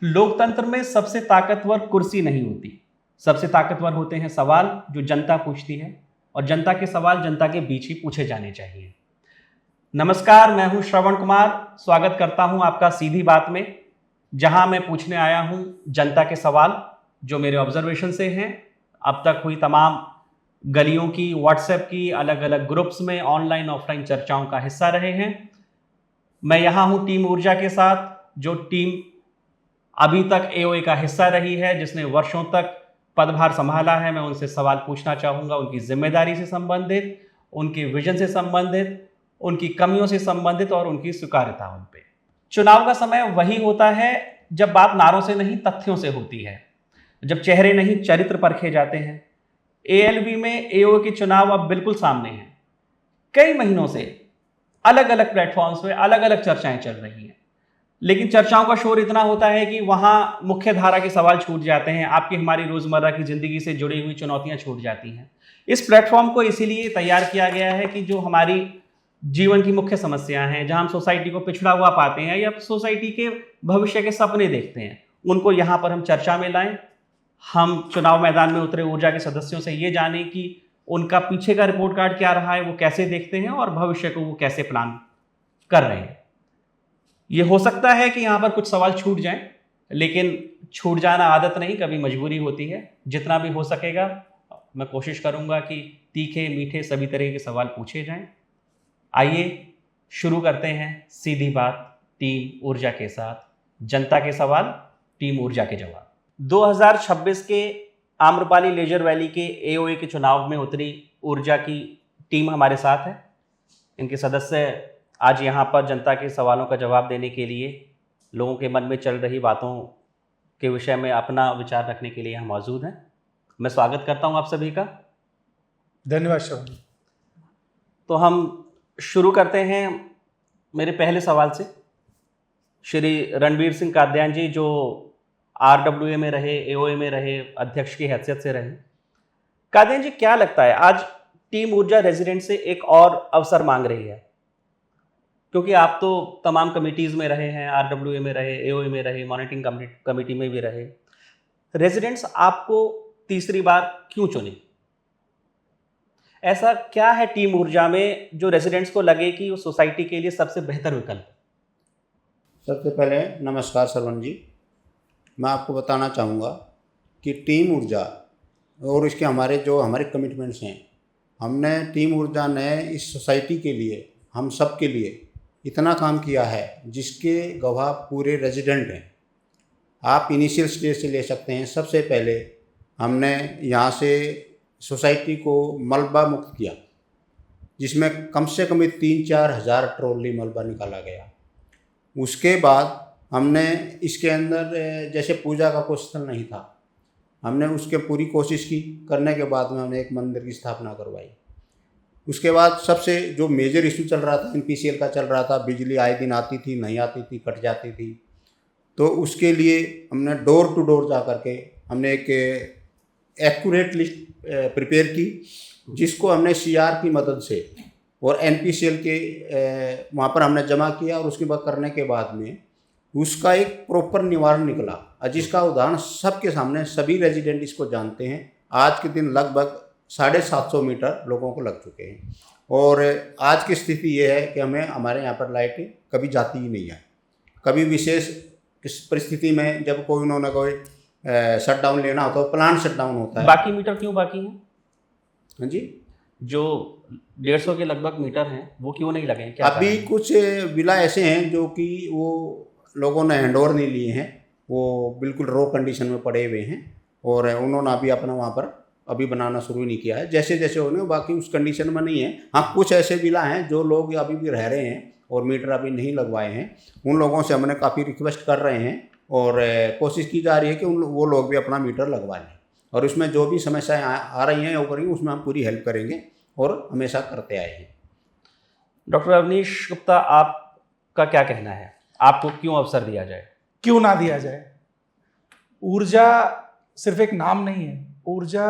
लोकतंत्र में सबसे ताकतवर कुर्सी नहीं होती, सबसे ताकतवर होते हैं सवाल जो जनता पूछती है, और जनता के सवाल जनता के बीच ही पूछे जाने चाहिए। नमस्कार, मैं हूं श्रवण कुमार। स्वागत करता हूं आपका सीधी बात में, जहां मैं पूछने आया हूं जनता के सवाल जो मेरे ऑब्जर्वेशन से हैं, अब तक हुई तमाम गलियों की, व्हाट्सएप की, अलग अलग ग्रुप्स में ऑनलाइन ऑफलाइन चर्चाओं का हिस्सा रहे हैं। मैं यहाँ हूँ टीम ऊर्जा के साथ, जो टीम अभी तक एओए का हिस्सा रही है, जिसने वर्षों तक पदभार संभाला है। मैं उनसे सवाल पूछना चाहूँगा उनकी जिम्मेदारी से संबंधित, उनके विजन से संबंधित, उनकी कमियों से संबंधित और उनकी स्वीकार्यता उन पे। चुनाव का समय वही होता है जब बात नारों से नहीं तथ्यों से होती है, जब चेहरे नहीं चरित्र परखे जाते हैं। एएलवी में एओए के चुनाव अब बिल्कुल सामने हैं। कई महीनों से अलग अलग प्लेटफॉर्म्स पे अलग अलग चर्चाएं चल रही हैं, लेकिन चर्चाओं का शोर इतना होता है कि वहां मुख्य धारा के सवाल छूट जाते हैं, आपकी हमारी रोजमर्रा की जिंदगी से जुड़ी हुई चुनौतियां छूट जाती हैं। इस प्लेटफॉर्म को इसीलिए तैयार किया गया है कि जो हमारी जीवन की मुख्य समस्याएं हैं, जहां हम सोसाइटी को पिछड़ा हुआ पाते हैं या सोसाइटी के भविष्य के सपने देखते हैं, उनको यहाँ पर हम चर्चा में लाएं। हम चुनाव मैदान में उतरे ऊर्जा के सदस्यों से ये जाने कि उनका पीछे का रिपोर्ट कार्ड क्या रहा है, वो कैसे देखते हैं और भविष्य को वो कैसे प्लान कर रहे हैं। ये हो सकता है कि यहाँ पर कुछ सवाल छूट जाएं, लेकिन छूट जाना आदत नहीं, कभी मजबूरी होती है। जितना भी हो सकेगा मैं कोशिश करूंगा कि तीखे मीठे सभी तरह के सवाल पूछे जाएं। आइए शुरू करते हैं सीधी बात टीम ऊर्जा के साथ। जनता के सवाल, टीम ऊर्जा के जवाब। 2026 के आम्रपाली लेजर वैली के एओए के चुनाव में उतरी ऊर्जा की टीम हमारे साथ है। इनके सदस्य आज यहाँ पर जनता के सवालों का जवाब देने के लिए, लोगों के मन में चल रही बातों के विषय में अपना विचार रखने के लिए यहाँ मौजूद हैं। मैं स्वागत करता हूँ आप सभी का। धन्यवाद श्रवण। तो हम शुरू करते हैं मेरे पहले सवाल से। श्री रणवीर सिंह कादयान जी, जो आरडब्ल्यूए में रहे, एओए में रहे, अध्यक्ष की हैसियत से रहे। कादयान जी, क्या लगता है आज टीम ऊर्जा रेजिडेंट से एक और अवसर मांग रही है? क्योंकि आप तो तमाम कमिटीज़ में रहे हैं, आरडब्ल्यूए में रहे, एओए में रहे, मॉनिटरिंग कमेटी में भी रहे। रेजिडेंट्स आपको तीसरी बार क्यों चुने? ऐसा क्या है टीम ऊर्जा में जो रेजिडेंट्स को लगे कि वो सोसाइटी के लिए सबसे बेहतर विकल्प? सबसे पहले नमस्कार श्रवण जी। मैं आपको बताना चाहूँगा कि टीम ऊर्जा और इसके हमारे कमिटमेंट्स हैं। हमने टीम ऊर्जा ने इस सोसाइटी के लिए, हम सब के लिए इतना काम किया है जिसके गवाह पूरे रेजिडेंट हैं। आप इनिशियल स्टेज से ले सकते हैं। सबसे पहले हमने यहाँ से सोसाइटी को मलबा मुक्त किया, जिसमें कम से कम 3-4 हज़ार ट्रॉली मलबा निकाला गया। उसके बाद हमने इसके अंदर जैसे पूजा का कोई स्थल नहीं था, हमने उसके पूरी कोशिश की। करने के बाद में हमने एक मंदिर की स्थापना करवाई। उसके बाद सबसे जो मेजर इशू चल रहा था, एनपीसीएल का चल रहा था। बिजली आए दिन आती थी, नहीं आती थी, कट जाती थी। तो उसके लिए हमने डोर टू डोर जा कर के हमने एक एक्यूरेट लिस्ट प्रिपेयर की, जिसको हमने सीआर की मदद से और एनपीसीएल के वहाँ पर हमने जमा किया। और उसके बाद करने के बाद में उसका एक प्रॉपर निवारण निकला, जिसका उदाहरण सबके सामने, सभी रेजिडेंट इसको जानते हैं। आज के दिन लगभग 750 मीटर लोगों को लग चुके हैं। और आज की स्थिति ये है कि हमारे यहाँ पर लाइटें कभी जाती ही नहीं है। कभी विशेष इस परिस्थिति में जब उन्होंने कोई शटडाउन लेना होता है, प्लांट शटडाउन होता है। बाकी मीटर क्यों बाकी हैं? हाँ जी, जो 150 के लगभग मीटर हैं वो क्यों नहीं लगे हैं? क्या अभी कुछ विला ऐसे हैं जो कि वो लोगों ने हैंडओवर नहीं लिए हैं, वो बिल्कुल रो कंडीशन में पड़े हुए हैं और उन्होंने अभी अपना वहाँ पर अभी बनाना शुरू नहीं किया है। जैसे जैसे उन्हें, बाकी उस कंडीशन में नहीं है। हाँ, कुछ ऐसे विला हैं जो लोग अभी भी रह रहे हैं और मीटर अभी नहीं लगवाए हैं। उन लोगों से हमने काफ़ी रिक्वेस्ट कर रहे हैं और कोशिश की जा रही है कि वो लोग भी अपना मीटर लगवा लें। और उसमें जो भी समस्याएं आ रही हैं वो करेंगे, उसमें हम पूरी हेल्प करेंगे और हमेशा करते आए हैं। डॉक्टर अवनीश गुप्ता, आपका क्या कहना है? आपको क्यों अवसर दिया जाए? क्यों ना दिया जाए? ऊर्जा सिर्फ एक नाम नहीं है। ऊर्जा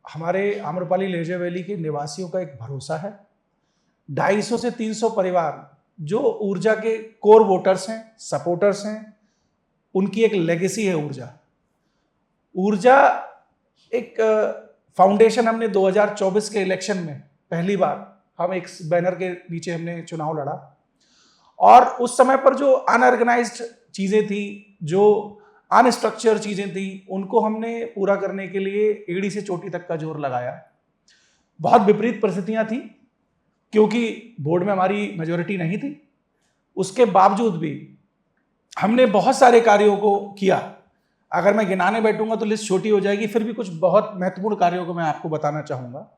हमारे आम्रपाली लेजर वैली के निवासियों का एक भरोसा है। 250 से 300 परिवार जो ऊर्जा के कोर वोटर्स हैं, सपोर्टर्स हैं, उनकी एक लेगेसी है ऊर्जा। ऊर्जा एक फाउंडेशन हमने 2024 के इलेक्शन में पहली बार हम एक बैनर के नीचे हमने चुनाव लड़ा, और उस समय पर जो अनऑर्गेनाइज्ड चीज़ें थी, जो अनस्ट्रक्चर चीज़ें थी, उनको हमने पूरा करने के लिए एड़ी से चोटी तक का जोर लगाया। बहुत विपरीत परिस्थितियां थी क्योंकि बोर्ड में हमारी मेजोरिटी नहीं थी, उसके बावजूद भी हमने बहुत सारे कार्यों को किया। अगर मैं गिनाने बैठूंगा तो लिस्ट छोटी हो जाएगी, फिर भी कुछ बहुत महत्वपूर्ण कार्यों को मैं आपको बताना चाहूँगा।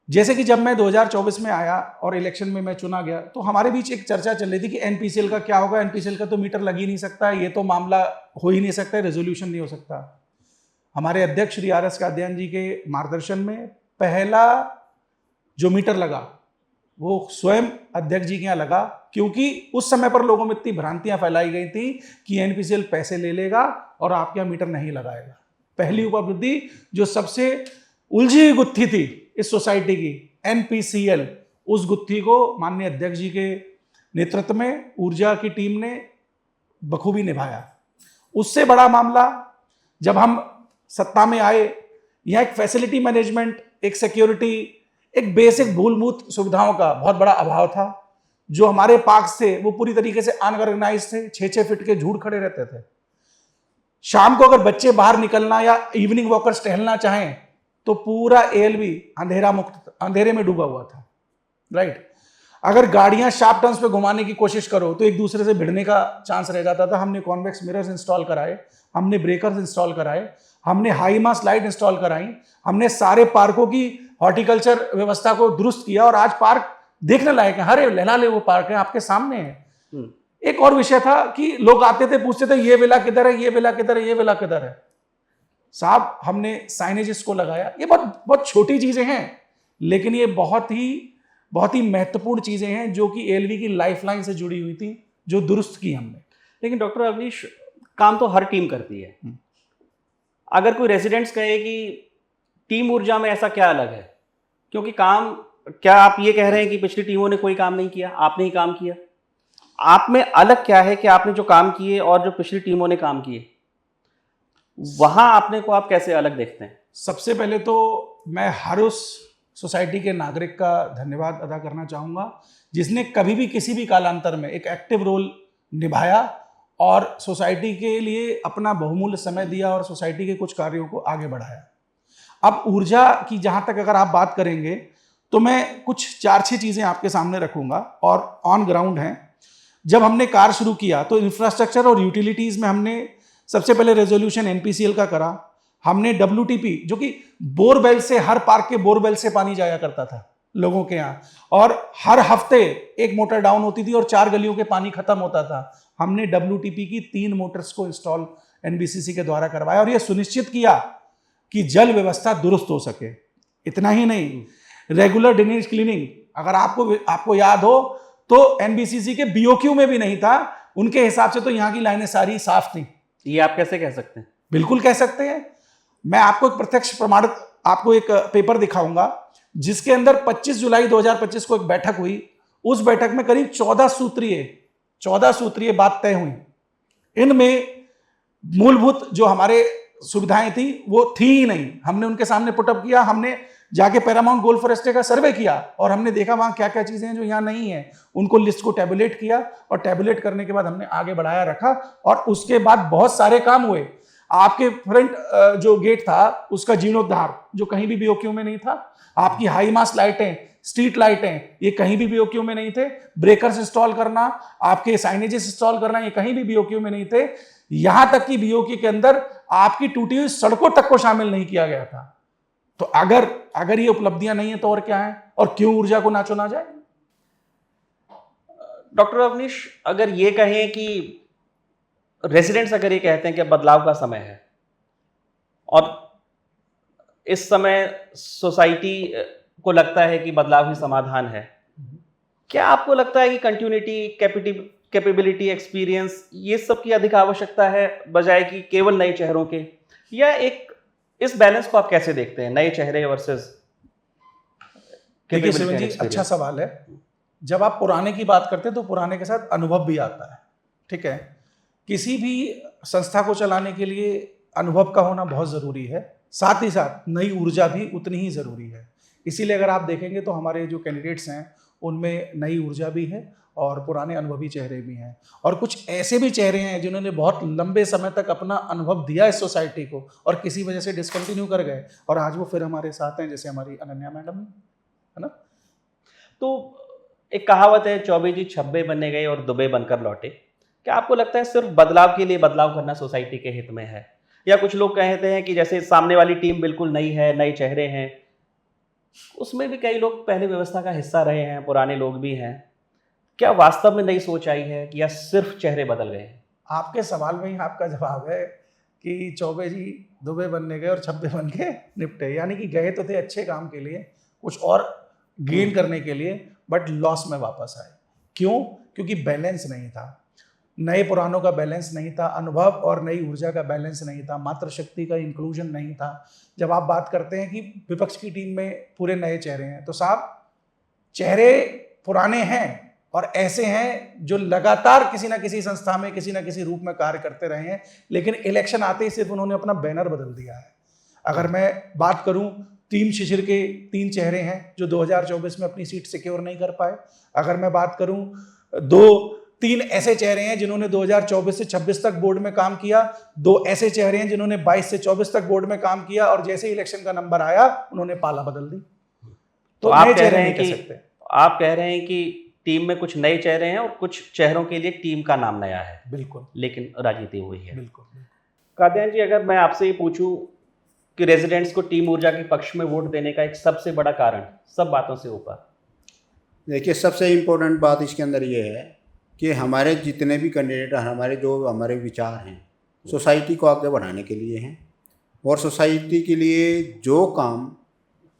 जैसे कि जब मैं 2024 में आया और इलेक्शन में मैं चुना गया, तो हमारे बीच एक चर्चा चल रही थी कि एनपीसीएल का क्या होगा, एनपीसीएल का तो मीटर लग ही नहीं सकता, ये तो मामला हो ही नहीं सकता, रेजोल्यूशन नहीं हो सकता। हमारे अध्यक्ष श्री आर एस कादयान जी के मार्गदर्शन में पहला जो मीटर लगा वो स्वयं अध्यक्ष जी के यहाँ लगा, क्योंकि उस समय पर लोगों में इतनी भ्रांतियां फैलाई गई थी कि एनपीसीएल पैसे ले लेगा और आपके यहाँ मीटर नहीं लगाएगा। पहली उपलब्धि जो सबसे उलझी हुई गुत्थी थी इस सोसाइटी की, एनपीसीएल, उस गुत्थी को माननीय अध्यक्ष जी के नेतृत्व में ऊर्जा की टीम ने बखूबी निभाया। उससे बड़ा मामला, जब हम सत्ता में आए, यहाँ एक फैसिलिटी मैनेजमेंट, एक सिक्योरिटी, एक बेसिक मूलभूत सुविधाओं का बहुत बड़ा अभाव था। जो हमारे पार्क थे वो पूरी तरीके से अनऑर्गेनाइज थे, 6-6 फीट के झूठ खड़े रहते थे। शाम को अगर बच्चे बाहर निकलना या इवनिंग वॉकर्स टहलना चाहें तो पूरा एएलबी अंधेरा मुक्त, अंधेरे में डूबा हुआ था, राइट। अगर गाड़ियां शार्प टर्न्स पे घुमाने की कोशिश करो तो एक दूसरे से भिड़ने का चांस रह जाता था। हमने कॉन्वेक्स मिरर्स इंस्टॉल कराए, हमने ब्रेकर्स इंस्टॉल कराए, हमने हाई मास लाइट इंस्टॉल कराई, हमने सारे पार्कों की हॉर्टिकल्चर व्यवस्था को दुरुस्त किया, और आज पार्क देखने लायक है। हरे लहला ले वो पार्क है, आपके सामने है। एक और विषय था कि लोग आते थे, पूछते थे ये विला किधर है, ये विला किधर है, ये विला किधर है। साहब, हमने साइनेजेस को लगाया। ये बहुत बहुत छोटी चीजें हैं, लेकिन ये बहुत ही महत्वपूर्ण चीजें हैं जो कि एएलवी की लाइफलाइन से जुड़ी हुई थी, जो दुरुस्त की हमने। लेकिन डॉक्टर अवनीश, काम तो हर टीम करती है। अगर कोई रेजिडेंट्स कहे कि टीम ऊर्जा में ऐसा क्या अलग है, क्योंकि काम, क्या आप ये कह रहे हैं कि पिछली टीमों ने कोई काम नहीं किया, आपने ही काम किया? आप में अलग क्या है कि आपने जो काम किए और जो पिछली टीमों ने काम किए, वहां आपने को आप कैसे अलग देखते हैं? सबसे पहले तो मैं हर उस सोसाइटी के नागरिक का धन्यवाद अदा करना चाहूँगा जिसने कभी भी किसी भी कालांतर में एक एक्टिव रोल निभाया और सोसाइटी के लिए अपना बहुमूल्य समय दिया और सोसाइटी के कुछ कार्यों को आगे बढ़ाया। अब ऊर्जा की जहाँ तक अगर आप बात करेंगे तो मैं कुछ 4-6 चीज़ें आपके सामने रखूँगा और ऑन ग्राउंड हैं। जब हमने कार्य शुरू किया तो इंफ्रास्ट्रक्चर और यूटिलिटीज़ में हमने सबसे पहले रेजोल्यूशन एनपीसीएल का करा। हमने WTP, जो कि बोरवेल से, हर पार्क के बोरवेल से पानी जाया करता था लोगों के यहाँ, और हर हफ्ते एक मोटर डाउन होती थी और 4 गलियों के पानी खत्म होता था। हमने WTP की 3 मोटर्स को इंस्टॉल एनबीसीसी के द्वारा करवाया और यह सुनिश्चित किया कि जल व्यवस्था दुरुस्त हो सके। इतना ही नहीं, रेगुलर ड्रेनेज क्लीनिंग, अगर आपको याद हो तो एनबीसीसी के बीओक्यू में भी नहीं था। उनके हिसाब से तो यहाँ की लाइनें सारी साफ थी। ये आप कैसे कह सकते हैं? बिल्कुल कह सकते हैं। मैं आपको एक प्रत्यक्ष प्रमाणित आपको एक पेपर दिखाऊंगा जिसके अंदर 25 जुलाई 2025 को एक बैठक हुई। उस बैठक में करीब 14 सूत्रीय बात तय हुई। इनमें मूलभूत जो हमारे सुविधाएं थी वो थी ही नहीं। हमने उनके सामने पुटअप किया, हमने जाके पैरामाउंट गोल्फ फॉरेस्ट का सर्वे किया और हमने देखा वहां क्या क्या चीजें हैं जो यहाँ नहीं है। उनको लिस्ट को टैबुलेट किया और टैबुलेट करने के बाद हमने आगे बढ़ाया रखा और उसके बाद बहुत सारे काम हुए। आपके फ्रंट जो गेट था उसका जीर्णोद्धार, जो कहीं भी बीओक्यू में नहीं था। आपकी हाई मास लाइटें, स्ट्रीट लाइटें, ये कहीं भी बीओक्यू में नहीं थे। ब्रेकर्स इंस्टॉल करना, आपके साइनेजेस इंस्टॉल करना, ये कहीं भी बीओक्यू में नहीं थे। यहां तक कि बीओक्यू के अंदर आपकी टूटी हुई सड़कों तक को शामिल नहीं किया गया था। तो अगर ये उपलब्धियां नहीं है तो और क्या है, और क्यों ऊर्जा को ना चुना जाए? डॉक्टर अवनीश, अगर ये कहें कि रेजिडेंट्स अगर ये कहते हैं कि बदलाव का समय है और इस समय सोसाइटी को लगता है कि बदलाव ही समाधान है, क्या आपको लगता है कि कंटिन्यूटी, कैपेबिलिटी, एक्सपीरियंस, ये सब की अधिक आवश्यकता है बजाय कि केवल नए चेहरों के? या इस बैलेंस को आप कैसे देखते हैं, नए चेहरे वर्सेस? देखिए शिवन जी, अच्छा सवाल है। जब आप पुराने की बात करते हैं तो पुराने के साथ अनुभव भी आता है, ठीक है। किसी भी संस्था को चलाने के लिए अनुभव का होना बहुत ज़रूरी है, साथ ही साथ नई ऊर्जा भी उतनी ही ज़रूरी है। इसीलिए अगर आप देखेंगे तो हमारे जो कैंडिडेट्स हैं उनमें नई ऊर्जा भी है और पुराने अनुभवी चेहरे भी हैं, और कुछ ऐसे भी चेहरे हैं जिन्होंने बहुत लंबे समय तक अपना अनुभव दिया इस सोसाइटी को और किसी वजह से डिसकंटिन्यू कर गए, और आज वो फिर हमारे साथ हैं, जैसे हमारी अनन्या मैडम है ना। तो एक कहावत है, चौबे जी छब्बे बनने गए और दुबे बनकर लौटे। क्या आपको लगता है सिर्फ बदलाव के लिए बदलाव करना सोसाइटी के हित में है, या कुछ लोग कहते हैं कि जैसे सामने वाली टीम बिल्कुल नई है, नए चेहरे हैं, उसमें भी कई लोग पहले व्यवस्था का हिस्सा रहे हैं, पुराने लोग भी हैं, क्या वास्तव में नई सोच आई है या सिर्फ चेहरे बदल गए हैं? आपके सवाल में ही आपका जवाब है कि चौबे जी दुबे बनने गए और छब्बे बन के निपटे, यानी कि गए तो थे अच्छे काम के लिए, कुछ और गेन करने के लिए, बट लॉस में वापस आए। क्यों? क्योंकि बैलेंस नहीं था, नए पुरानों का बैलेंस नहीं था, अनुभव और नई ऊर्जा का बैलेंस नहीं था, मातृशक्ति का इंक्लूजन नहीं था। जब आप बात करते हैं कि विपक्ष की टीम में पूरे नए चेहरे हैं, तो साहब चेहरे पुराने हैं और ऐसे हैं जो लगातार किसी ना किसी संस्था में किसी ना किसी रूप में कार्य करते रहे हैं, लेकिन इलेक्शन आते ही सिर्फ उन्होंने अपना बैनर बदल दिया है। अगर मैं बात करूं, टीम शिशिर के 3 चेहरे हैं जो 2024 में अपनी सीट सिक्योर नहीं कर पाए। अगर मैं बात करूं, 2-3 ऐसे चेहरे हैं जिन्होंने 2024 से 26 तक बोर्ड में काम किया, 2 ऐसे चेहरे हैं जिन्होंने 22 से 24 तक बोर्ड में काम किया, और जैसे ही इलेक्शन का नंबर आया उन्होंने पाला बदल दी। तो आप नए कह चेहरे रहे नहीं हैं कह कि सकते। आप कह रहे हैं कि टीम में कुछ नए चेहरे हैं और कुछ चेहरों के लिए टीम का नाम नया है, बिल्कुल लेकिन राजनीति हुई है। बिल्कुल। कात्यायन जी, अगर मैं आपसे ये पूछूं कि रेजिडेंट्स को टीम ऊर्जा के पक्ष में वोट देने का एक सबसे बड़ा कारण, सब बातों से ऊपर, देखिए सबसे इम्पोर्टेंट बात इसके अंदर ये है कि हमारे जितने भी कैंडिडेट हमारे विचार हैं सोसाइटी को आगे बढ़ाने के लिए हैं, और सोसाइटी के लिए जो काम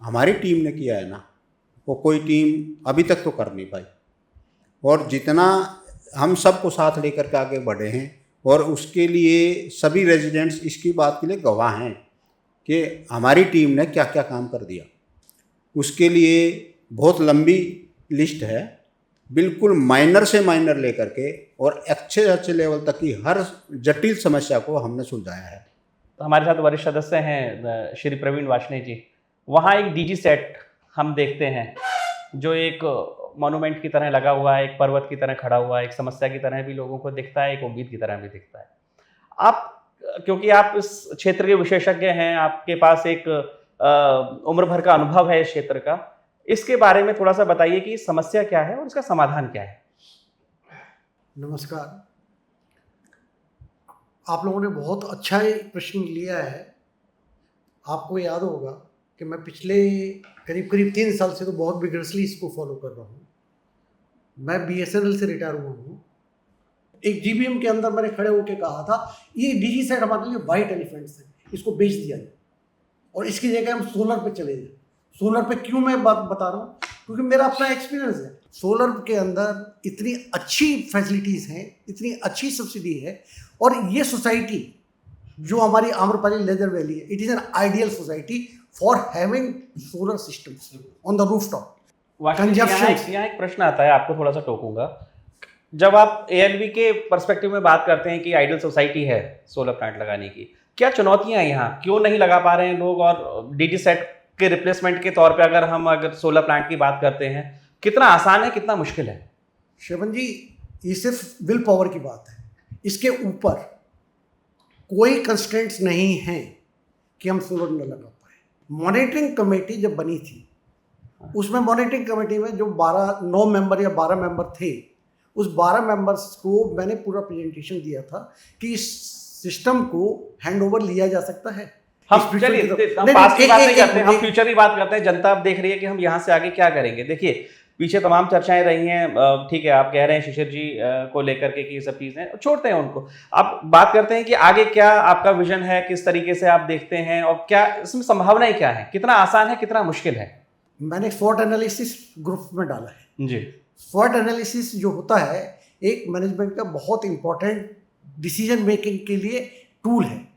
हमारी टीम ने किया है ना, वो कोई टीम अभी तक तो कर नहीं पाई, और जितना हम सबको साथ लेकर के आगे बढ़े हैं, और उसके लिए सभी रेजिडेंट्स इसकी बात के लिए गवाह हैं कि हमारी टीम ने क्या क्या काम कर दिया। उसके लिए बहुत लंबी लिस्ट है, बिल्कुल माइनर से माइनर लेकर के और अच्छे अच्छे लेवल तक की हर जटिल समस्या को हमने सुलझाया है। तो हमारे साथ वरिष्ठ सदस्य हैं श्री प्रवीण वार्ष्णेय जी। वहाँ एक डीजी सेट हम देखते हैं जो एक मॉन्यूमेंट की तरह लगा हुआ है, एक पर्वत की तरह खड़ा हुआ है, एक समस्या की तरह भी लोगों को दिखता है, एक उम्मीद की तरह भी दिखता है। आप, क्योंकि आप इस क्षेत्र के विशेषज्ञ हैं, आपके पास एक उम्र भर का अनुभव है इस क्षेत्र का, इसके बारे में थोड़ा सा बताइए कि समस्या क्या है और इसका समाधान क्या है। नमस्कार। आप लोगों ने बहुत अच्छा ही प्रश्न लिया है। आपको याद होगा कि मैं पिछले करीब 3 साल से तो बहुत विगरसली इसको फॉलो कर रहा हूँ। मैं BSNL से रिटायर हुआ हूँ। एक GBM के अंदर मैंने खड़े होकर कहा था, ये डीजी सेट हमारे लिए वाइट एलिफेंट्स है, इसको बेच दिया जाए और इसकी जगह हम सोलर पे चले जाए। सोलर पे क्यों मैं बात बता रहा हूँ, क्योंकि मेरा अपना एक्सपीरियंस है। सोलर के अंदर इतनी अच्छी फैसिलिटीज़ हैं, इतनी अच्छी सब्सिडी है, और ये सोसाइटी जो हमारी आम्रपाली लेदर वैली है, it is an ideal society for having solar systems on the rooftop. यहाँ एक प्रश्न आता है, आपको थोड़ा सा टोकूंगा। जब आप ALV के पर्सपेक्टिव में बात करते हैं कि आइडियल सोसाइटी है सोलर प्लांट लगाने की, क्या चुनौतियां हैं यहाँ, क्यों नहीं लगा पा रहे हैं लोग? और डीजी सेट के रिप्लेसमेंट के तौर पे अगर सोलर प्लांट की बात करते हैं, कितना आसान है, कितना मुश्किल है? श्रवण जी, ये सिर्फ विल पावर की बात है, इसके ऊपर कोई कंस्ट्रेंट्स नहीं है कि हम सोलर न लगा पाए। मॉनिटरिंग कमेटी जब बनी थी, उसमें मॉनिटरिंग कमेटी में जो 9 मेंबर या 12 मेंबर थे, उस 12 मेंबर्स को मैंने पूरा प्रेजेंटेशन दिया था कि इस सिस्टम को हैंडओवर लिया जा सकता है। हम पास्ट की बात नहीं करते, हम फ्यूचर की बात करते हैं। जनता अब देख रही है कि हम यहाँ से आगे क्या करेंगे। देखिए, पीछे तमाम चर्चाएं रही हैं, ठीक है, आप कह रहे हैं शिशिर जी को लेकर के कि ये सब चीजें छोड़ते हैं उनको। आप बात करते हैं कि आगे क्या आपका विजन है, किस तरीके से आप देखते हैं, और क्या इसमें संभावनाएं क्या है, कितना आसान है, कितना मुश्किल है? मैंने स्वॉट एनालिसिस ग्रुप में डाला है जी। स्वॉट एनालिसिस जो होता है, एक मैनेजमेंट का बहुत इंपॉर्टेंट डिसीजन मेकिंग के लिए टूल है।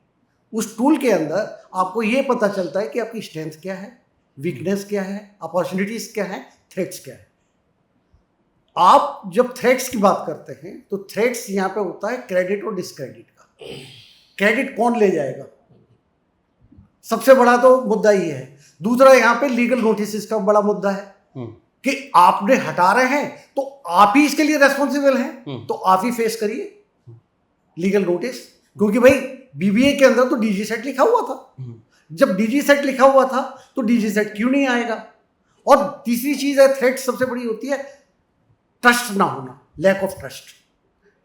उस टूल के अंदर आपको ये पता चलता है कि आपकी स्ट्रेंथ क्या है, वीकनेस क्या है, अपॉर्चुनिटीज क्या है, थ्रेट्स क्या है। आप जब थ्रेट्स की बात करते हैं तो थ्रेट्स यहाँ पे होता है क्रेडिट और डिसक्रेडिट का। क्रेडिट कौन ले जाएगा, सबसे बड़ा तो मुद्दा ये है। दूसरा यहाँ पे लीगल नोटिस का बड़ा मुद्दा है कि आपने हटा रहे हैं तो आप ही इसके लिए रेस्पॉन्सिबल हैं, तो आप ही फेस करिए लीगल नोटिस। क्योंकि भाई बीबीए के अंदर तो डीजी सेट लिखा हुआ था, जब डीजी सेट लिखा हुआ था तो डीजी सेट क्यों नहीं आएगा। और तीसरी चीज है, थ्रेट सबसे बड़ी होती है ट्रस्ट ना होना, लैक ऑफ ट्रस्ट।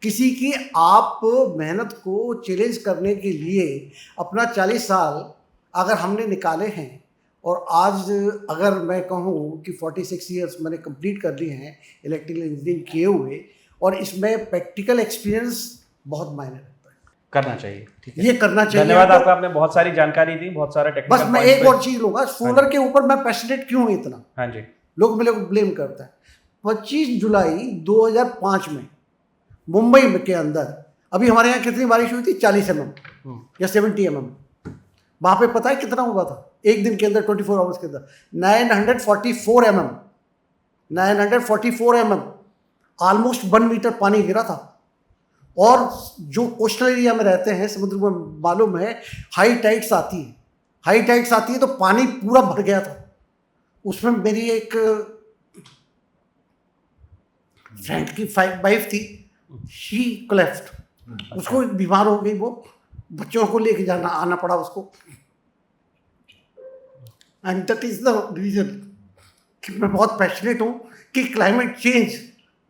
किसी की आप मेहनत को चैलेंज करने के लिए अपना 40 साल अगर हमने निकाले हैं, और आज अगर मैं कहूँ कि 46 ईयर्स मैंने कंप्लीट कर लिए हैं इलेक्ट्रिकल इंजीनियरिंग किए हुए, और इसमें प्रैक्टिकल एक्सपीरियंस बहुत मायने रखता है। करना चाहिए, ठीक है, ये करना चाहिए। धन्यवाद आपका, आपने बहुत सारी जानकारी दी, बहुत सारा टेक्निकल। बस मैं एक और चीज लूंगा, सोलर के ऊपर मैं पैशनेट क्यों हूं इतना, हाँ जी, लोग मेरे को ब्लेम करते हैं। 25 जुलाई 2005 में मुंबई में के अंदर, अभी हमारे यहाँ कितनी बारिश हुई थी, 40 mm या 70 mm। वहां पे पता है कितना हुआ था एक दिन के अंदर, 24 आवर्स के अंदर 944 mm, 944 mm, ऑलमोस्ट 1 मीटर पानी गिरा था। और जो कोस्टल एरिया में रहते हैं, समुद्र में मालूम है, हाई टाइड्स आती है, हाई टाइड्स आती है तो पानी पूरा भर गया था। उसमें मेरी एक फ्रेंड की वाइफ थी, शी क्लेफ्ट, उसको बीमार हो गई, वो बच्चों को लेके जाना आना पड़ा उसको। And that is the reason कि मैं बहुत पैशनेट हूँ कि क्लाइमेट चेंज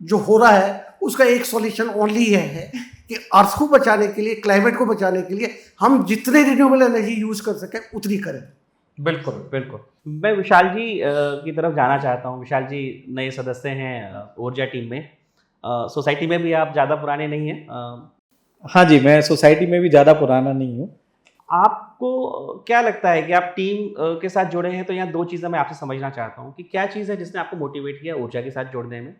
जो हो रहा है उसका एक सॉल्यूशन ओनली है कि अर्थ को बचाने के लिए, क्लाइमेट को बचाने के लिए हम जितने रिन्यूएबल एनर्जी यूज कर सकें उतनी करें। बिल्कुल बिल्कुल। मैं विशाल जी की तरफ जाना चाहता हूँ। विशाल जी नए सदस्य हैं ऊर्जा टीम में, सोसाइटी में भी आप ज़्यादा पुराने नहीं हैं। हाँ जी, मैं सोसाइटी में भी ज़्यादा पुराना नहीं हूँ। आपको क्या लगता है कि आप टीम के साथ जुड़े हैं, तो यहाँ दो चीज़ें मैं आपसे समझना चाहता हूँ कि क्या चीज़ है जिसने आपको मोटिवेट किया ऊर्जा के साथ जुड़ने में,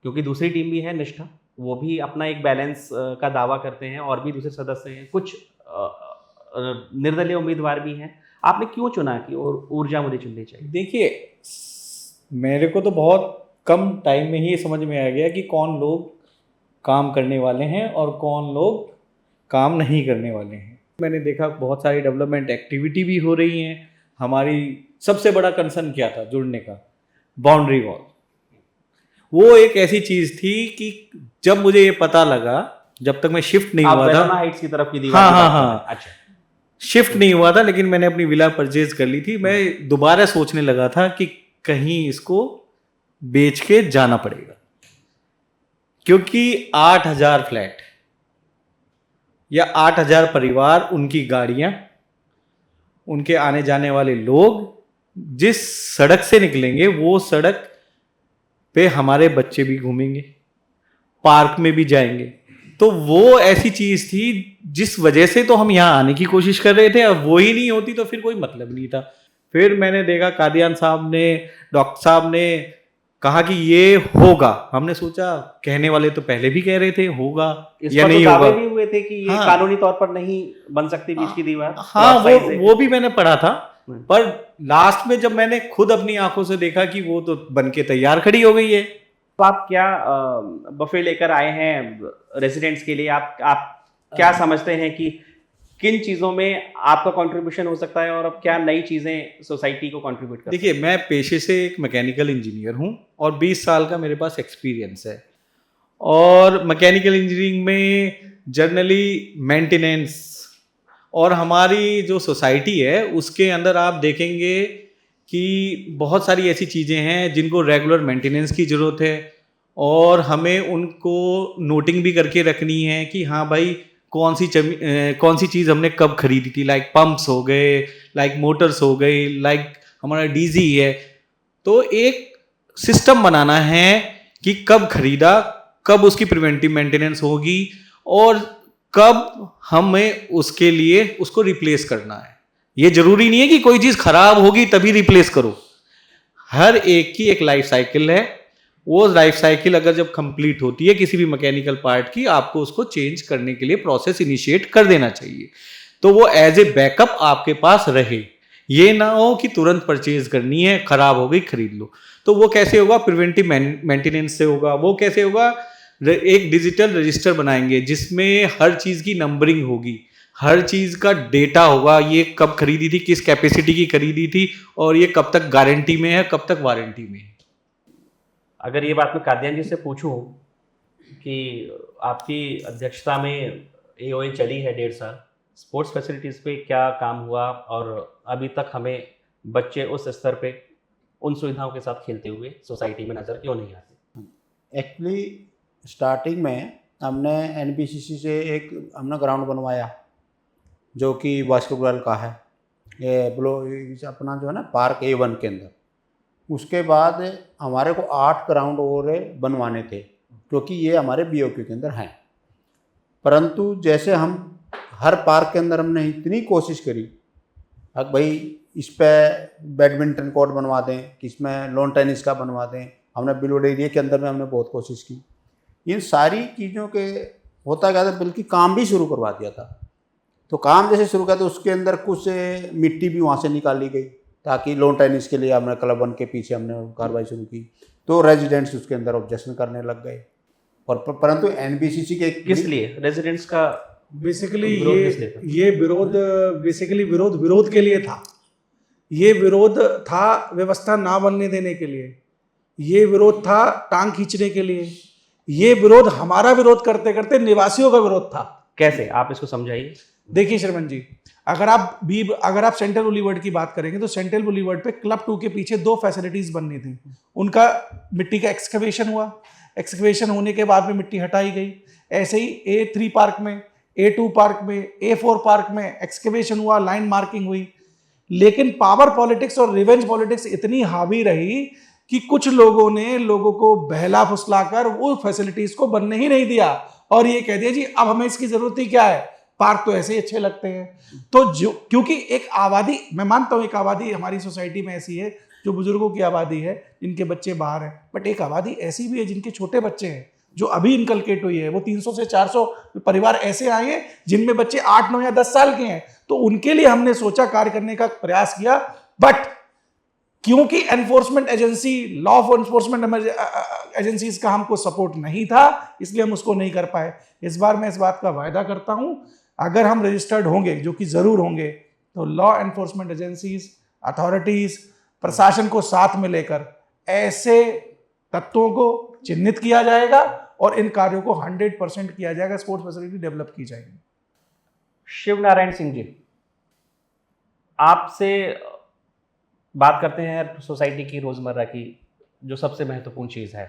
क्योंकि दूसरी टीम भी है निष्ठा, वो भी अपना एक बैलेंस का दावा करते हैं, और भी दूसरे सदस्य हैं, कुछ निर्दलीय उम्मीदवार भी हैं। आपने क्यों चुना कि और ऊर्जा मुझे चुननी चाहिए? देखिए, मेरे को तो बहुत कम टाइम में ही ये समझ में आ गया कि कौन लोग काम करने वाले हैं और कौन लोग काम नहीं करने वाले हैं। मैंने देखा बहुत सारी डेवलपमेंट एक्टिविटी भी हो रही हैं। हमारी सबसे बड़ा कंसर्न क्या था जुड़ने का? Boundary wall. वो एक ऐसी चीज़ थी कि जब मुझे ये पता लगा, जब तक मैं शिफ्ट नहीं हुआ था, हाइट्स की तरफ की दीवार। हाँ, अच्छा, शिफ्ट नहीं हुआ था, लेकिन मैंने अपनी विला परचेज कर ली थी। मैं दोबारा सोचने लगा था कि कहीं इसको बेच के जाना पड़ेगा, क्योंकि 8000 फ्लैट या 8000 परिवार, उनकी गाड़ियां, उनके आने जाने वाले लोग जिस सड़क से निकलेंगे वो सड़क पे हमारे बच्चे भी घूमेंगे, पार्क में भी जाएंगे। तो वो ऐसी चीज थी जिस वजह से तो हम यहाँ आने की कोशिश कर रहे थे। अब वो ही नहीं होती तो फिर कोई मतलब नहीं था। फिर मैंने देखा कादियान साहब ने, डॉक्टर साहब ने कहा कि ये होगा। हमने सोचा, कहने वाले तो पहले भी कह रहे थे होगा या नहीं होगा। भी हुए थे कि ये हाँ, कानूनी तौर पर नहीं बन सकती बीच की दीवार। हाँ, वो भी मैंने पढ़ा था, पर लास्ट में जब मैंने खुद अपनी आंखों से देखा कि वो तो बनके तैयार खड़ी हो गई है। तो आप क्या बफे लेकर आए हैं रेजिडेंट्स के लिए? आप क्या समझते हैं कि किन चीज़ों में आपका कंट्रीब्यूशन हो सकता है, और अब क्या नई चीज़ें सोसाइटी को कंट्रीब्यूट कर? देखिए, मैं पेशे से एक मैकेनिकल इंजीनियर हूँ और 20 साल का मेरे पास एक्सपीरियंस है। और मैकेनिकल इंजीनियरिंग में जनरली मेंटेनेंस, और हमारी जो सोसाइटी है उसके अंदर आप देखेंगे कि बहुत सारी ऐसी चीज़ें हैं जिनको रेगुलर मेंटेनेंस की ज़रूरत है, और हमें उनको नोटिंग भी करके रखनी है कि हाँ भाई, कौन सी चीज़ हमने कब खरीदी थी। लाइक पंप्स हो गए, लाइक मोटर्स हो गई, लाइक हमारा डीजी है। तो एक सिस्टम बनाना है कि कब खरीदा, कब उसकी प्रिवेंटिव मेंटेनेंस होगी, और कब हमें उसके लिए उसको रिप्लेस करना है। ये जरूरी नहीं है कि कोई चीज़ खराब होगी तभी रिप्लेस करो। हर एक की एक लाइफ साइकिल है। वो लाइफ साइकिल अगर जब कंप्लीट होती है किसी भी मैकेनिकल पार्ट की, आपको उसको चेंज करने के लिए प्रोसेस इनिशिएट कर देना चाहिए। तो वो एज ए बैकअप आपके पास रहे। ये ना हो कि तुरंत परचेज करनी है, खराब हो गई खरीद लो। तो वो कैसे होगा? प्रिवेंटिव मेंटेनेंस से होगा। वो कैसे होगा? एक डिजिटल रजिस्टर बनाएंगे जिसमें हर चीज की नंबरिंग होगी, हर चीज का डेटा होगा, ये कब खरीदी थी, किस कैपेसिटी की खरीदी थी, और ये कब तक गारंटी में है, कब तक वारंटी में है। अगर ये बात मैं कादियान जी से पूछूं कि आपकी अध्यक्षता में एओए चली है 1.5 साल, स्पोर्ट्स फैसिलिटीज़ पे क्या काम हुआ और अभी तक हमें बच्चे उस स्तर पे उन सुविधाओं के साथ खेलते हुए सोसाइटी में नज़र क्यों नहीं आते? एक्चुअली स्टार्टिंग में हमने एनबीसीसी से एक हमने ग्राउंड बनवाया जो कि बास्केटबॉल का है, ये अपना जो है ना पार्क A1 के अंदर। उसके बाद हमारे को 8 ग्राउंड और बनवाने थे क्योंकि ये हमारे BOQ के अंदर हैं। परंतु जैसे हम हर पार्क के अंदर हमने इतनी कोशिश करी, अब भाई इस पे बैडमिंटन कोर्ट बनवा दें, इसमें लॉन टेनिस का बनवा दें, हमने बिलोड एरिया के अंदर में हमने बहुत कोशिश की। इन सारी चीज़ों के होता क्या था, बल्कि काम भी शुरू करवा दिया था। तो काम जैसे शुरू किया तो उसके अंदर कुछ मिट्टी भी वहाँ से निकाली गई ताकि लॉन टेनिस के लिए हमने क्लब 1 के पीछे हमने कार्रवाई शुरू की। तो रेजिडेंट्स उसके अंदर ऑब्जेक्शन करने लग गए, और परंतु एनबीसीसी के किस लिए रेजिडेंट्स का बेसिकली विरोध किस लिए था? ये विरोध बेसिकली विरोध के लिए था। ये विरोध था व्यवस्था ना बनने देने के लिए, ये विरोध था टांग खींचने के लिए, ये विरोध हमारा विरोध करते करते निवासियों का विरोध था। कैसे, आप इसको समझाइए। देखिए शर्मन जी, अगर आप सेंट्रल बुलीवर्ड की बात करेंगे तो सेंट्रल बुलीवर्ड पे क्लब 2 के पीछे 2 फैसिलिटीज बननी थी। उनका मिट्टी का एक्सकवेशन हुआ, एक्सकवेशन होने के बाद में मिट्टी हटाई गई। ऐसे ही A3 पार्क में, A2 पार्क में, A4 पार्क में एक्सकवेशन हुआ, लाइन मार्किंग हुई। लेकिन पावर पॉलिटिक्स और रिवेंज पॉलिटिक्स इतनी हावी रही कि कुछ लोगों ने लोगों को बहला फुसलाकर वो फैसिलिटीज को बनने ही नहीं दिया और ये कह दिया जी अब हमें इसकी जरूरत ही क्या है, पार्क तो ऐसे ही अच्छे लगते हैं। तो जो क्योंकि एक आबादी, मैं मानता हूं एक आबादी हमारी सोसाइटी में ऐसी है जो बुजुर्गों की आबादी है जिनके बच्चे बाहर हैं, बट एक आबादी ऐसी भी है जिनके छोटे बच्चे हैं जो अभी इनकलकेट हुई है। वो 300 से 400 परिवार ऐसे आए हैं जिनमें बच्चे 8, 9 या 10 साल के हैं। तो उनके लिए हमने सोचा, कार्य करने का प्रयास किया, बट क्योंकि enforcement agency, law of enforcement agencies का हमको सपोर्ट नहीं था, इसलिए हम उसको नहीं कर पाए। इस बार मैं इस बात का वायदा करता हूं, अगर हम रजिस्टर्ड होंगे, जो कि जरूर होंगे, तो लॉ एनफोर्समेंट एजेंसीज, अथॉरिटीज, प्रशासन को साथ में लेकर ऐसे तत्वों को चिन्हित किया जाएगा और इन कार्यों को 100% किया जाएगा, स्पोर्ट्स फैसिलिटी डेवलप की जाएगी। शिव नारायण सिंह जी, आपसे बात करते हैं सोसाइटी की रोज़मर्रा की जो सबसे महत्वपूर्ण चीज़ है,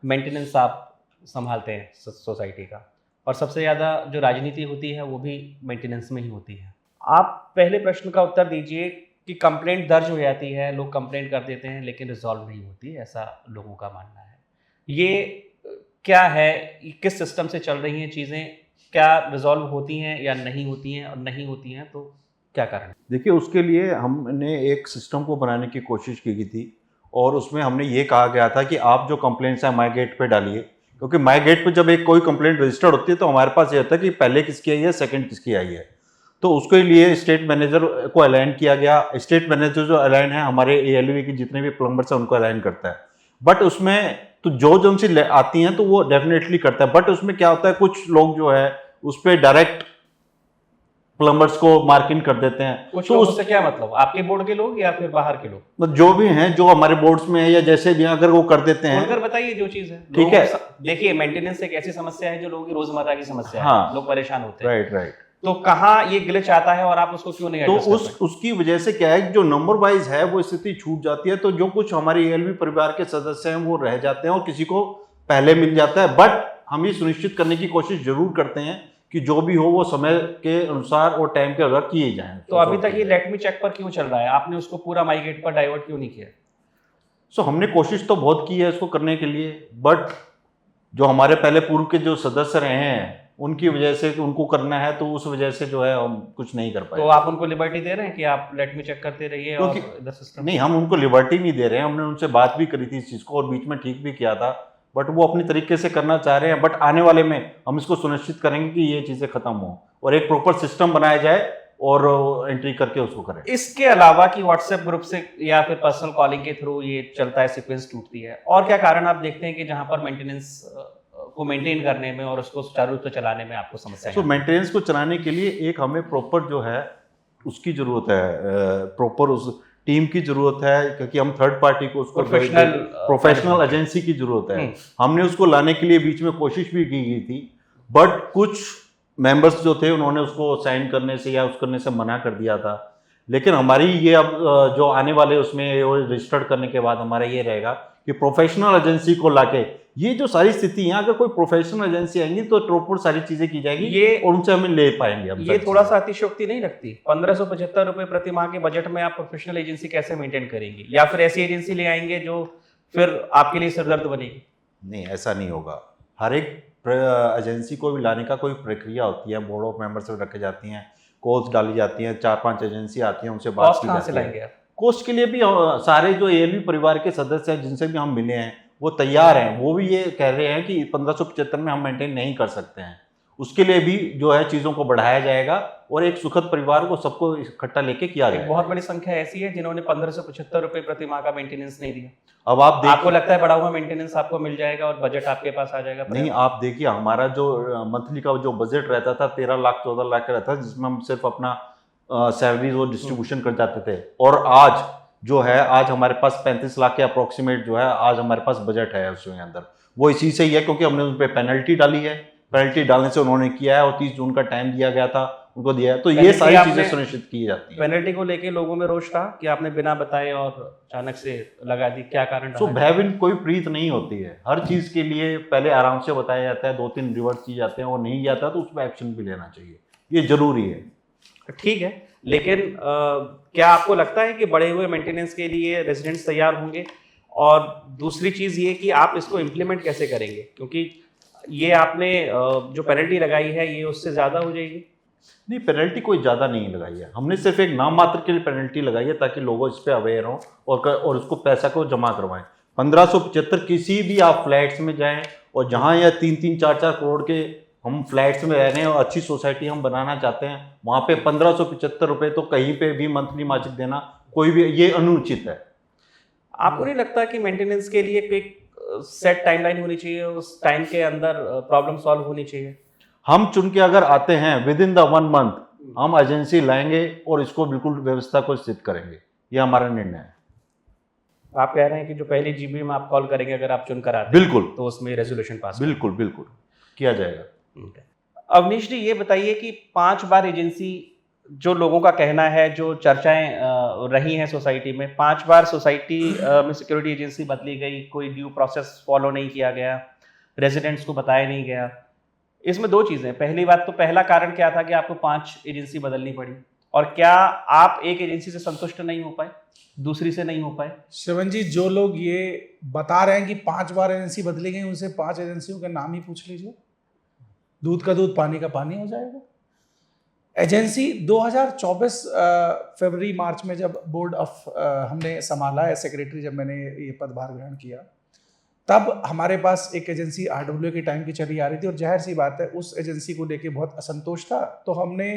मेंटेनेंस आप संभालते हैं सोसाइटी का, और सबसे ज़्यादा जो राजनीति होती है वो भी मेंटेनेंस में ही होती है। आप पहले प्रश्न का उत्तर दीजिए कि कंप्लेंट दर्ज हो जाती है, लोग कंप्लेंट कर देते हैं लेकिन रिजॉल्व नहीं होती, ऐसा लोगों का मानना है। ये क्या है, किस सिस्टम से चल रही हैं चीज़ें, क्या रिजॉल्व होती हैं या नहीं होती हैं, और नहीं होती हैं तो क्या कारण है? देखिए, उसके लिए हमने एक सिस्टम को बनाने की कोशिश की थी और उसमें हमने ये कहा गया था कि आप जो कंप्लेंट्स हैं माई गेट पे डालिए, क्योंकि माई गेट पे जब एक कोई कंप्लेंट रजिस्टर्ड होती है तो हमारे पास ये होता है कि पहले किसकी आई है, सेकंड किसकी आई है। तो उसके लिए स्टेट मैनेजर को अलाइन किया गया। स्टेट मैनेजर जो अलाइन है हमारे ALV की जितने भी प्लम्बर्स हैं उनको अलाइन करता है, बट उसमें तो जो उनसे आती हैं तो वो डेफिनेटली करता है, बट उसमें क्या होता है, कुछ लोग जो है उस पर डायरेक्ट प्लम्बर्स को मार्किंग कर देते हैं। कुछ तो लोगों से क्या मतलब, आपके बोर्ड के लोग या फिर बाहर के लोग? मतलब जो भी हैं, जो हमारे बोर्ड्स में है या जैसे भी हैं, अगर वो कर देते हैं, बोलकर बताइए जो चीज़ है। ठीक है। देखिए, मेंटेनेंस एक ऐसी समस्या है जो लोगों की रोजमर्रा की समस्या है, हाँ। लोग परेशान होते हैं। राइट। तो कहाँ ये ग्लिच आता है और आप उसको क्यों नहीं तो एड्रेस कर पाए? उसकी वजह से क्या है, जो नंबर वाइज है वो स्थिति छूट जाती है, तो जो कुछ हमारे ALV परिवार के सदस्य हैं वो रह जाते हैं और किसी को पहले मिल जाता है। बट हम ये सुनिश्चित करने की कोशिश जरूर करते हैं कि जो भी हो वो समय के अनुसार और टाइम के अनुसार किए जाएं। तो अभी तक ये लेट मी चेक पर क्यों चल रहा है? आपने उसको पूरा माई गेट पर डाइवर्ट क्यों नहीं किया? सो हमने कोशिश तो बहुत की है इसको करने के लिए, बट जो हमारे पहले पूर्व के जो सदस्य रहे हैं उनकी वजह से कि उनको करना है, तो उस वजह से जो है हम कुछ नहीं कर पाए। तो आप उनको लिबर्टी दे रहे हैं कि आप लेट मी चेक करते रहिए और इधर सिस्टम? नहीं, हम उनको लिबर्टी नहीं दे रहे हैं। हमने उनसे बात भी करी थी इस चीज़ को और बीच में ठीक भी किया था, बट वो अपनी तरीके से करना चाह रहे हैं। बट आने वाले में हम इसको सुनिश्चित करेंगे कि ये चीज़ें खत्म हो और एक प्रॉपर सिस्टम बनाया जाए और एंट्री करके उसको करें। इसके अलावा कि व्हाट्सएप ग्रुप से या फिर पर्सनल कॉलिंग के थ्रू ये चलता है, सीक्वेंस टूटती है, और क्या कारण आप देखते हैं कि जहां पर मेंटेनेंस को मेंटेन करने में और उसको सुचारू रूप से चलाने में आपको समस्या तो मेंटेनेंस को चलाने के लिए एक हमें प्रॉपर जो है उसकी ज़रूरत है, प्रॉपर उस टीम की ज़रूरत है, क्योंकि हम थर्ड पार्टी को उसको प्रोफेशनल एजेंसी की ज़रूरत है। हमने उसको लाने के लिए बीच में कोशिश भी की गई थी, बट कुछ मेंबर्स जो थे उन्होंने उसको साइन करने से या उस करने से मना कर दिया था। लेकिन हमारी ये अब जो आने वाले उसमें रजिस्टर्ड करने के बाद हमारा ये रहेगा कि प्रोफेशनल एजेंसी को लाके ये जो सारी स्थिति है, अगर कोई प्रोफेशनल एजेंसी आएंगी तो प्रॉपर सारी चीजें की जाएगी, ये और उनसे हमें ले पाएंगे हम। ये थोड़ा सा अतिशयोक्ति नहीं लगती? 1575 रुपए प्रति माह के बजट में आप प्रोफेशनल एजेंसी कैसे मेंटेन करेंगी? या फिर ऐसी एजेंसी ले आएंगे जो फिर आपके लिए सिरदर्द बनेगी? नहीं, ऐसा नहीं होगा। हर एक एजेंसी को भी लाने का कोई प्रक्रिया होती है, बोर्ड ऑफ मेंबर्स रखे जाती हैं, कॉल्स डाली जाती हैं, 4-5 एजेंसी आती हैं, उनसे बात कॉस्ट की कहाँ से जाती लाएंगे है। आप? कोस्ट के लिए भी सारे जो एएलवी परिवार के सदस्य हैं जिनसे भी हम मिले हैं वो तैयार हैं, वो भी ये कह रहे हैं कि 1575 में हम मेंटेन नहीं कर सकते हैं। उसके लिए भी जो है चीज़ों को बढ़ाया जाएगा और एक सुखद परिवार को सबको इकट्ठा लेके किया एक जाएगा। बहुत बड़ी संख्या ऐसी है जिन्होंने 1575 रुपए प्रति माह का मेंटेनेंस नहीं दिया। अब आप आपको लगता है बढ़ा हुआ मेंटेनेंस आपको मिल जाएगा और बजट आपके पास आ जाएगा? नहीं, आप देखिए हमारा जो मंथली का जो बजट रहता था 13 लाख 14 लाख का रहता था, जिसमें हम सिर्फ अपना सैलरीज और डिस्ट्रीब्यूशन कर जाते थे। और आज जो है, आज हमारे पास 35 लाख के अप्रोक्सीमेट जो है आज हमारे पास बजट है उसके अंदर। वो इसी से ही है क्योंकि हमने उन पर पेनल्टी डाली है, पेनल्टी डालने से उन्होंने किया है और 30 जून का टाइम दिया गया था, उनको दिया है। तो ये सारी चीजें सुनिश्चित की जाती है। पेनल्टी को लेके लोगों में रोष था कि आपने बिना बताए और अचानक से लगा दी, क्या कारण रहा? तो भयभीन कोई प्रीत नहीं होती है, हर चीज के लिए पहले आराम से बताया जाता है, 2-3 रिवर्स किए जाते हैं, और नहीं जाता तो उस पर एक्शन भी लेना चाहिए, ये जरूरी है। ठीक है, लेकिन क्या आपको लगता है कि बढ़े हुए मेंटेनेंस के लिए रेजिडेंट्स तैयार होंगे? और दूसरी चीज़ ये कि आप इसको इम्प्लीमेंट कैसे करेंगे, क्योंकि ये आपने जो पेनल्टी लगाई है ये उससे ज़्यादा हो जाएगी? नहीं, पेनल्टी कोई ज़्यादा नहीं लगाई है, हमने सिर्फ एक नाम मात्र के लिए पेनल्टी लगाई है ताकि लोग इस पर अवेयर हों और उसको पैसा को जमा करवाएं। 1575 किसी भी आप फ्लैट्स में जाएं और जहां या 3-3, 4-4 करोड़ के हम फ्लैट्स में रह रहे हैं और अच्छी सोसाइटी हम बनाना चाहते हैं, वहाँ पे 1575 रुपये तो कहीं पे भी मंथली मासिक देना कोई भी ये अनुचित है। आपको नहीं लगता कि मेंटेनेंस के लिए एक सेट टाइमलाइन होनी चाहिए, उस टाइम के अंदर प्रॉब्लम सॉल्व होनी चाहिए? हम चुन के अगर आते हैं विद इन द 1 मंथ हम एजेंसी लाएंगे और इसको बिल्कुल व्यवस्था को स्थित करेंगे, ये हमारा निर्णय है। आप कह रहे हैं कि जो पहली जीबी में आप कॉल करेंगे अगर आप चुन कर आते हैं बिल्कुल, तो उसमें रेजोल्यूशन पास बिल्कुल बिल्कुल किया जाएगा। अवनीश जी, ये बताइए कि 5 बार एजेंसी, जो लोगों का कहना है, जो चर्चाएं रही हैं सोसाइटी में, 5 बार सोसाइटी में सिक्योरिटी एजेंसी बदली गई, कोई ड्यू प्रोसेस फॉलो नहीं किया गया, रेजिडेंट्स को बताया नहीं गया। इसमें 2 चीज़ें, पहली बात तो पहला कारण क्या था कि आपको 5 एजेंसी बदलनी पड़ी, और क्या आप एक एजेंसी से संतुष्ट नहीं हो पाए, दूसरी से नहीं हो पाए? श्रवण जी, जो लोग ये बता रहे हैं कि 5 बार एजेंसी बदली गई, उनसे 5 एजेंसियों के नाम ही पूछ लीजिए, दूध का दूध पानी का पानी हो जाएगा। एजेंसी 2024 फरवरी मार्च में जब बोर्ड ऑफ हमने संभाला है, सेक्रेटरी जब मैंने ये पदभार ग्रहण किया, तब हमारे पास एक एजेंसी आरडब्ल्यू के टाइम की चली आ रही थी और जाहिर सी बात है उस एजेंसी को लेके बहुत असंतोष था। तो हमने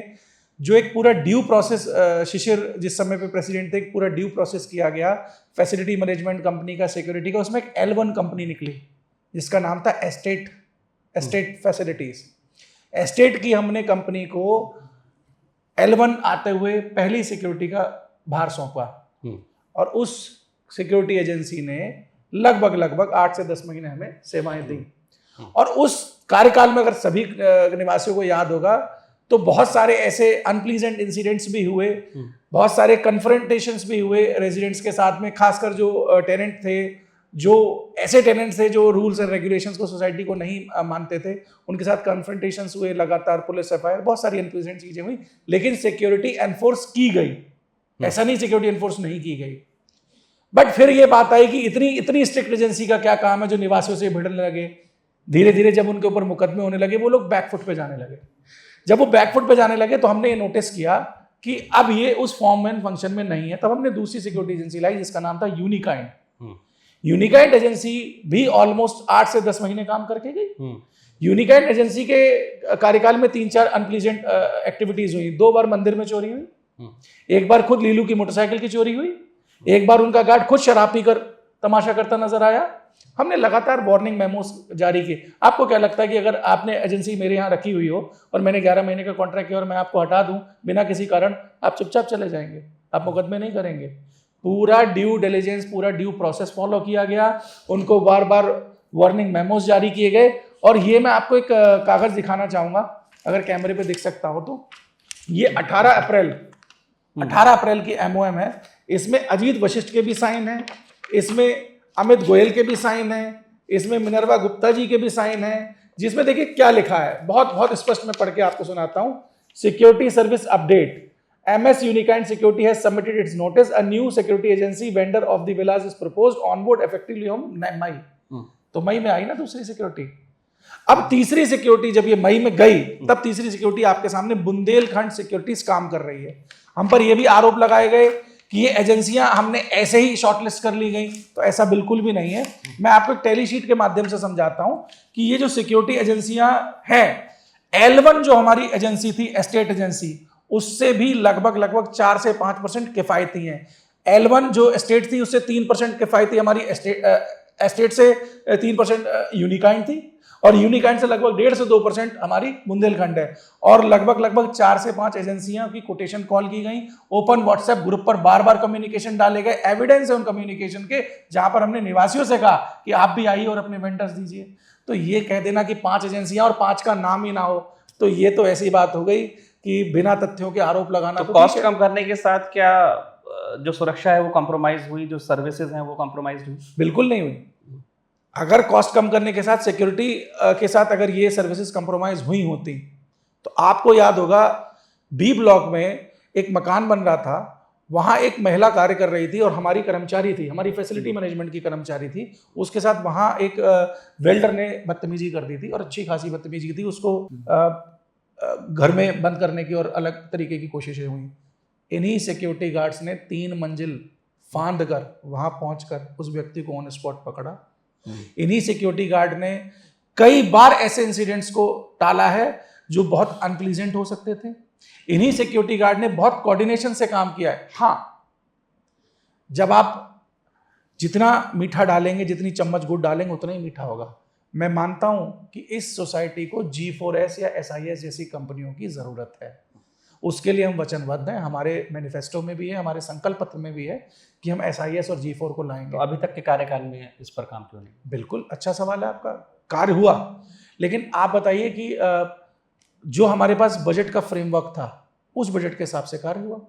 जो एक पूरा ड्यू प्रोसेस, शिशिर जिस समय पे प्रेसिडेंट थे, एक पूरा ड्यू प्रोसेस किया गया फैसिलिटी मैनेजमेंट कंपनी का, सिक्योरिटी का, उसमें एक L1 कंपनी निकली जिसका नाम था एस्टेट फैसिलिटीज। एस्टेट की हमने कंपनी को L1 आते हुए पहली सिक्योरिटी का भार सौंपा और उस सिक्योरिटी एजेंसी ने लगभग 8 से 10 महीने हमें सेवाएं दी। और उस कार्यकाल में अगर सभी निवासियों को याद होगा तो बहुत सारे ऐसे अनप्लीजेंट इंसिडेंट्स भी हुए, बहुत सारे कन्फ्रंटेशंस भी हुए रेजिडेंट्स के साथ में, खासकर जो टेनेंट थे, जो ऐसे टेनेंट्स थे जो रूल्स एंड रेगुलेशंस को, सोसाइटी को नहीं मानते थे, उनके साथ कन्फ्रंटेशंस हुए लगातार, पुलिस एफआईआर, बहुत सारी अनप्लीजेंट चीजें हुई, लेकिन सिक्योरिटी एनफोर्स की गई। ऐसा नहीं सिक्योरिटी एनफोर्स नहीं की गई। बट फिर ये बात आई कि इतनी स्ट्रिक्ट एजेंसी का क्या काम है जो निवासियों से भिड़ने लगे। धीरे धीरे जब उनके ऊपर मुकदमे होने लगे वो लोग बैकफुट पे जाने लगे। जब वो बैकफुट पे जाने लगे तो हमने ये नोटिस किया कि अब ये उस फॉर्म एंड फंक्शन में नहीं है। तब हमने दूसरी सिक्योरिटी एजेंसी लाई जिसका नाम था यूनिकाइंड। यूनिकाइंड एजेंसी भी ऑलमोस्ट 8 से 10 महीने काम करके गई। यूनिकाइंड एजेंसी के कार्यकाल में 3-4 अनप्लीजेंट एक्टिविटीज हुई। 2 बार मंदिर में चोरी हुई, एक बार खुद लीलू की मोटरसाइकिल की चोरी हुई, एक बार उनका गार्ड खुद शराब पीकर तमाशा करता नजर आया। हमने लगातार वार्निंग मेमोस जारी किए। आपको क्या लगता है कि अगर आपने एजेंसी मेरे यहाँ रखी हुई हो और मैंने 11 महीने का कॉन्ट्रैक्ट किया और मैं आपको हटा दूं बिना किसी कारण, आप चुपचाप चले जाएंगे, आप मुकदमे नहीं करेंगे? पूरा ड्यू डिलिजेंस, पूरा ड्यू प्रोसेस फॉलो किया गया, उनको बार बार वार्निंग मेमोस जारी किए गए। और ये मैं आपको एक कागज दिखाना चाहूंगा, अगर कैमरे पे दिख सकता हो तो। ये 18 अप्रैल की एमओएम है। इसमें अजीत वशिष्ठ के भी साइन है, इसमें अमित गोयल के भी साइन है, इसमें मिनर्वा गुप्ता जी के भी साइन है, जिसमें देखिए क्या लिखा है, बहुत बहुत स्पष्ट मैं पढ़ के आपको सुनाता हूं। Security service update, MS Unikind Security has submitted its notice. A new security agency vendor of the villas is proposed on board effectively on मई। तो मई में आई ना दूसरी सिक्योरिटी। अब तीसरी सिक्योरिटी जब ये मई में गई, तब तीसरी सिक्योरिटी आपके सामने बुंदेलखंड सिक्योरिटीज काम कर रही है। हम पर यह भी आरोप लगाए गए कि ये एजेंसियां हमने ऐसे ही शॉर्टलिस्ट कर ली गई, तो ऐसा बिल्कुल भी नहीं है। मैं आपको एक टेलीशीट के माध्यम से समझाता हूं कि ये जो सिक्योरिटी एजेंसियां हैं, L1 जो हमारी एजेंसी थी, एस्टेट एजेंसी, उससे भी लगभग 4 से 5% किफायती है। L1 जो एस्टेट थी उससे 3% किफायती हमारी एस्टेट से 3% यूनिकाइंड थी, और यूनिकाइंड से लगभग 1.5 से 2% हमारी बुंदेलखंड है। और लगभग 4 से 5 एजेंसियां की कोटेशन कॉल की गई, ओपन व्हाट्सएप ग्रुप पर बार बार कम्युनिकेशन डाले गए, एविडेंस है उन कम्युनिकेशन के, जहां पर हमने निवासियों से कहा कि आप भी आइए और अपने वेंडर्स दीजिए। तो ये कह देना कि 5 एजेंसियां और 5 का नाम ही ना हो, तो ये तो ऐसी बात हो गई कि बिना तथ्यों के आरोप लगाना। तो कॉस्ट कम करने के साथ क्या जो सुरक्षा है वो कॉम्प्रोमाइज हुई, जो सर्विसेज हैं वो कॉम्प्रोमाइज हुई? बिल्कुल नहीं हुई। अगर कॉस्ट कम करने के साथ, सिक्योरिटी के साथ अगर ये सर्विसेज कंप्रोमाइज हुई होती, तो आपको याद होगा बी ब्लॉक में एक मकान बन रहा था, वहां एक महिला कार्य कर रही थी और हमारी कर्मचारी थी, हमारी फैसिलिटी मैनेजमेंट की कर्मचारी थी। उसके साथ वहां एक वेल्डर ने बदतमीजी कर दी थी, और अच्छी खासी बदतमीजी थी, उसको घर में बंद करने की और अलग तरीके की कोशिशें हुई। इन्हीं सिक्योरिटी गार्ड्स ने 3 मंजिल फांद कर वहां पहुंचकर उस व्यक्ति को ऑन स्पॉट पकड़ा। इन्हीं सिक्योरिटी गार्ड ने कई बार ऐसे इंसिडेंट्स को टाला है जो बहुत अनप्लीजेंट हो सकते थे। इन्हीं सिक्योरिटी गार्ड ने बहुत कोऑर्डिनेशन से काम किया है। हाँ, जब आप जितना मीठा डालेंगे, जितनी चम्मच गुड़ डालेंगे, उतना ही मीठा होगा। मैं मानता हूं कि इस सोसाइटी को G4S या SIS जैसी कंपनियों की जरूरत है। उसके लिए हम वचनबद्ध हैं, हमारे मैनिफेस्टो में भी है, हमारे संकल्प पत्र में भी है कि हम SIS और G4 को लाएंगे। तो अभी तक के कार्यकाल में इस पर काम क्यों नहीं? बिल्कुल अच्छा सवाल है आपका। कार्य हुआ, लेकिन आप बताइए कि जो हमारे पास बजट का फ्रेमवर्क था, उस बजट के हिसाब से कार्य हुआ।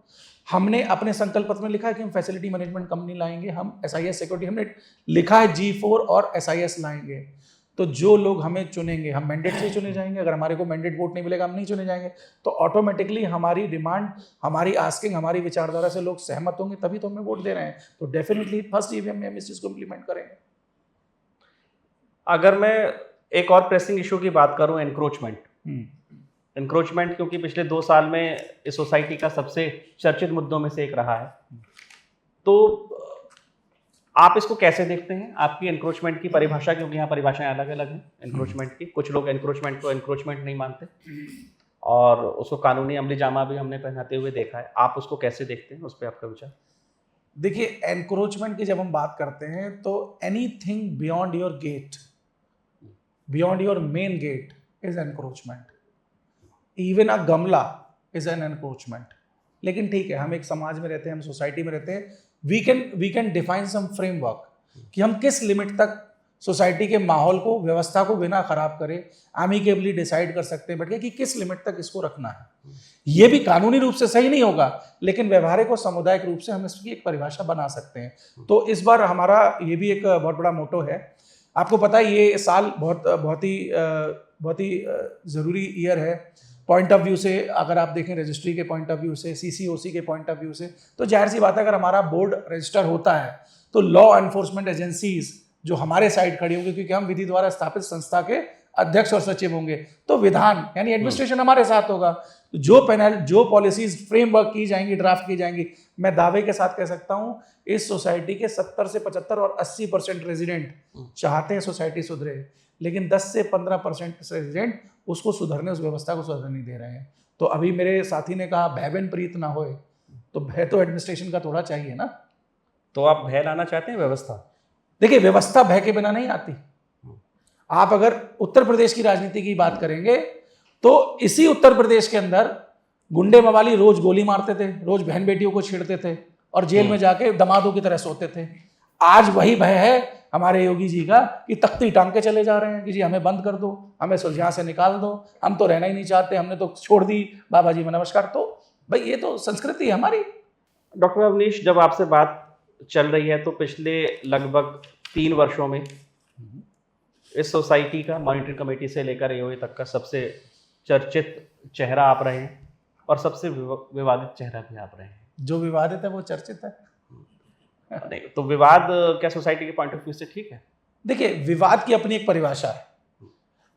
हमने अपने संकल्प पत्र में लिखा है कि हम फैसिलिटी मैनेजमेंट कंपनी लाएंगे, हम SIS सिक्योरिटी, हमने लिखा है G4 और SIS लाएंगे। तो जो लोग हमें चुनेंगे, हम मैंडेट से ही चुने जाएंगे। अगर हमारे को मैंडेट वोट नहीं मिलेगा, हम नहीं चुने जाएंगे। तो ऑटोमेटिकली हमारी डिमांड, हमारी आस्किंग, हमारी विचारधारा से लोग सहमत होंगे, तभी तो हमें वोट दे रहे हैं। तो डेफिनेटली फर्स्ट ईवीएम में हम इस चीज को इम्प्लीमेंट करेंगे। अगर मैं एक और प्रेसिंग इशू की बात करूं, एनक्रोचमेंट, क्योंकि पिछले 2 साल में इस सोसाइटी का सबसे चर्चित मुद्दों में से एक रहा है, तो आप इसको कैसे देखते हैं? आपकी एनक्रोचमेंट की परिभाषा, क्योंकि यहाँ परिभाषाएं अलग अलग हैं एनक्रोचमेंट की। कुछ लोग एनक्रोचमेंट को एनक्रोचमेंट नहीं मानते और उसको कानूनी अमली जामा भी हमने पहनाते हुए देखा है। आप उसको कैसे देखते हैं? उस पर आपका विचार। देखिए, एनक्रोचमेंट की जब हम बात करते हैं तो anything beyond your gate, beyond your main gate is encroachment. Even a गमला इज एन एनक्रोचमेंट। लेकिन ठीक है, हम एक समाज में रहते हैं, हम सोसाइटी में रहते हैं। We can define some framework कि हम किस लिमिट तक सोसाइटी के माहौल को, व्यवस्था को बिना खराब करे एमिकेबली डिसाइड कर सकते हैं बैठ के कि किस लिमिट तक इसको रखना है। ये भी कानूनी रूप से सही नहीं होगा, लेकिन व्यवहारिक और सामुदायिक रूप से हम इसकी एक परिभाषा बना सकते हैं। तो इस बार हमारा ये भी एक बहुत बड़ा मोटो है। आपको पता है ये साल बहुत ही ज़रूरी ईयर है पॉइंट ऑफ व्यू से। अगर आप देखें रजिस्ट्री के पॉइंट ऑफ व्यू से, CCOC के पॉइंट ऑफ व्यू से, तो जाहिर सी बात है अगर हमारा बोर्ड रजिस्टर होता है तो लॉ एनफोर्समेंट एजेंसीज जो हमारे साइड खड़ी होंगी, क्योंकि हम विधि द्वारा स्थापित संस्था के अध्यक्ष और सचिव होंगे, तो विधान यानी एडमिनिस्ट्रेशन हमारे साथ होगा। जो पॉलिसीज फ्रेमवर्क की जाएंगी, ड्राफ्ट की जाएंगी, मैं दावे के साथ कह सकता हूं इस सोसाइटी के 70 से 75 और 80% रेजिडेंट चाहते हैं सोसाइटी सुधरे। लेकिन 10 से 15% रेजिडेंट उसको सुधरने, उस व्यवस्था को सुधरने नहीं दे रहे हैं। तो अभी मेरे साथी ने कहा भय बिन प्रीत ना होए, तो भय तो एडमिनिस्ट्रेशन का थोड़ा चाहिए ना। तो आप भय लाना चाहते हैं व्यवस्था? देखिए, व्यवस्था भय के बिना नहीं आती। आप अगर उत्तर प्रदेश की राजनीति की बात करेंगे तो इसी उत्तर प्रदेश के अंदर गुंडे मवाली रोज गोली मारते थे, रोज बहन बेटियों को छेड़ते थे और जेल में जाके दमादों की तरह सोते थे। आज वही भय है हमारे योगी जी का कि तख्ती टांग के चले जा रहे हैं कि जी हमें बंद कर दो, हमें यहाँ से निकाल दो, हम तो रहना ही नहीं चाहते, हमने तो छोड़ दी बाबा जी में नमस्कार। तो भाई ये तो संस्कृति है हमारी। डॉक्टर अवनीश, जब आपसे बात चल रही है तो पिछले लगभग 3 वर्षों में इस सोसाइटी का मॉनिटरिंग कमेटी से लेकर एओए तक का सबसे चर्चित चेहरा आप रहे हैं और सबसे विवादित चेहरा भी आप रहे हैं। जो विवादित है वो चर्चित है। नहीं, तो विवाद क्या सोसाइटी के पॉइंट ऑफ व्यू से ठीक है? देखिए, विवाद की अपनी एक परिभाषा है।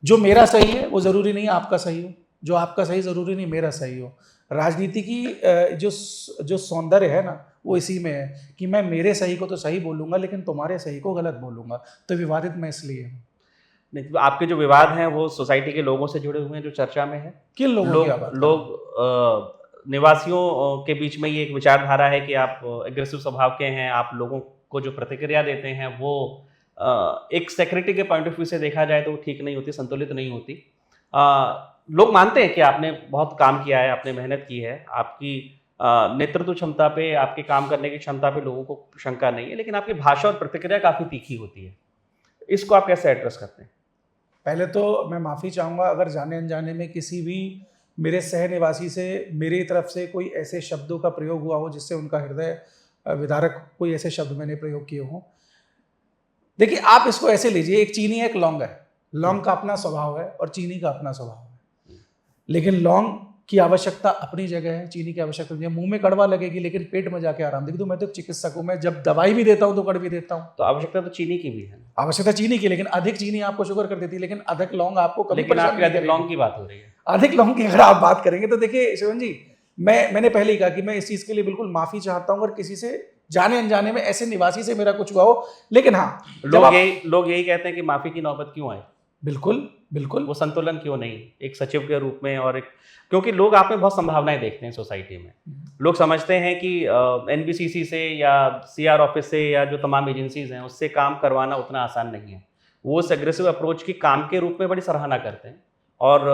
जो मेरा सही है वो जरूरी नहीं आपका सही हो, जो आपका सही जरूरी नहीं मेरा सही हो। राजनीति की जो सौंदर्य है ना वो इसी में है कि मैं मेरे सही को तो सही बोलूंगा लेकिन तुम्हारे सही को गलत बोलूंगा। तो विवादित मैं इसलिए हूँ। नहीं, तो आपके जो विवाद हैं वो सोसाइटी के लोगों से जुड़े हुए हैं जो चर्चा में है। किन लोगों की बात? लोग निवासियों के बीच में ये एक विचारधारा है कि आप एग्रेसिव स्वभाव के हैं, आप लोगों को जो प्रतिक्रिया देते हैं वो एक सेक्रेटरी के पॉइंट ऑफ व्यू से देखा जाए तो वो ठीक नहीं होती, संतुलित नहीं होती। लोग मानते हैं कि आपने बहुत काम किया है, आपने मेहनत की है, आपकी नेतृत्व क्षमता पे, आपके काम करने की क्षमता पे लोगों को शंका नहीं है, लेकिन आपकी भाषा और प्रतिक्रिया काफ़ी तीखी होती है। इसको आप कैसे एड्रेस करते हैं? पहले तो मैं माफ़ी चाहूँगा अगर जाने अनजाने में किसी भी मेरे सह निवासी से मेरी तरफ से कोई ऐसे शब्दों का प्रयोग हुआ हो जिससे उनका हृदय विदारक कोई ऐसे शब्द मैंने प्रयोग किए हों। देखिए, आप इसको ऐसे लीजिए, एक चीनी है, एक लौंग है। लौंग का अपना स्वभाव है और चीनी का अपना स्वभाव है, लेकिन लौंग की आवश्यकता अपनी जगह है, चीनी की आवश्यकता नहीं है। मुंह में कड़वा लगेगी लेकिन पेट में जाके आराम देगी। तो मैं तो चिकित्सक हूँ, मैं जब दवाई भी देता हूँ तो कड़वी देता हूँ। तो आवश्यकता तो चीनी की भी है। आवश्यकता चीनी की, लेकिन अधिक चीनी आपको शुगर कर देती है, लेकिन अधिक लौंग आपको कभी लेकिन परेशान आपकी नहीं अधिक करेगी। लौंग की बात हो रही है। अधिक लौंग की अगर आप बात करेंगे तो देखिए शिवन जी, मैंने पहले ही कहा कि मैं इस चीज़ के लिए बिल्कुल माफ़ी चाहता हूँ अगर किसी से जाने अनजाने में ऐसे निवासी से मेरा कुछ हुआ हो। लेकिन हाँ, लोग यही कहते हैं कि माफ़ी की नौबत क्यों आए? बिल्कुल बिल्कुल, वो संतुलन क्यों नहीं एक सचिव के रूप में? और एक क्योंकि लोग आप में बहुत संभावनाएं देखते हैं सोसाइटी में। लोग समझते हैं कि एनबीसीसी से या सीआर ऑफिस से या जो तमाम एजेंसीज हैं उससे काम करवाना उतना आसान नहीं है। वो उस एग्रेसिव अप्रोच की काम के रूप में बड़ी सराहना करते हैं और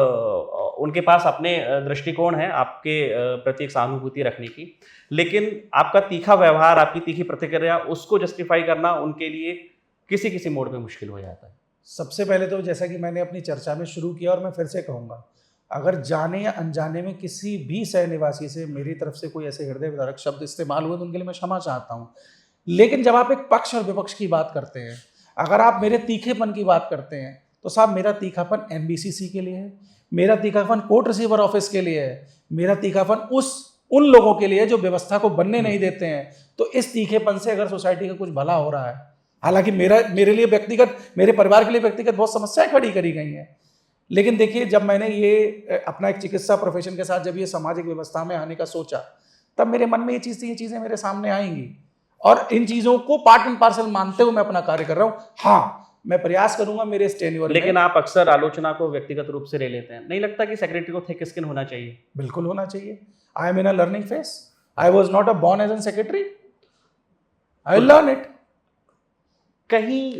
उनके पास अपने दृष्टिकोण है आपके प्रति एक सहानुभूति रखने की, लेकिन आपका तीखा व्यवहार, आपकी तीखी प्रतिक्रिया, उसको जस्टिफाई करना उनके लिए किसी किसी मोड में मुश्किल हो जाता है। सबसे पहले तो जैसा कि मैंने अपनी चर्चा में शुरू किया और मैं फिर से कहूँगा, अगर जाने या अनजाने में किसी भी सह निवासी से मेरी तरफ से कोई ऐसे हृदय विदारक शब्द इस्तेमाल हुए तो उनके लिए मैं क्षमा चाहता हूँ। लेकिन जब आप एक पक्ष और विपक्ष की बात करते हैं, अगर आप मेरे तीखेपन की बात करते हैं तो साहब मेरा तीखापन एनबीसीसी के लिए है, मेरा तीखापन कोर्ट रिसीवर ऑफिस के लिए है, मेरा तीखापन उन लोगों के लिए जो व्यवस्था को बनने नहीं देते हैं। तो इस तीखेपन से अगर सोसाइटी का कुछ भला हो रहा है, हालांकि मेरे लिए व्यक्तिगत, मेरे परिवार के लिए व्यक्तिगत बहुत समस्याएं खड़ी करी गई हैं, लेकिन देखिए जब मैंने ये अपना एक चिकित्सा प्रोफेशन के साथ जब ये सामाजिक व्यवस्था में आने का सोचा, तब मेरे मन में ये चीज़ें मेरे सामने आएंगी और इन चीज़ों को पार्ट एंड पार्सल मानते हुए मैं अपना कार्य कर रहा हूँ। हाँ, मैं प्रयास करूंगा मेरे इस टेन्योर में। लेकिन आप अक्सर आलोचना को व्यक्तिगत रूप से ले लेते हैं, नहीं लगता कि सेक्रेटरी को थिक स्किन होना चाहिए? बिल्कुल होना चाहिए। I am in a learning phase, I was not a born as an secretary, I learn it. कहीं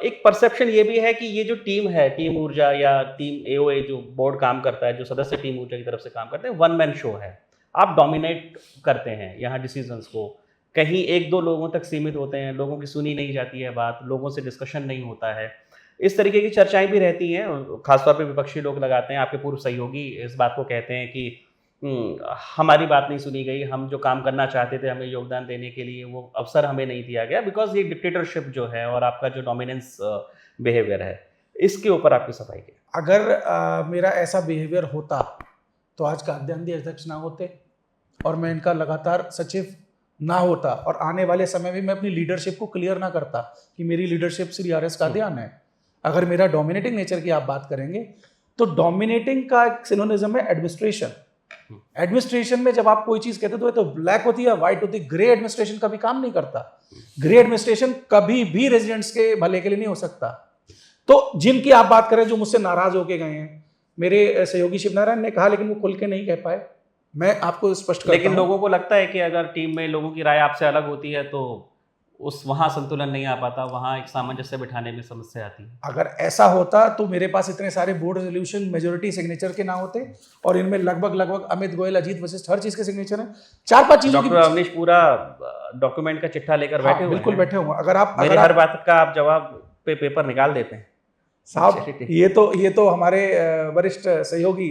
एक परसेप्शन ये भी है कि ये जो टीम है, टीम ऊर्जा या टीम एओए जो बोर्ड काम करता है, जो सदस्य टीम ऊर्जा की तरफ से काम करते हैं, वन मैन शो है। आप डोमिनेट करते हैं यहाँ डिसीजंस को, कहीं 1-2 लोगों तक सीमित होते हैं, लोगों की सुनी नहीं जाती है बात, लोगों से डिस्कशन नहीं होता है। इस तरीके की चर्चाएं भी रहती हैं, खासतौर पे विपक्षी लोग लगाते हैं। आपके पूर्व सहयोगी इस बात को कहते हैं कि हमारी बात नहीं सुनी गई, हम जो काम करना चाहते थे, हमें योगदान देने के लिए वो अवसर हमें नहीं दिया गया, बिकॉज ये डिक्टेटरशिप जो है और आपका जो डोमिनेंस बिहेवियर है, इसके ऊपर आपकी सफाई क्या? अगर मेरा ऐसा बिहेवियर होता तो आज खाद्यान्न अध्यक्ष ना होते और मैं इनका लगातार सचिव ना होता और आने वाले समय में मैं अपनी लीडरशिप को क्लियर ना करता कि मेरी leadership Shri R S Kadian है। अगर मेरा डोमिनेटिंग नेचर की आप बात करेंगे तो डोमिनेटिंग का एक सिनोनिज्म है एडमिनिस्ट्रेशन। एडमिनिस्ट्रेशन में जब आप कोई चीज कहते हो तो ब्लैक होती है, व्हाइट होती है। ग्रे एडमिनिस्ट्रेशन कभी काम नहीं करता। ग्रे एडमिनिस्ट्रेशन कभी भी रेजिडेंट्स के भले के लिए नहीं हो सकता। तो जिनकी आप बात करें जो मुझसे नाराज होके गए हैं, मेरे सहयोगी शिवनारायण ने कहा, लेकिन वो खुल के नहीं कह पाए, मैं आपको स्पष्ट करता लेकिन हूं। लोगों को लगता है कि अगर टीम में लोगों की राय आपसे अलग होती है तो उस वहाँ संतुलन नहीं आ पाता, वहाँ एक सामंजस्य बिठाने में समस्या आती है। अगर ऐसा होता तो मेरे पास इतने सारे बोर्ड रेजोल्यूशन मेजोरिटी सिग्नेचर के ना होते, और इनमें लगभग अमित गोयल, अजीत वशिष्ठ, हर चीज के सिग्नेचर हैं। 4-5 चीजों की डॉक्टर अवनीश पूरा डॉक्यूमेंट का चिट्ठा लेकर बैठे हुए बिल्कुल हैं। बैठे हुए। अगर आप मेरी हर बात का आप जवाब पे पेपर निकाल देते हैं साहब, ये तो हमारे वरिष्ठ सहयोगी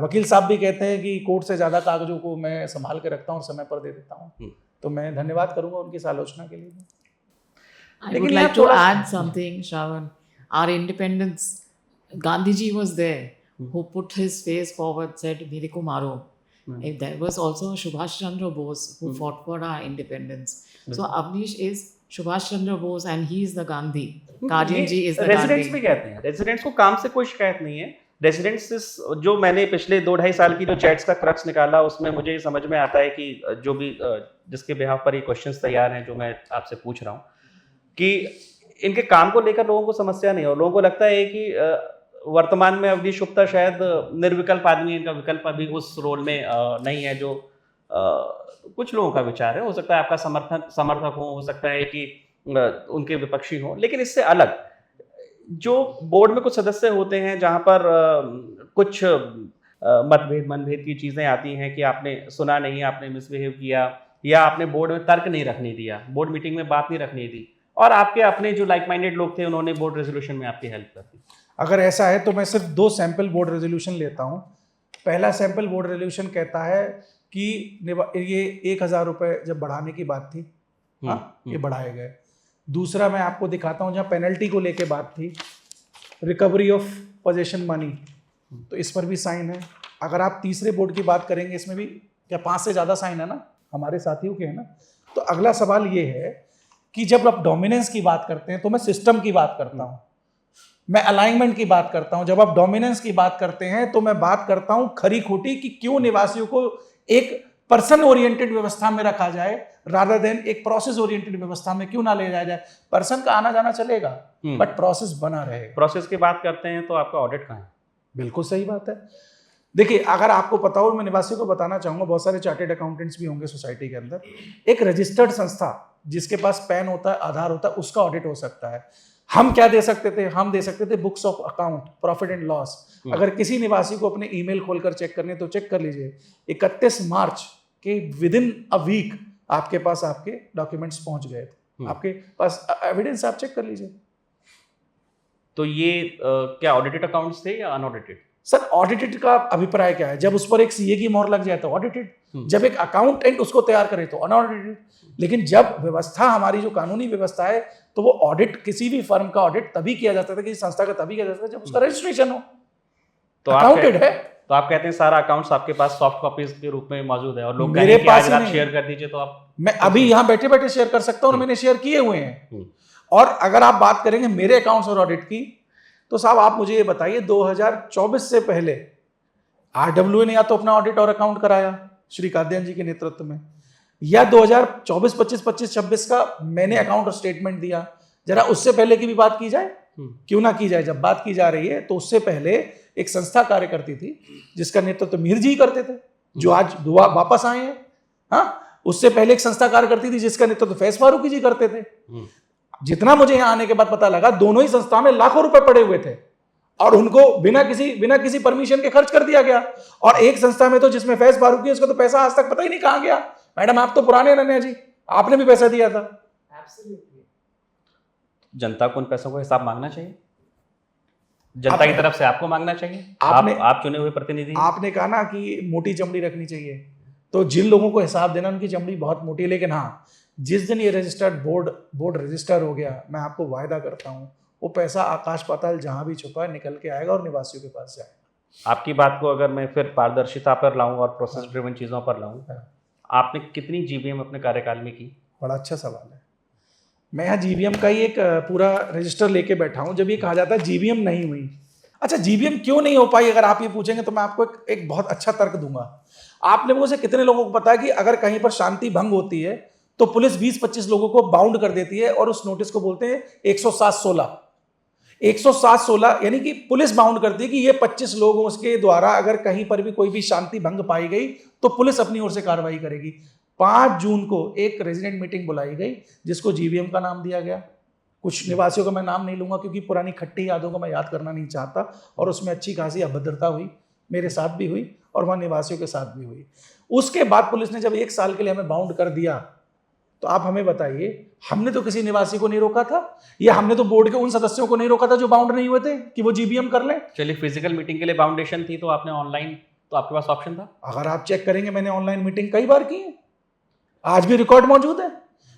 वकील साहब भी कहते हैं कि कोर्ट से ज्यादा कागजों को मैं संभाल के रखता हूँ और समय पर दे देता हूँ, तो मैं धन्यवाद करूंगा उनकी इस आलोचना के लिए। I लेकिन would यहाँ like to थोड़ा- add something, Shravan. Our independence, Gandhiji was there, who put his face forward, said, "Mere ko maro." If there was also Subhash Chandra Bose who fought for our independence. So Avnish is Subhash Chandra Bose and he is the Gandhi. Kajan ji is the residents भी Gandhi. कहते हैं, residents को काम से कोई शिकायत नहीं है। रेजिडेंट्स जो मैंने पिछले 2-2.5 साल की जो चैट्स का क्रक्स निकाला, उसमें मुझे समझ में आता है कि जो भी जिसके बिहाफ पर ये क्वेश्चंस तैयार हैं जो मैं आपसे पूछ रहा हूँ, कि इनके काम को लेकर लोगों को समस्या नहीं हो। लोगों को लगता है कि वर्तमान में अवनीश गुप्ता शायद निर्विकल्प आदमी है, इनका विकल्प अभी उस रोल में नहीं है, जो कुछ लोगों का विचार है। हो सकता है आपका समर्थक हो सकता है कि उनके विपक्षी हो, लेकिन इससे अलग जो बोर्ड में कुछ सदस्य होते हैं जहां पर कुछ मनभेद की चीज़ें आती हैं कि आपने सुना नहीं, आपने मिसबिहेव किया, या आपने बोर्ड में तर्क नहीं रखने दिया, बोर्ड मीटिंग में बात नहीं रखने दी, और आपके अपने जो लाइक माइंडेड लोग थे उन्होंने बोर्ड रेजोल्यूशन में आपकी हेल्प कर दी। अगर ऐसा है तो मैं सिर्फ 2 सैंपल बोर्ड रेजोल्यूशन लेता हूँ। पहला सैंपल बोर्ड रेजोल्यूशन कहता है कि ये 1,000 रुपये जब बढ़ाने की बात थी, ये बढ़ाए गए। दूसरा मैं आपको दिखाता हूँ जहाँ पेनल्टी को लेके बात थी, रिकवरी ऑफ पोजेशन मनी, तो इस पर भी साइन है। अगर आप तीसरे बोर्ड की बात करेंगे, इसमें भी क्या 5 से ज़्यादा साइन है ना, हमारे साथियों के है ना। तो अगला सवाल ये है कि जब आप डोमिनेंस की बात करते हैं तो मैं सिस्टम की बात करता हूँ, मैं अलाइनमेंट की बात करता हूँ। जब आप डोमिनेंस की बात करते हैं तो मैं बात करता हूँ खरी खोटी कि क्यों निवासियों को एक पर्सन ओरिएंटेड व्यवस्था में रखा जाए रादर देन एक प्रोसेस ओरिएंटेड व्यवस्था में क्यों ना ले जाया जाए। पर्सन का आना जाना चलेगा बट प्रोसेस बना रहेगा। प्रोसेस की बात करते हैं तो आपका ऑडिट कहाँ है? बिल्कुल सही बात है। देखिए, अगर आपको पता हो, मैं निवासियों को बताना चाहूंगा, बहुत सारे चार्टेड अकाउंटेंट्स भी होंगे सोसाइटी के अंदर, एक रजिस्टर्ड संस्था जिसके पास पैन होता है, आधार होता है, उसका ऑडिट हो सकता है। हम क्या दे सकते थे? हम दे सकते थे books of account, profit and loss. अगर किसी निवासी को अपने ईमेल खोलकर चेक करने तो चेक कर लीजिए। 31 मार्च के विद इन अ वीक आपके पास आपके डॉक्यूमेंट्स पहुंच गए थे, आपके पास एविडेंस, आप चेक कर लीजिए। तो ये क्या ऑडिटेड अकाउंट्स थे या अनऑडिटेड? सर, ऑडिटेड का अभिप्राय क्या है? जब उस पर एक सीए की मोहर लग जाए तो ऑडिटेड, जब एक अकाउंटेंट उसको तैयार करे तो अनऑडिटेड। लेकिन जब व्यवस्था, हमारी जो कानूनी व्यवस्था है, तो वो ऑडिट, किसी भी फर्म का ऑडिट तभी किया जाता था, किसी संस्था का तभी किया जाता था जब उसका रजिस्ट्रेशन हो, तो अकाउंटेड है। तो आप कहते हैं सारा अकाउंट्स आपके पास सॉफ्ट कॉपीज के रूप में मौजूद है और लोग मेरे कहें कि पास आज ही आप नहीं। शेयर कर दीजिए, तो आप मैं अभी यहाँ बैठे बैठे शेयर कर सकता हूँ और मैंने शेयर किए हुए हैं। और अगर आप बात करेंगे मेरे अकाउंट्स और ऑडिट की, तो साहब आप मुझे ये बताइए, 2024 से पहले आरडब्ल्यूए ने या तो अपना ऑडिट और अकाउंट कराया श्री काद्यान जी के नेतृत्व में, या 2024, 25, 26 का मैंने अकाउंट और स्टेटमेंट दिया। जरा उससे पहले की भी बात की जाए, क्यों ना की जाए? जब बात की जा रही है तो उससे पहले एक संस्था कार्य करती थी जिसका नेतृत्व मीर जी करते थे, जो आज दुआ वापस आए हैं। हाँ, उससे पहले एक संस्था कार्य करती थी जिसका नेतृत्व फैज फारूकी जी करते थे। जितना मुझे यहाँ आने के बाद पता लगा, दोनों ही संस्था में लाखों रुपए पड़े हुए थे और उनको बिना किसी परमिशन के खर्च कर दिया गया। और एक संस्था में तो जिसमें फैज फारूकी है, उसका तो पैसा आज तक पता ही नहीं कहाँ गया। मैडम, आप तो पुराने नन्या जी, आपने भी पैसा दिया था। जनता को उन पैसों को हिसाब मांगना चाहिए, जनता की तरफ से आपको मांगना चाहिए। आप चुने हुए प्रतिनिधि। आपने कहा ना कि मोटी चमड़ी रखनी चाहिए, तो जिन लोगों को हिसाब देना उनकी चमड़ी बहुत मोटी है। लेकिन हाँ, जिस दिन ये रजिस्टर्ड बोर्ड रजिस्टर हो गया, मैं आपको वायदा करता हूँ वो पैसा आकाश पाताल जहां भी छुपा है निकल के आएगा और निवासियों के पास जाएगा। आपकी बात को अगर मैं फिर पारदर्शिता पर लाऊं और प्रोसेस ड्रिवन चीज़ों पर लाऊं, आपने कितनी जीबीएम अपने कार्यकाल में की? बड़ा अच्छा सवाल है। मैं यहाँ जीबीएम का ही एक पूरा रजिस्टर लेके बैठा हूँ। जब ये कहा जाता है जीबीएम नहीं हुई, अच्छा जीबीएम क्यों नहीं हो पाई, अगर आप ये पूछेंगे तो मैं आपको एक बहुत अच्छा तर्क दूंगा। आप लोगों से कितने लोगों को पता है कि अगर कहीं पर शांति भंग होती है तो पुलिस 20-25 लोगों को बाउंड कर देती है और उस नोटिस को बोलते हैं 107-16। 107-16 यानी कि पुलिस बाउंड करती है कि ये 25 लोगों के द्वारा अगर कहीं पर भी कोई भी शांति भंग पाई गई तो पुलिस अपनी ओर से कार्रवाई करेगी। 5 जून को एक रेजिडेंट मीटिंग बुलाई गई जिसको जीवीएम का नाम दिया गया। कुछ निवासियों का मैं नाम नहीं लूंगा क्योंकि पुरानी खट्टी यादों को मैं याद करना नहीं चाहता, और उसमें अच्छी खासी अभद्रता हुई, मेरे साथ भी हुई और वहाँ निवासियों के साथ भी हुई। उसके बाद पुलिस ने जब 1 साल के लिए हमें बाउंड कर दिया, तो आप हमें बताइए, हमने तो किसी निवासी को नहीं रोका था, या हमने तो बोर्ड के उन सदस्यों को नहीं रोका था जो बाउंड नहीं हुए थे कि वो जीबीएम कर लें। चलिए, फिजिकल मीटिंग के लिए बाउंडेशन थी तो आपने ऑनलाइन, तो आपके पास ऑप्शन था। अगर आप चेक करेंगे मैंने ऑनलाइन मीटिंग कई बार की है, आज भी रिकॉर्ड मौजूद है।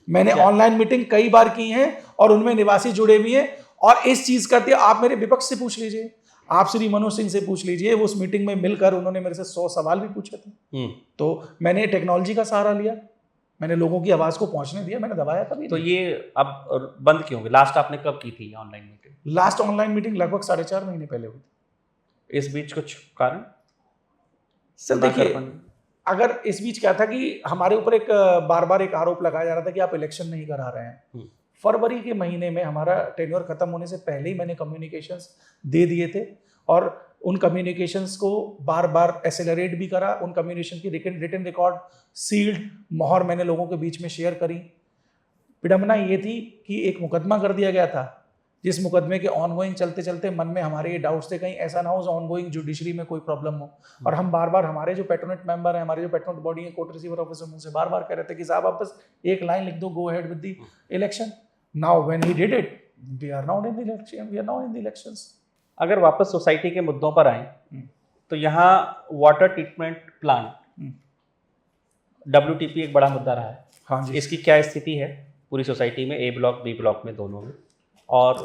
मैंने ऑनलाइन मीटिंग कई बार की है और उनमें निवासी जुड़े भी हैं। और इस चीज करते आप मेरे विपक्ष से पूछ लीजिए, आप श्री मनोज सिंह से पूछ लीजिए, वो उस मीटिंग में मिलकर उन्होंने मेरे से 100 सवाल भी पूछे थे। तो मैंने टेक्नोलॉजी का सहारा लिया, मैंने लोगों की आवाज को पहुंचने दिया, मैंने दबाया कभी तो नहीं। ये अब बंद क्यों हुई? लास्ट आपने कब की थी online meeting? Last online meeting लगभग 4.5 महीने पहले हुई थी। इस बीच कुछ कारण? सर देखिए, अगर इस बीच क्या था कि हमारे ऊपर एक बार बार एक आरोप लगाया जा रहा था कि आप इलेक्शन नहीं करा रहे हैं। फरवरी के महीने में हमारा टेन्योर खत्म होने से पहले ही मैंने कम्युनिकेशंस दे दिए थे और उन कम्युनिकेशंस को बार बार एक्सेलरेट भी करा। उन कम्युनिकेशन की रिटन रिकॉर्ड, सील्ड मोहर मैंने लोगों के बीच में शेयर करी। विडंबना ये थी कि एक मुकदमा कर दिया गया था, जिस मुकदमे के ऑनगोइंग चलते चलते मन में हमारे ये डाउट्स थे कहीं ऐसा ना हो ऑनगोइंग जुडिशरी में कोई प्रॉब्लम हो। और हम बार बार हमारे जो पेट्रोनेट मेंबर हैं, हमारे जो पेट्रोनेट बॉडी है, कोर्ट रिसीवर ऑफिसर, उनसे बार बार कह रहे थे कि साहब आप बस एक लाइन लिख दो, go ahead with the election. Now when he did it, we are now in the election, we are now in the elections. अगर वापस सोसाइटी के मुद्दों पर आए तो यहाँ वाटर ट्रीटमेंट प्लांट WTP एक बड़ा मुद्दा रहा है। हाँ जी, इसकी क्या स्थिति है पूरी सोसाइटी में, ए ब्लॉक बी ब्लॉक में, दोनों में, और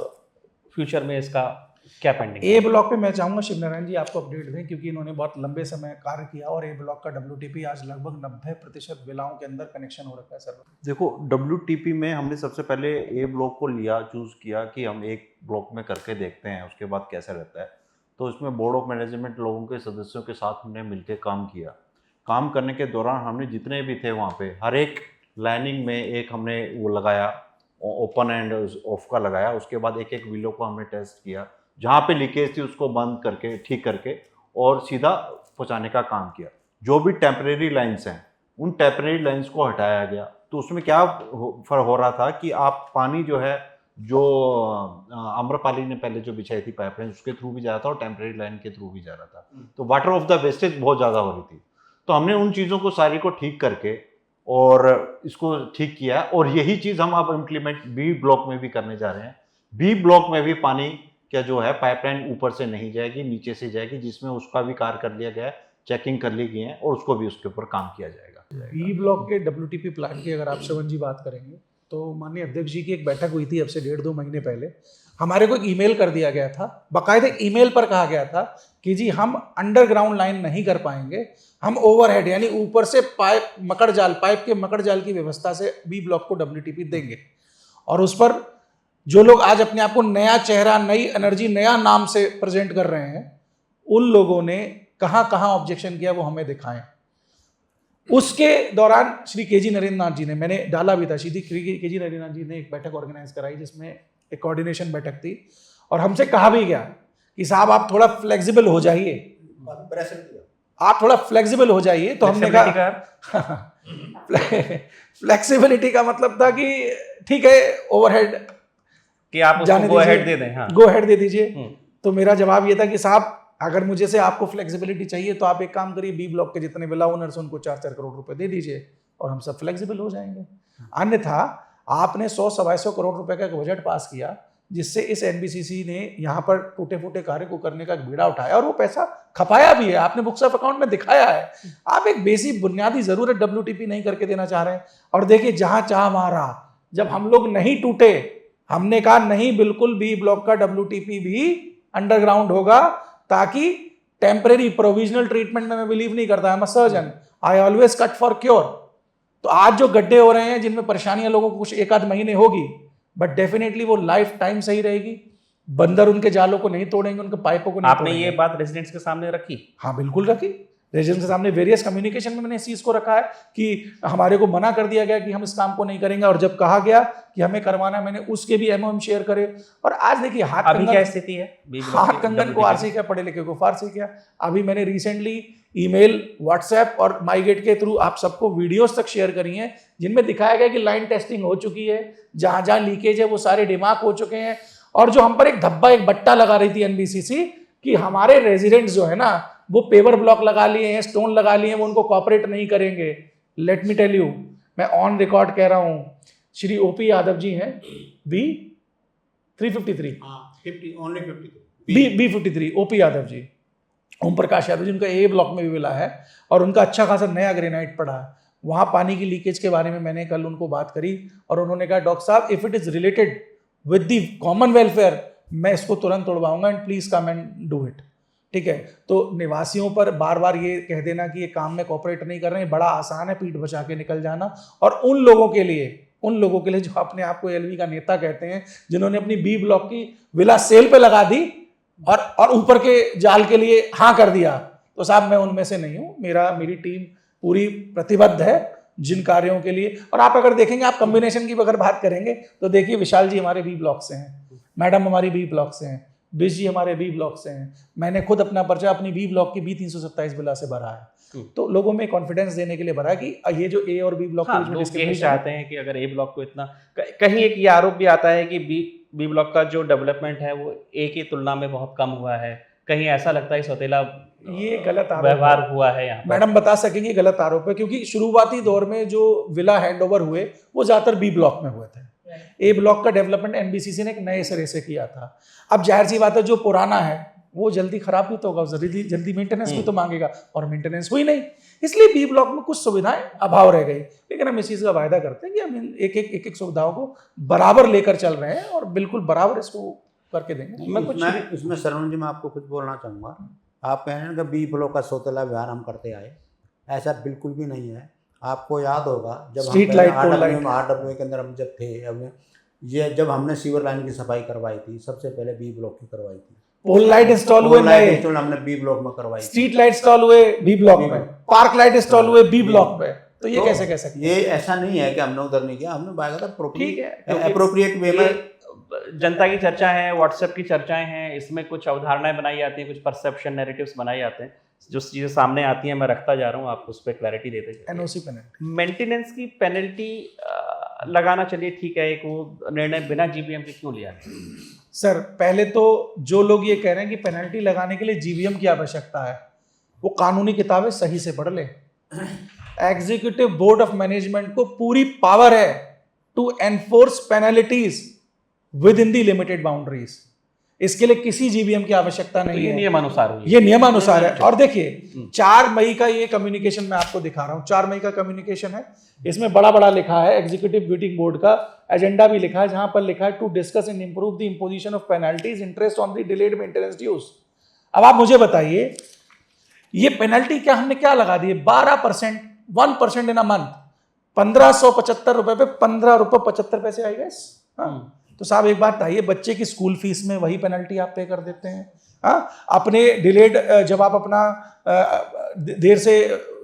फ्यूचर में इसका क्या पेंडिंग? ए ब्लॉक पे मैं चाहूँगा शिव नारायण जी आपको अपडेट दें, क्योंकि इन्होंने बहुत लंबे समय कार्य किया और ए ब्लॉक का WTP आज लगभग 90% विलाओं के अंदर कनेक्शन हो रखा है। सर देखो, WTP में हमने सबसे पहले ए ब्लॉक को लिया, चूज़ किया कि हम एक ब्लॉक में करके देखते हैं उसके बाद कैसा रहता है। तो इसमें बोर्ड ऑफ मैनेजमेंट लोगों के सदस्यों के साथ हमने मिलकर काम किया। काम करने के दौरान हमने जितने भी थे वहाँ पे हर एक लाइनिंग में एक हमने वो लगाया, ओपन एंड ऑफ का लगाया। उसके बाद एक एक विलो को हमने टेस्ट किया, जहाँ पे लीकेज थी उसको बंद करके, ठीक करके और सीधा पहुँचाने का काम किया। जो भी टेम्परेरी लाइन्स हैं उन टेम्परेरी लाइन्स को हटाया गया। तो उसमें क्या फर्क हो रहा था कि आप पानी जो है, जो आम्रपाली ने पहले जो बिछाई थी पाइपलाइन, उसके थ्रू भी जा रहा था और टेम्परेरी लाइन के थ्रू भी जा रहा था। तो वाटर ऑफ द वेस्टेज बहुत ज़्यादा हो रही थी। तो हमने उन चीज़ों को सारी को ठीक करके और इसको ठीक किया, और यही चीज़ हम अब इम्प्लीमेंट बी ब्लॉक में भी करने जा रहे हैं। बी ब्लॉक में भी पानी क्या जो है पाइपलाइन ऊपर से नहीं जाएगी, नीचे से जाएगी, जिसमें उसका भी कार्य कर लिया गया है, चेकिंग कर ली गई है और उसको भी उसके ऊपर काम किया जाएगा। बी ब्लॉक के WTP प्लान की अगर आप श्रवण जी बात करेंगे तो माननीय अध्यक्ष जी की एक बैठक हुई थी अब से 1.5-2 महीने पहले। हमारे को एक ईमेल कर दिया गया था, बाकायदे ईमेल पर कहा गया था कि जी हम अंडरग्राउंड लाइन नहीं कर पाएंगे, हम ओवरहेड यानी ऊपर से पाइप के मकड़ जाल की व्यवस्था से बी ब्लॉक को WTP देंगे। और उस पर जो लोग आज अपने आप को नया चेहरा, नई एनर्जी, नया नाम से प्रेजेंट कर रहे हैं, उन लोगों ने कहाँ कहाँ ऑब्जेक्शन किया वो हमें दिखाएं। उसके दौरान श्री KG नरेंद्र नाथ जी ने, मैंने डाला भी था, श्री KG नरेंद्र नाथ जी ने एक बैठक ऑर्गेनाइज कराई जिसमें एक कोऑर्डिनेशन बैठक थी और हमसे कहा भी गया कि साहब आप थोड़ा फ्लेक्सिबल हो जाइए, आप थोड़ा फ्लेक्सिबल हो जाइए। तो हमने कहा फ्लेक्सिबिलिटी का मतलब था कि ठीक है ओवरहेड कि आप उसको गो अहेड दे दें। हाँ, गो अहेड दे दीजिए। तो मेरा जवाब ये था कि साहब अगर मुझे से आपको फ्लेक्सिबिलिटी चाहिए तो आप एक काम करिए, बी ब्लॉक के जितने विला ओनर्स उनको 4-4 करोड़ रुपए दे दीजिए और हम सब फ्लेक्सिबल हो जाएंगे। अन्यथा आपने 100-125 करोड़ रुपए का एक बजट पास किया जिससे इस NBCC ने यहाँ पर टूटे फूटे कार्य को करने का बीड़ा उठाया और वो पैसा खपाया भी है, आपने बुक्स ऑफ अकाउंट में दिखाया है। आप एक बेसिक बुनियादी जरूरत WTP नहीं करके देना चाह रहे हैं। और देखिए जहां चाह वहां रहा, जब हम लोग नहीं टूटे हमने कहा नहीं, बिल्कुल बी ब्लॉक का WTP भी अंडरग्राउंड होगा, ताकि टेम्परेरी प्रोविजनल ट्रीटमेंट में मैं बिलीव नहीं करता, I am a surgeon, I always cut for cure. तो आज जो गड्ढे हो रहे हैं जिनमें परेशानियां लोगों को कुछ 1-8 महीने होगी, बट डेफिनेटली वो लाइफ टाइम सही रहेगी। बंदर उनके जालों को नहीं तोड़ेंगे, उनके पाइपों को नहीं आपने तोड़ेंगे। ये बात रेजिडेंट्स के सामने रखी? हाँ बिल्कुल रखी। रेजिडेंट्स के सामने वेरियस कम्युनिकेशन में मैंने इस चीज़ को रखा है कि हमारे को मना कर दिया गया कि हम इस काम को नहीं करेंगे, और जब कहा गया कि हमें करवाना है मैंने उसके भी एमओएम शेयर करे। और आज देखिए अभी क्या स्थिति है? हाथ कंगन को आरसी क्या, पढ़े लिखे को फारसी क्या। अभी मैंने रिसेंटली ईमेल, व्हाट्सएप और माईगेट के थ्रू आप सबको वीडियोस तक शेयर करी हैं जिनमें दिखाया गया कि लाइन टेस्टिंग हो चुकी है, जहां जहां लीकेज है वो सारे डिमार्क हो चुके हैं। और जो हम पर एक धब्बा, एक बट्टा लगा रही थी एनबीसीसी कि हमारे रेजिडेंट्स जो है ना वो पेवर ब्लॉक लगा लिए हैं, स्टोन लगा लिए हैं, वो उनको कॉपरेट नहीं करेंगे। लेट मी टेल यू, मैं ऑन रिकॉर्ड कह रहा हूं, श्री ओपी यादव जी हैं, B 353, B 53, OP Yadav ji, Om Prakash Yadav ji, उनका ए ब्लॉक में भी मिला है और उनका अच्छा खासा नया ग्रेनाइट पड़ा है। वहाँ पानी की लीकेज के बारे में मैंने कल उनको बात करी और उन्होंने कहा डॉक्टर साहब if it is related with the common welfare मैं इसको तुरंत तोड़वाऊंगा and please come and do it. ठीक है, तो निवासियों पर बार बार ये कह देना कि ये काम में कॉपरेट नहीं कर रहे हैं, बड़ा आसान है पीठ बचा के निकल जाना। और उन लोगों के लिए जो अपने आप को एलवी का नेता कहते हैं, जिन्होंने अपनी बी ब्लॉक की विला सेल पे लगा दी और ऊपर के जाल के लिए हाँ कर दिया, तो साहब मैं उनमें से नहीं हूँ। मेरी टीम पूरी प्रतिबद्ध है जिन कार्यों के लिए। और आप अगर देखेंगे, आप कॉम्बिनेशन की अगर बात करेंगे तो देखिए विशाल जी हमारे बी ब्लॉक से हैं, मैडम हमारी बी ब्लॉक से हैं, बिश जी हमारे बी ब्लॉक से हैं, मैंने खुद अपना पर्चा अपनी बी ब्लॉक की बी 327 बिला से भरा है। तो लोगों में कॉन्फिडेंस देने के लिए भरा कि ये जो ए और बी ब्लॉक हाँ, लोग यही चाहते हैं कि अगर ए ब्लॉक को इतना, कहीं एक ये आरोप भी आता है कि बी ब्लॉक का जो डेवलपमेंट है वो ए की तुलना में बहुत कम हुआ है, कहीं ऐसा लगता है सौतेला ये गलत व्यवहार हुआ है यहाँ पर। मैडम बता सकेंगे गलत आरोप है, क्योंकि शुरुआती दौर में जो विला हैंडओवर हुए वो ज्यादातर बी ब्लॉक में हुए थे। ए ब्लॉक का डेवलपमेंट एनबीसीसी ने एक नए सिरे से किया था। अब जाहिर सी बात है जो पुराना है वो जल्दी खराब भी तो होगा, जल्दी मेंटेनेंस भी तो मांगेगा, और मेंटेनेंस हुई नहीं, इसलिए बी ब्लॉक में कुछ सुविधाएं अभाव रह गई। लेकिन हम इस चीज़ का वायदा करते हैं कि हम एक सुविधाओं को बराबर लेकर चल रहे हैं और बिल्कुल बराबर इसको करके देंगे। मैं कुछ इसमें शरवण जी मैं आपको कुछ बोलना चाहूँगा। आप कह रहे हैं कि बी ब्लॉक का सौतेला व्यवहार हम करते आए, ऐसा बिल्कुल भी नहीं है। आपको याद होगा जब स्ट्रीट लाइट, RWA के अंदर हम जब थे, ये जब हमने सीवर लाइन की सफाई करवाई थी सबसे पहले बी ब्लॉक की करवाई थी। पोल लाइट इंस्टॉल हुए नए, हमने बी ब्लॉक में करवाई, स्ट्रीट लाइट इंस्टॉल हुए बी ब्लॉक में, पार्क लाइट इंस्टॉल हुए बी ब्लॉक में। तो ये कैसे कह सकते हैं? ये ऐसा नहीं है कि हमने उधर नहीं किया, हमने बाकायदा ठीक है, अप्रोप्रिएट वे में जनता की चर्चा है, व्हाट्सएप की चर्चाएं हैं, इसमें कुछ अवधारणाएं बनाई जाती हैं, कुछ परसेप्शन नैरेटिव्स बनाए जाते हैं, जो चीज़ें सामने आती हैं मैं रखता जा रहा हूँ, आप उस पर क्लैरिटी देते हैं। एनओसी पेनल्टी, मेंटेनेंस की पेनल्टी लगाना, चलिए ठीक है, एक वो निर्णय बिना जीबीएम के क्यों लिया? सर पहले तो जो लोग ये कह रहे हैं कि पेनल्टी लगाने के लिए जीवीएम की आवश्यकता है, वो कानूनी किताबें सही से पढ़ ले। एग्जीक्यूटिव बोर्ड ऑफ मैनेजमेंट को पूरी पावर है to enforce penalties within the limited boundaries. इसके लिए किसी जीबीएम की आवश्यकता नहीं है, नियमानुसार हुई, ये नियमानुसार है। और देखिए 4 मई का ये कम्युनिकेशन मैं आपको दिखा रहा हूँ, 4 मई का कम्युनिकेशन है, इसमें बड़ा बड़ा लिखा है, एग्जीक्यूटिव मीटिंग बोर्ड का एजेंडा भी लिखा है, जहां पर लिखा है to discuss and improve the imposition of penalties interest on the delayed maintenance dues. अब आप मुझे बताइए ये पेनल्टी क्या हमने क्या लगा दी है? 12%, 1% इन अ मंथ, 1575 रुपए पे 15 रुपए 75 पैसे आई गैस। तो साहब एक बात बताइए, बच्चे की स्कूल फीस में वही पेनल्टी आप पे कर देते हैं। हाँ, अपने डिलेड जब आप अपना देर से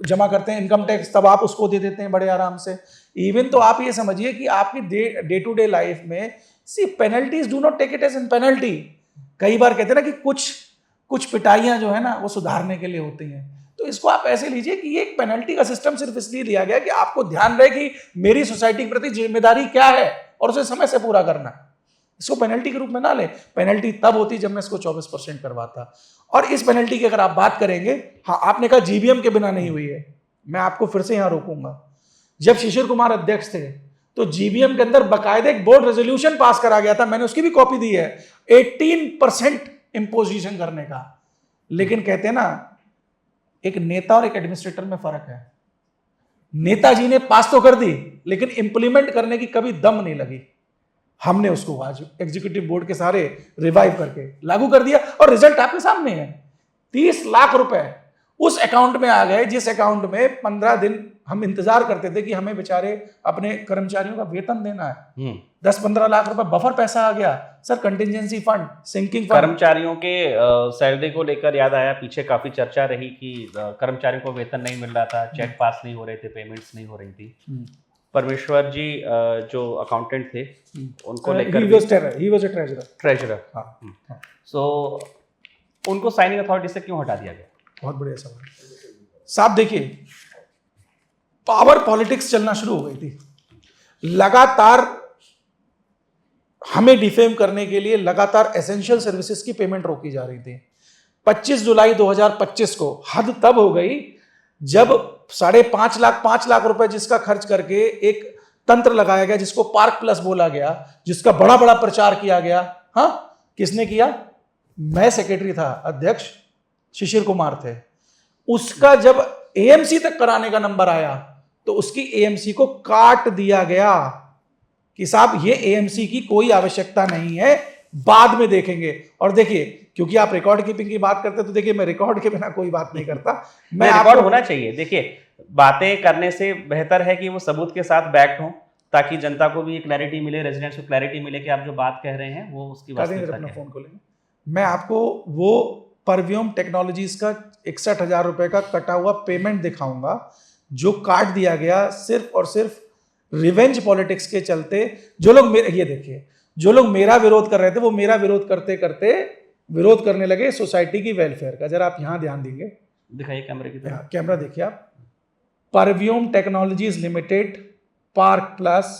जमा करते हैं इनकम टैक्स, तब आप उसको दे देते हैं बड़े आराम से। इवन तो आप ये समझिए कि आपकी डे टू डे लाइफ में see penalties do not take it as an penalty. कई बार कहते हैं ना कि कुछ पिटाइयां जो है ना वो सुधारने के लिए होती हैं, तो इसको आप ऐसे लीजिए कि ये एक पेनल्टी का सिस्टम सिर्फ इसलिए दिया गया कि आपको ध्यान रहे कि मेरी सोसाइटी के प्रति जिम्मेदारी क्या है और उसे समय से पूरा करना है। इसको पेनल्टी के रूप में ना ले, पेनल्टी तब होती जब मैं इसको 24% करवाता। और इस पेनल्टी की अगर आप बात करेंगे, हाँ आपने कहा जीबीएम के बिना नहीं हुई है, मैं आपको फिर से यहां रोकूंगा। जब शिशिर कुमार अध्यक्ष थे तो जीबीएम के अंदर बाकायदे एक बोर्ड रेजोल्यूशन पास करा गया था, मैंने उसकी भी कॉपी दी है, 18% इंपोजिशन करने का। लेकिन कहते हैं ना एक नेता और एक एडमिनिस्ट्रेटर में फर्क है। नेताजी ने पास तो कर दी लेकिन इंप्लीमेंट करने की कभी दम नहीं लगी। हमने उसको आज एग्जीक्यूटिव बोर्ड के सारे रिवाइव करके लागू कर दिया और रिजल्ट आपके सामने है। 30 लाख रुपए उस अकाउंट में आ गए जिस अकाउंट में 15 दिन हम इंतजार करते थे कि हमें बेचारे अपने कर्मचारियों का वेतन देना है, 10-15 लाख रुपए बफर पैसा आ गया sir, contingency fund, sinking fund. कर्मचारियों के सैलरी को लेकर याद आया, पीछे काफी चर्चा रही कि कर्मचारियों को वेतन नहीं मिल रहा था, चेक पास नहीं हो रहे थे, पेमेंट्स नहीं हो रही थी। परमेश्वर जी जो अकाउंटेंट थे उनको लेकर ही वाज अ ट्रेजरर। हाँ, सो उनको साइनिंग अथॉरिटी से क्यों हटा दिया गया? बहुत बढ़िया सवाल साहब। देखिए, पावर पॉलिटिक्स चलना शुरू हो गई थी, लगातार हमें डिफेम करने के लिए लगातार एसेंशियल सर्विसेज की पेमेंट रोकी जा रही थी। 25 जुलाई 2025 को हद तब हो गई जब 5.5 लाख रुपए जिसका खर्च करके एक तंत्र लगाया गया जिसको पार्क प्लस बोला गया, जिसका बड़ा बड़ा प्रचार किया गया। हाँ, किसने किया? मैं सेक्रेटरी था, अध्यक्ष शिशिर कुमार थे। उसका जब एएमसी तक कराने का नंबर आया तो उसकी एएमसी को काट दिया गया कि साहब ये एएमसी की कोई आवश्यकता नहीं है, बाद में देखेंगे। और देखिए, क्योंकि आप रिकॉर्ड कीपिंग की बात करते हैं तो देखिए, मैं रिकॉर्ड के बिना कोई बात नहीं करता। मैं रिकॉर्ड होना चाहिए। देखिए, बातें करने से बेहतर है कि वो सबूत के साथ बैक्ड हो, ताकि जनता को भी क्लैरिटी मिले, रेजिडेंट्स को क्लैरिटी मिले कि आप जो बात कह रहे हैं वो उसकी वास्तविकता है। फोन को लेंगे, मैं आपको वो परव्यूम टेक्नोलॉजीज का 61,000 रुपए का कटा हुआ पेमेंट दिखाऊंगा जो काट दिया गया सिर्फ और सिर्फ रिवेंज पॉलिटिक्स के चलते। जो लोग ये देखिए, जो लोग मेरा विरोध कर रहे थे वो मेरा विरोध करते करते विरोध करने लगे सोसाइटी की वेलफेयर का। जरा आप यहां ध्यान देंगे, दिखाइए कैमरे की तरफ। कैमरा देखिए आप, परव्यूम technologies limited park plus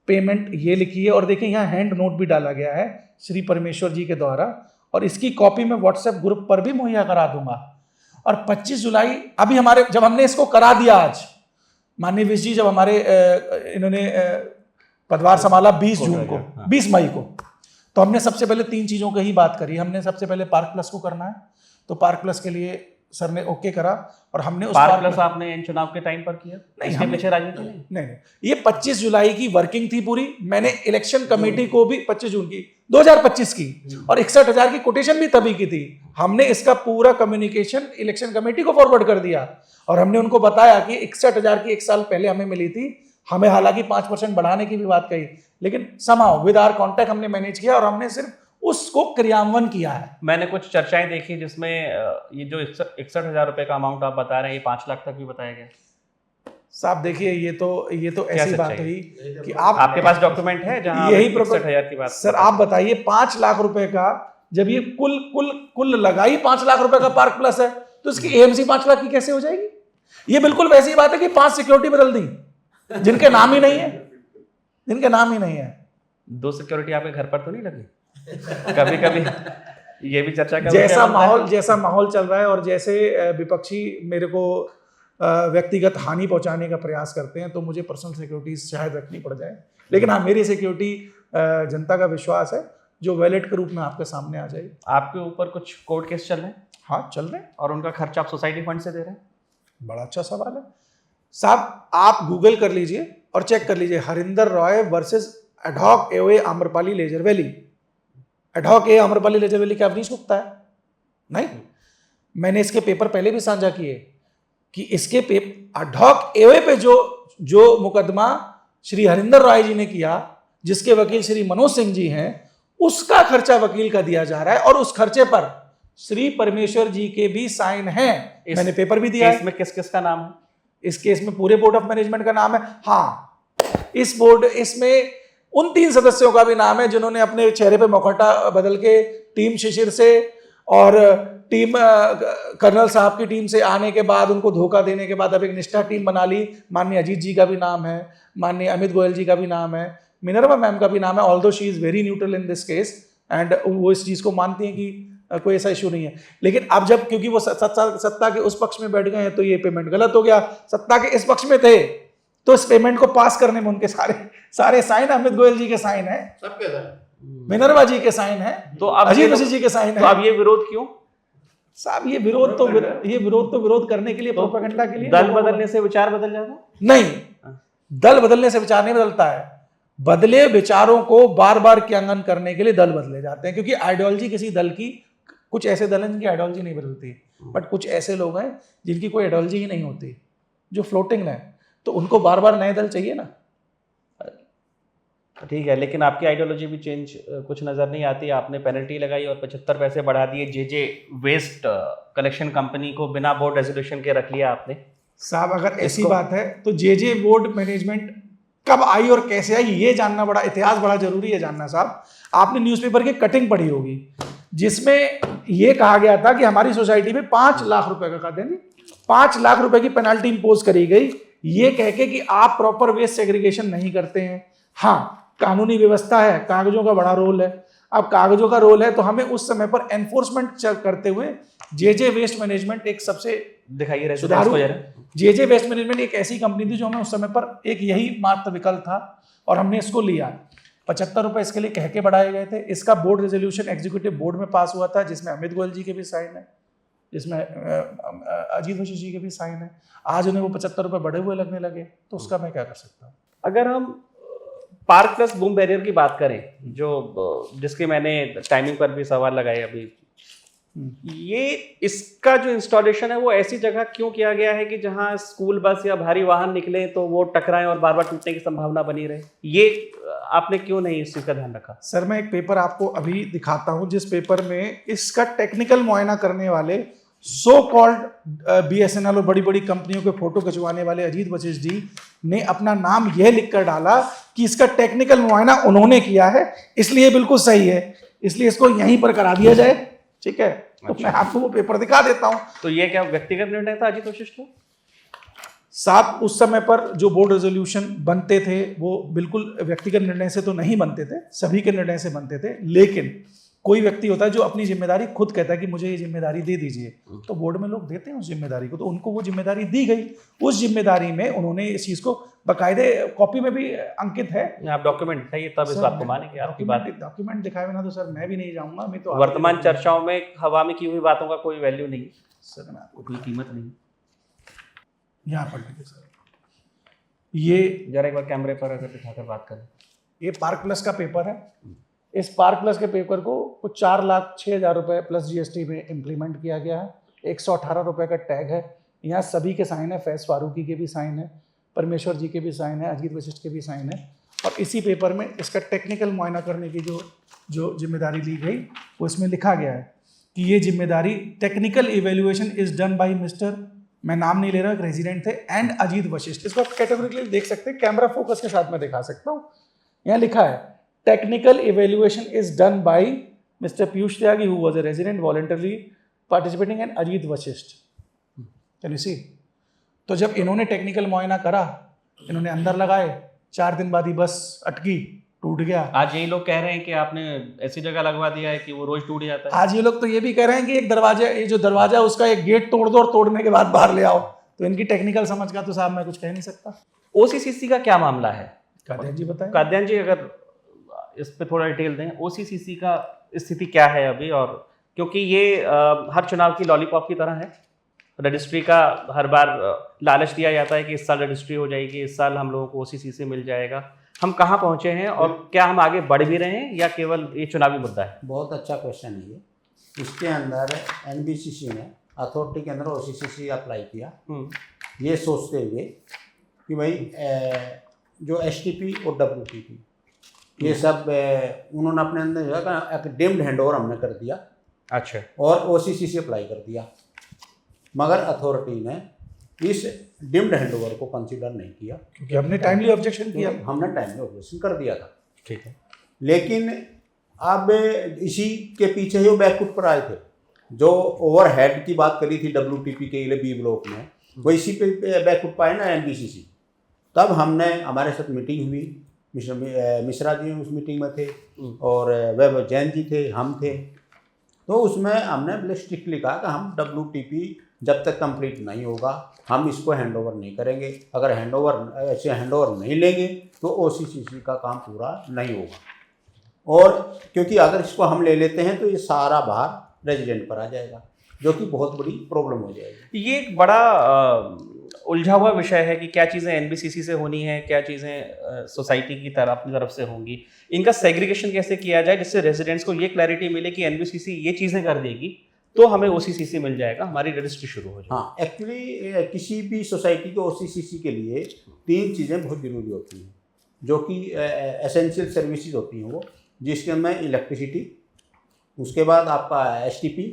payment ये लिखी है, और देखिए यहाँ हैंड नोट भी डाला गया है श्री परमेश्वर जी के द्वारा, और इसकी कॉपी मैं व्हाट्सएप ग्रुप पर भी मुहैया करा दूंगा। और 25 जुलाई अभी हमारे, जब हमने इसको करा दिया, आज माननीय विश जी जब हमारे इन्होंने पदभार संभाला 20 जून को, 20 मई को, तो हमने सबसे पहले 3 चीजों की ही बात करी। हमने सबसे पहले पार्क प्लस को करना है, तो पार्क प्लस के लिए सर ने ओके करा, और हमने उस पार्क प्लस आपने इन चुनाव के टाइम पर किया? नहीं, इसके पीछे राजनीति नहीं। ये 25 जुलाई की वर्किंग थी पूरी। मैंने इलेक्शन कमेटी को भी 25 जून की 2025 की, और 61,000 की कोटेशन भी तभी की थी। हमने इसका पूरा कम्युनिकेशन इलेक्शन कमेटी को फॉरवर्ड कर दिया, और हमने उनको बताया कि 61,000 की 1 साल पहले हमें मिली थी। हमें हालांकि 5% बढ़ाने की भी बात कही, लेकिन समाउ विद आवर कॉन्टैक्ट हमने मैनेज किया, और हमने सिर्फ उसको क्रियान्वयन किया है। मैंने कुछ चर्चाएं देखी जिसमें ये जो 61,000 रुपए का अमाउंट आप बता रहे हैं, ये 5 लाख तक भी बताया गया। साहब देखिए, ये तो ऐसी बात हुई कि आपके पास डॉक्यूमेंट है जहां यही 61,000 की बात? सर आप बताइए, 5 लाख रुपए का जब ये कुल लगाई 5 लाख रुपए का पार्क प्लस है, तो इसकी एएमसी 5 लाख की कैसे हो जाएगी? ये बिल्कुल वैसी बात है कि 5 सिक्योरिटी बदल दी जिनके नाम ही नहीं है, जिनके नाम ही नहीं है। 2 सिक्योरिटी आपके घर पर तो नहीं लगी? कभी कभी ये भी चर्चा का जैसा माहौल चल रहा है, और जैसे विपक्षी मेरे को व्यक्तिगत हानि पहुंचाने का प्रयास करते हैं, तो मुझे पर्सनल सिक्योरिटी शायद रखनी पड़ जाए। लेकिन हाँ, मेरी सिक्योरिटी जनता का विश्वास है जो वैलेट के रूप में आपके सामने आ जाएगी। आपके ऊपर कुछ कोर्ट केस चल रहे हैं? हाँ, चल रहे हैं। और उनका खर्च आप सोसाइटी फंड से दे रहे हैं? बड़ा अच्छा सवाल है साहब। आप गूगल कर लीजिए और चेक कर लीजिए, हरिंदर रॉय वर्सेस एडहॉक ए आम्रपाली लेजर वैली। एडहॉक ए आम्रपाली लेजर वैली क्या अवनीश गुप्ता है? नहीं, मैंने इसके पेपर पहले भी साझा किए कि इसके एडहॉक ए पे जो मुकदमा श्री हरिंदर रॉय जी ने किया, जिसके वकील श्री मनोज सिंह जी हैं, उसका खर्चा वकील का दिया जा रहा है, और उस खर्चे पर श्री परमेश्वर जी के भी साइन हैं। मैंने पेपर भी दिया है। इसमें किस किस का नाम है? इस केस में पूरे बोर्ड ऑफ मैनेजमेंट का नाम है। हाँ, इसमें उन 3 सदस्यों का भी नाम है जिन्होंने अपने चेहरे पे मुखौटा बदल के टीम शिशिर से और टीम कर्नल साहब की टीम से आने के बाद उनको धोखा देने के बाद अब एक निष्ठा टीम बना ली। माननीय अजीत जी का भी नाम है, माननीय अमित गोयल जी का भी नाम है, मिनर्वा मैम का भी नाम है, although she is very neutral in this case, and वो इस चीज को मानती हैं कि कोई ऐसा इशू नहीं है। लेकिन अब जब क्योंकि वो सत्ता के उस पक्ष में बैठ गए हैं, तो ये पेमेंट गलत हो गया। सत्ता के इस पक्ष में थे तो इस पेमेंट को पास करने में उनके सारे साइन, अमित गोयल जी के साइन है, सबके साइन, मिनर्वा जी के साइन है, तो अब अजीत मसीह जी के साइन है। तो अब ये विरोध क्यों? साहब ये विरोध तो विरोध करने के लिए, प्रोपेगेंडा के लिए। दल बदलने से विचार बदल जाता है? नहीं, दल बदलने से विचार नहीं बदलता है। बदले विचारों को बार बार क्रियान्वयन करने के लिए दल बदले जाते हैं, क्योंकि आइडियोलॉजी किसी दल की, कुछ ऐसे दल हैं जिनकी आइडियोलॉजी नहीं बदलती, बट कुछ ऐसे लोग हैं जिनकी कोई आइडियोलॉजी ही नहीं होती, जो फ्लोटिंग है। तो उनको बार बार नए दल चाहिए ना। ठीक है, लेकिन आपकी आइडियोलॉजी भी चेंज कुछ नज़र नहीं आती। आपने पेनल्टी लगाई और 75 पैसे बढ़ा दिए। जे वेस्ट कलेक्शन कंपनी को बिना बोर्ड रेजोल्यूशन के रख लिया आपने। साहब अगर ऐसी इसको- बात है तो जे बोर्ड मैनेजमेंट कब आई और कैसे आई ये जानना, बड़ा इतिहास बड़ा जरूरी है जानना। साहब आपने न्यूज़पेपर की कटिंग पढ़ी होगी जिसमें ये कहा गया था कि हमारी सोसाइटी में 5 लाख रुपए का कहते हैं 5 लाख रुपए की पेनाल्टी इंपोज करी गई, ये कह के कि आप प्रॉपर वेस्ट सेग्रीगेशन नहीं करते हैं। हाँ, कानूनी व्यवस्था है, कागजों का बड़ा रोल है। अब कागजों का रोल है तो हमें उस समय पर एनफोर्समेंट करते हुए जे वेस्ट मैनेजमेंट एक सबसे दिखाइए सुधारू रेजोल्यूशन को जरा। जे वेस्ट मैनेजमेंट एक ऐसी कंपनी थी जो हमें उस समय पर एक यही मात्र विकल्प था और हमने इसको लिया। 75 रुपए इसके लिए कह के बढ़ाए गए थे। इसका बोर्ड रेजोल्यूशन एग्जीक्यूटिव बोर्ड में पास हुआ था जिसमें अमित गोयल जी के भी साइन है, जिसमें अजीत वशिष्ठ जी के भी साइन है। आज उन्हें वो 75 रुपए बढ़े हुए लगने लगे तो उसका मैं क्या कर सकता हूँ। अगर हम पार्क प्लस बूम बैरियर की बात करें, जो जिसके मैंने टाइमिंग पर भी सवाल लगाए अभी, ये इसका जो इंस्टॉलेशन है वो ऐसी जगह क्यों किया गया है कि जहां स्कूल बस या भारी वाहन निकले तो वो टकराएं और बार बार टूटने की संभावना बनी रहे? ये आपने क्यों नहीं इस चीज़ का ध्यान रखा? सर मैं एक पेपर आपको अभी दिखाता हूं जिस पेपर में इसका टेक्निकल मुआयना करने वाले सो कॉल्ड BSNL और बड़ी बड़ी कंपनियों के फोटो खिंचवाने वाले अजीत वशिष्ठ जी ने अपना नाम यह लिखकर डाला कि इसका टेक्निकल मुआयना उन्होंने किया है, इसलिए बिल्कुल सही है, इसलिए इसको यहीं पर करा दिया जाए। ठीक है, तो मैं आपको वो पेपर दिखा देता हूं। तो ये क्या व्यक्तिगत निर्णय था अजीत वशिष्ठ का? साहब उस समय पर जो बोर्ड रेजोल्यूशन बनते थे वो बिल्कुल व्यक्तिगत निर्णय से तो नहीं बनते थे, सभी के निर्णय से बनते थे। लेकिन कोई व्यक्ति होता है जो अपनी जिम्मेदारी खुद कहता है कि मुझे ये जिम्मेदारी दे दीजिए, तो बोर्ड में लोग देते हैं उस जिम्मेदारी को, तो उनको वो जिम्मेदारी दी गई। उस जिम्मेदारी में उन्होंने इस चीज को बाकायदे कॉपी में भी अंकित है। आप डॉक्यूमेंट दिखाइए तब इस सर, बात को मानेंगे आपकी बात। डॉक्यूमेंट दिखाए बिना तो सर मैं भी नहीं जाऊंगा। मैं तो वर्तमान चर्चाओं में हवा में की हुई बातों का कोई वैल्यू नहीं, सर मैं आपको कोई कीमत नहीं। यहाँ पर लीजिए सर, ये जरा एक बार कैमरे पर अगर दिखाकर बात करें। ये पार्क प्लस का पेपर है। इस पार्क प्लस के पेपर को कुछ 4,06,000 रुपये प्लस GST में इम्प्लीमेंट किया गया है। 118 रुपये का टैग है। यहाँ सभी के साइन है, फैज़ फारूकी के भी साइन है, परमेश्वर जी के भी साइन है, अजीत वशिष्ठ के भी साइन है। और इसी पेपर में इसका टेक्निकल मुआयना करने की जो जिम्मेदारी ली गई वो इसमें लिखा गया है कि ये जिम्मेदारी technical evaluation is done by mister, मैं नाम नहीं ले रहा, एक रेजिडेंट थे, एंड अजीत वशिष्ठ। इसको आप कैटेगोरिकली देख सकते हैं, कैमरा फोकस के साथ मैं दिखा सकता हूँ। यहाँ लिखा है technical evaluation is done by mister Piyush Tyagi who was a resident voluntarily participating and Ajit Vashishtha. Can you see? तो जब इन्होंने टेक्निकल मुआयना करा, इन्होंने अंदर लगाए, 4 दिन बाद ही बस अटकी, टूट गया। आज यही लोग कह रहे हैं कि आपने ऐसी जगह लगवा दिया है कि वो रोज टूट जाता है। आज ये लोग तो ये भी कह रहे हैं कि एक दरवाजा, ये जो दरवाजा उसका एक गेट तोड़ दो और तोड़ने के बाद बाहर ले आओ। तो इनकी टेक्निकल समझ का तो साहब मैं कुछ कह नहीं सकता। OCCC का क्या मामला है? काद्यान जी बताएं। काद्यान जी अगर इस पे थोड़ा डिटेल दें, OCCC का स्थिति क्या है अभी? और क्योंकि ये हर चुनाव की लॉलीपॉप की तरह है, रजिस्ट्री का हर बार लालच दिया जाता है कि इस साल रजिस्ट्री हो जाएगी, इस साल हम लोगों को OCCC मिल जाएगा। हम कहाँ पहुँचे हैं और क्या हम आगे बढ़ भी रहे हैं या केवल ये चुनावी मुद्दा है? बहुत अच्छा क्वेश्चन है ये। इसके अंदर NBCC ने अथॉरिटी के अंदर OCCC अप्लाई किया, ये सोचते हुए कि भाई जो STP और WTP ये सब उन्होंने अपने अंदर जो है एक डिम्ड हैंडओवर हमने कर दिया। अच्छा। और OCCC अप्लाई कर दिया, मगर अथॉरिटी ने इस डिम्ड हैंडओवर को कंसीडर नहीं किया क्योंकि हमने टाइमली ऑब्जेक्शन किया। हमने टाइमली ऑब्जेक्शन कर दिया था। ठीक है। लेकिन अब इसी के पीछे ही वो बैकफुट पर आए थे। जो ओवरहेड की बात करी थी WTP के लिए B ब्लॉक में, वो इसी पे बैकफुट पाए ना NBCC। तब हमने, हमारे साथ मीटिंग हुई, मिश्रा जी उस मीटिंग में थे और वैभव जैन जी थे, हम थे। तो उसमें हमने स्ट्रिक्टली कहा कि हम WTP जब तक कंप्लीट नहीं होगा हम इसको हैंडओवर नहीं करेंगे। अगर ऐसे हैंडओवर नहीं लेंगे तो OCCC का काम पूरा नहीं होगा। और क्योंकि अगर इसको हम ले लेते हैं तो ये सारा बाहर रेजिडेंट पर आ जाएगा, जो कि बहुत बड़ी प्रॉब्लम हो जाएगी। ये एक बड़ा उलझा हुआ विषय है कि क्या चीज़ें NBCC से होनी है, क्या चीज़ें सोसाइटी की अपनी तरफ से होंगी। इनका सेग्रीगेशन कैसे किया जाए जिससे रेजिडेंट्स को ये क्लैरिटी मिले कि NBCC ये चीज़ें कर देगी तो हमें OCCC मिल जाएगा, हमारी रजिस्ट्री शुरू हो जाएगी। हाँ, एक्चुअली किसी भी सोसाइटी के OCCC के लिए 3 चीज़ें बहुत ज़रूरी होती हैं, जो कि एसेंशियल सर्विसेज होती हैं वो, जिसके में इलेक्ट्रिसिटी, उसके बाद आपका STP,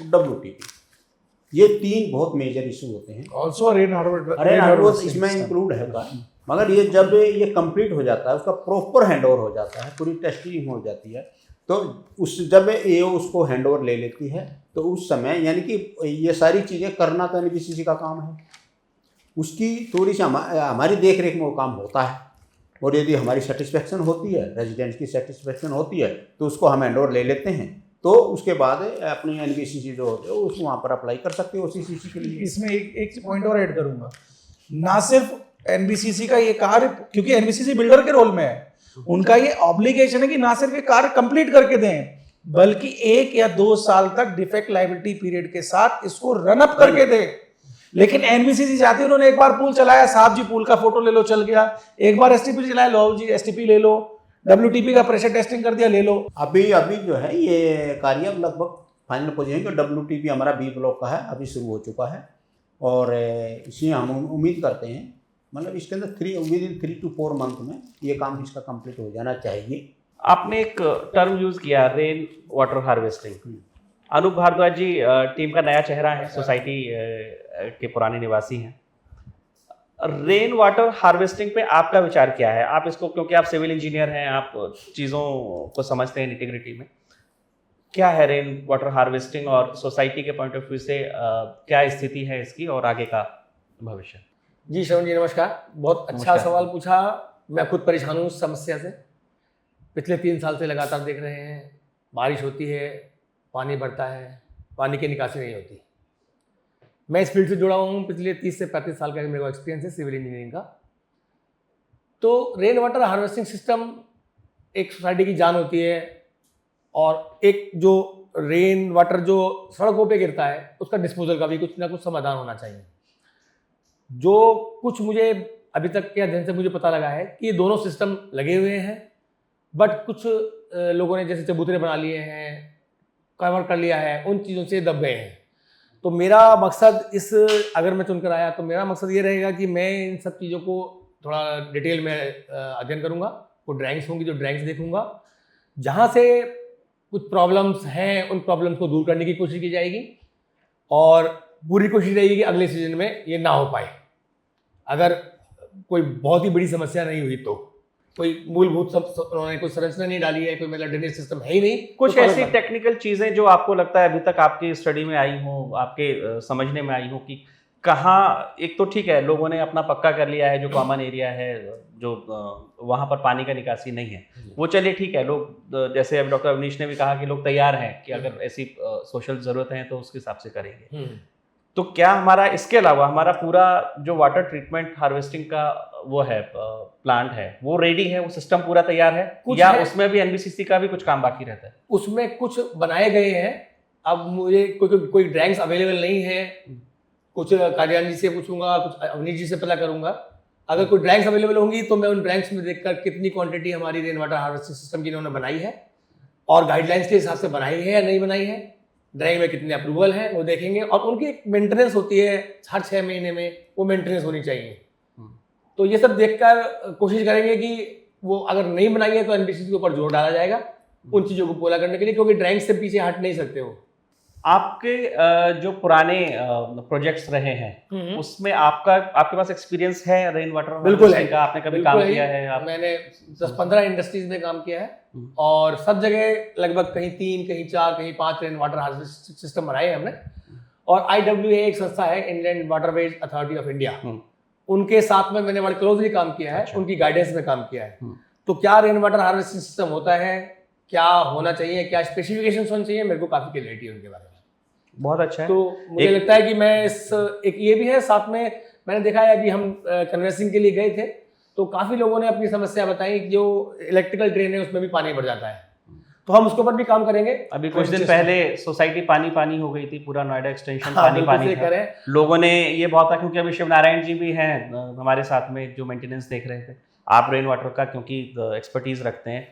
WTP, ये 3 बहुत मेजर इशू होते हैं। ऑल्सो रेन हार्वेस्ट इसमें इंक्लूड है, मगर ये जब ये कंप्लीट हो जाता है, उसका प्रॉपर हैंडओवर हो जाता है, पूरी टेस्टिंग हो जाती है, तो उस जब ये उसको हैंडओवर ले लेती है, तो उस समय यानी कि ये सारी चीज़ें करना तो NBCC का काम है, उसकी थोड़ी सी हमारी देख रेख में वो काम होता है, और यदि हमारी सेटिस्फेक्शन होती है, रेजिडेंट्स की सेटिस्फेक्शन होती है, तो उसको हम हैंडओवर ले लेते हैं, तो उसके बाद अपनी NBCC जो होते हैं उसको वहाँ पर अप्लाई कर सकते हो OCCC के लिए। इसमें एक पॉइंट और ऐड करूंगा, ना सिर्फ NBCC का ये कार्य, क्योंकि NBCC बिल्डर के रोल में है, उनका ये ऑब्लिगेशन है कि ना सिर्फ ये कार्य कंप्लीट करके दें, बल्कि 1 या 2 साल तक डिफेक्ट लायबिलिटी पीरियड के साथ इसको रन अप करके दें। लेकिन NBCC चाहती है, उन्होंने एक बार पूल चलाया, साहब जी पूल का फोटो ले लो, चल गया, एक बार STP चलाया, लो जी STP ले लो, WTP का प्रेशर टेस्टिंग कर दिया, ले लो। अभी जो है ये कार्य लगभग फाइनल पोजीशन का WTP हमारा B ब्लॉक का है, अभी शुरू हो चुका है, और इसी हम उम्मीद करते हैं, मतलब इसके अंदर विदिन 3 to 4 मंथ में ये काम इसका कंप्लीट हो जाना चाहिए। आपने एक टर्म यूज किया, rain water harvesting. Anoop Bhardwaj ji team का नया चेहरा है, सोसाइटी के पुराने निवासी हैं। रेन वाटर हार्वेस्टिंग पे आपका विचार क्या है? आप इसको, क्योंकि आप सिविल इंजीनियर हैं, आप चीज़ों को समझते हैं निटिग्रिटी में, क्या है रेन वाटर हार्वेस्टिंग और सोसाइटी के पॉइंट ऑफ व्यू से क्या स्थिति है इसकी और आगे का भविष्य? जी श्रवण जी नमस्कार, बहुत अच्छा सवाल पूछा। मैं खुद परेशान हूँ उस समस्या से, पिछले 3 साल से लगातार देख रहे हैं, बारिश होती है, पानी बढ़ता है, पानी की निकासी नहीं होती। मैं इस फील्ड से जुड़ा हूँ, पिछले 30 से 35 साल का मेरे को एक्सपीरियंस है सिविल इंजीनियरिंग का। तो रेन वाटर हार्वेस्टिंग सिस्टम एक सोसाइटी की जान होती है, और एक जो रेन वाटर जो सड़कों पे गिरता है उसका डिस्पोजल का भी कुछ ना कुछ समाधान होना चाहिए। जो कुछ मुझे अभी तक के अध्ययन से मुझे पता लगा है कि ये दोनों सिस्टम लगे हुए हैं, बट कुछ लोगों ने जैसे चबूतरे बना लिए हैं, कवर कर लिया है, उन चीज़ों से दब गए हैं। तो मेरा मकसद अगर मैं चुनकर आया तो मेरा मकसद ये रहेगा कि मैं इन सब चीज़ों को थोड़ा डिटेल में अध्ययन करूँगा, वो ड्राइंग्स होंगी, जो ड्राइंग्स देखूँगा, जहाँ से कुछ प्रॉब्लम्स हैं उन प्रॉब्लम्स को दूर करने की कोशिश की जाएगी, और पूरी कोशिश रहेगी कि अगले सीजन में ये ना हो पाए। अगर कोई बहुत ही बड़ी समस्या नहीं हुई तो, कोई मूलभूत उन्होंने कोई संरचना नहीं डाली है, कोई मतलब ड्रेनेज सिस्टम है ही नहीं, कुछ तो ऐसी टेक्निकल चीजें जो आपको लगता है अभी तक आपकी स्टडी में आई हो, आपके समझने में आई हो कि कहाँ, एक तो ठीक है लोगों ने अपना पक्का कर लिया है, जो कॉमन एरिया है, जो वहाँ पर पानी का निकासी नहीं है, वो चलिए ठीक है, लोग जैसे अभी डॉक्टर अवनीश ने भी कहा कि लोग तैयार हैं कि अगर ऐसी सोशल ज़रूरत है तो उसके हिसाब से करेंगे। तो क्या हमारा इसके अलावा हमारा पूरा जो वाटर ट्रीटमेंट हार्वेस्टिंग का वो है प्लांट है, वो रेडी है, वो सिस्टम पूरा तैयार है, या उसमें भी NBCC का भी कुछ काम बाकी रहता है? उसमें कुछ बनाए गए हैं। अब मुझे कोई ड्राइंग्स अवेलेबल नहीं है, कुछ कार्यान जी से पूछूंगा, कुछ अवनीश जी से पता करूंगा। अगर कोई ड्राइंग्स अवेलेबल होंगी तो मैं उन ड्राइंग्स में देखकर कितनी क्वांटिटी हमारी रेन वाटर हार्वेस्टिंग सिस्टम की इन्होंने बनाई है और गाइडलाइंस के हिसाब से बनाई है या नहीं बनाई है, ड्राइंग में कितने अप्रूवल हैं वो देखेंगे, और उनकी एक मेंटेनेंस होती है हर 6 महीने में, वो मेंटेनेंस होनी चाहिए। तो ये सब देखकर कोशिश करेंगे कि वो अगर नहीं बनाई है तो NBCC के ऊपर जोर डाला जाएगा उन चीज़ों को पूरा करने के लिए, क्योंकि ड्राइंग से पीछे हट नहीं सकते वो। आपके जो पुराने प्रोजेक्ट्स रहे हैं उसमें आपके पास एक्सपीरियंस है रेन वाटर? बिल्कुल है, आपने कभी काम किया है? मैंने 10-15 इंडस्ट्रीज में काम किया है, और सब जगह लगभग कहीं 3, कहीं 4, कहीं 5 रेन वाटर हार्वेस्टिंग सिस्टम बनाए हैं हमने। और IWA एक संस्था है, Indian waterways authority of India, उनके साथ में मैंने बड़े क्लोजली काम किया है, उनकी गाइडेंस में काम किया है। तो क्या रेन वाटर हार्वेस्टिंग सिस्टम होता है, क्या होना चाहिए, क्या स्पेसिफिकेशंस होने चाहिए, मेरे को काफ़ी क्लियरिटी है उनके बारे में। बहुत अच्छा है। तो मुझे लगता है कि मैं एक ये भी है, साथ में मैंने देखा है अभी हम कन्वेंसिंग के लिए गए थे तो काफ़ी लोगों ने अपनी समस्या बताई, जो इलेक्ट्रिकल ड्रेन है उसमें भी पानी भर जाता है, तो हम उसके ऊपर भी काम करेंगे। अभी कुछ दिन पहले सोसाइटी पानी पानी हो गई थी, पूरा नोएडा एक्सटेंशन पानी पानी था। लोगों ने ये बहुत था, क्योंकि अभी शिव नारायण जी भी हैं हमारे साथ में जो मेंटेनेंस देख रहे थे, आप रेन वाटर का क्योंकि एक्सपर्टीज रखते हैं,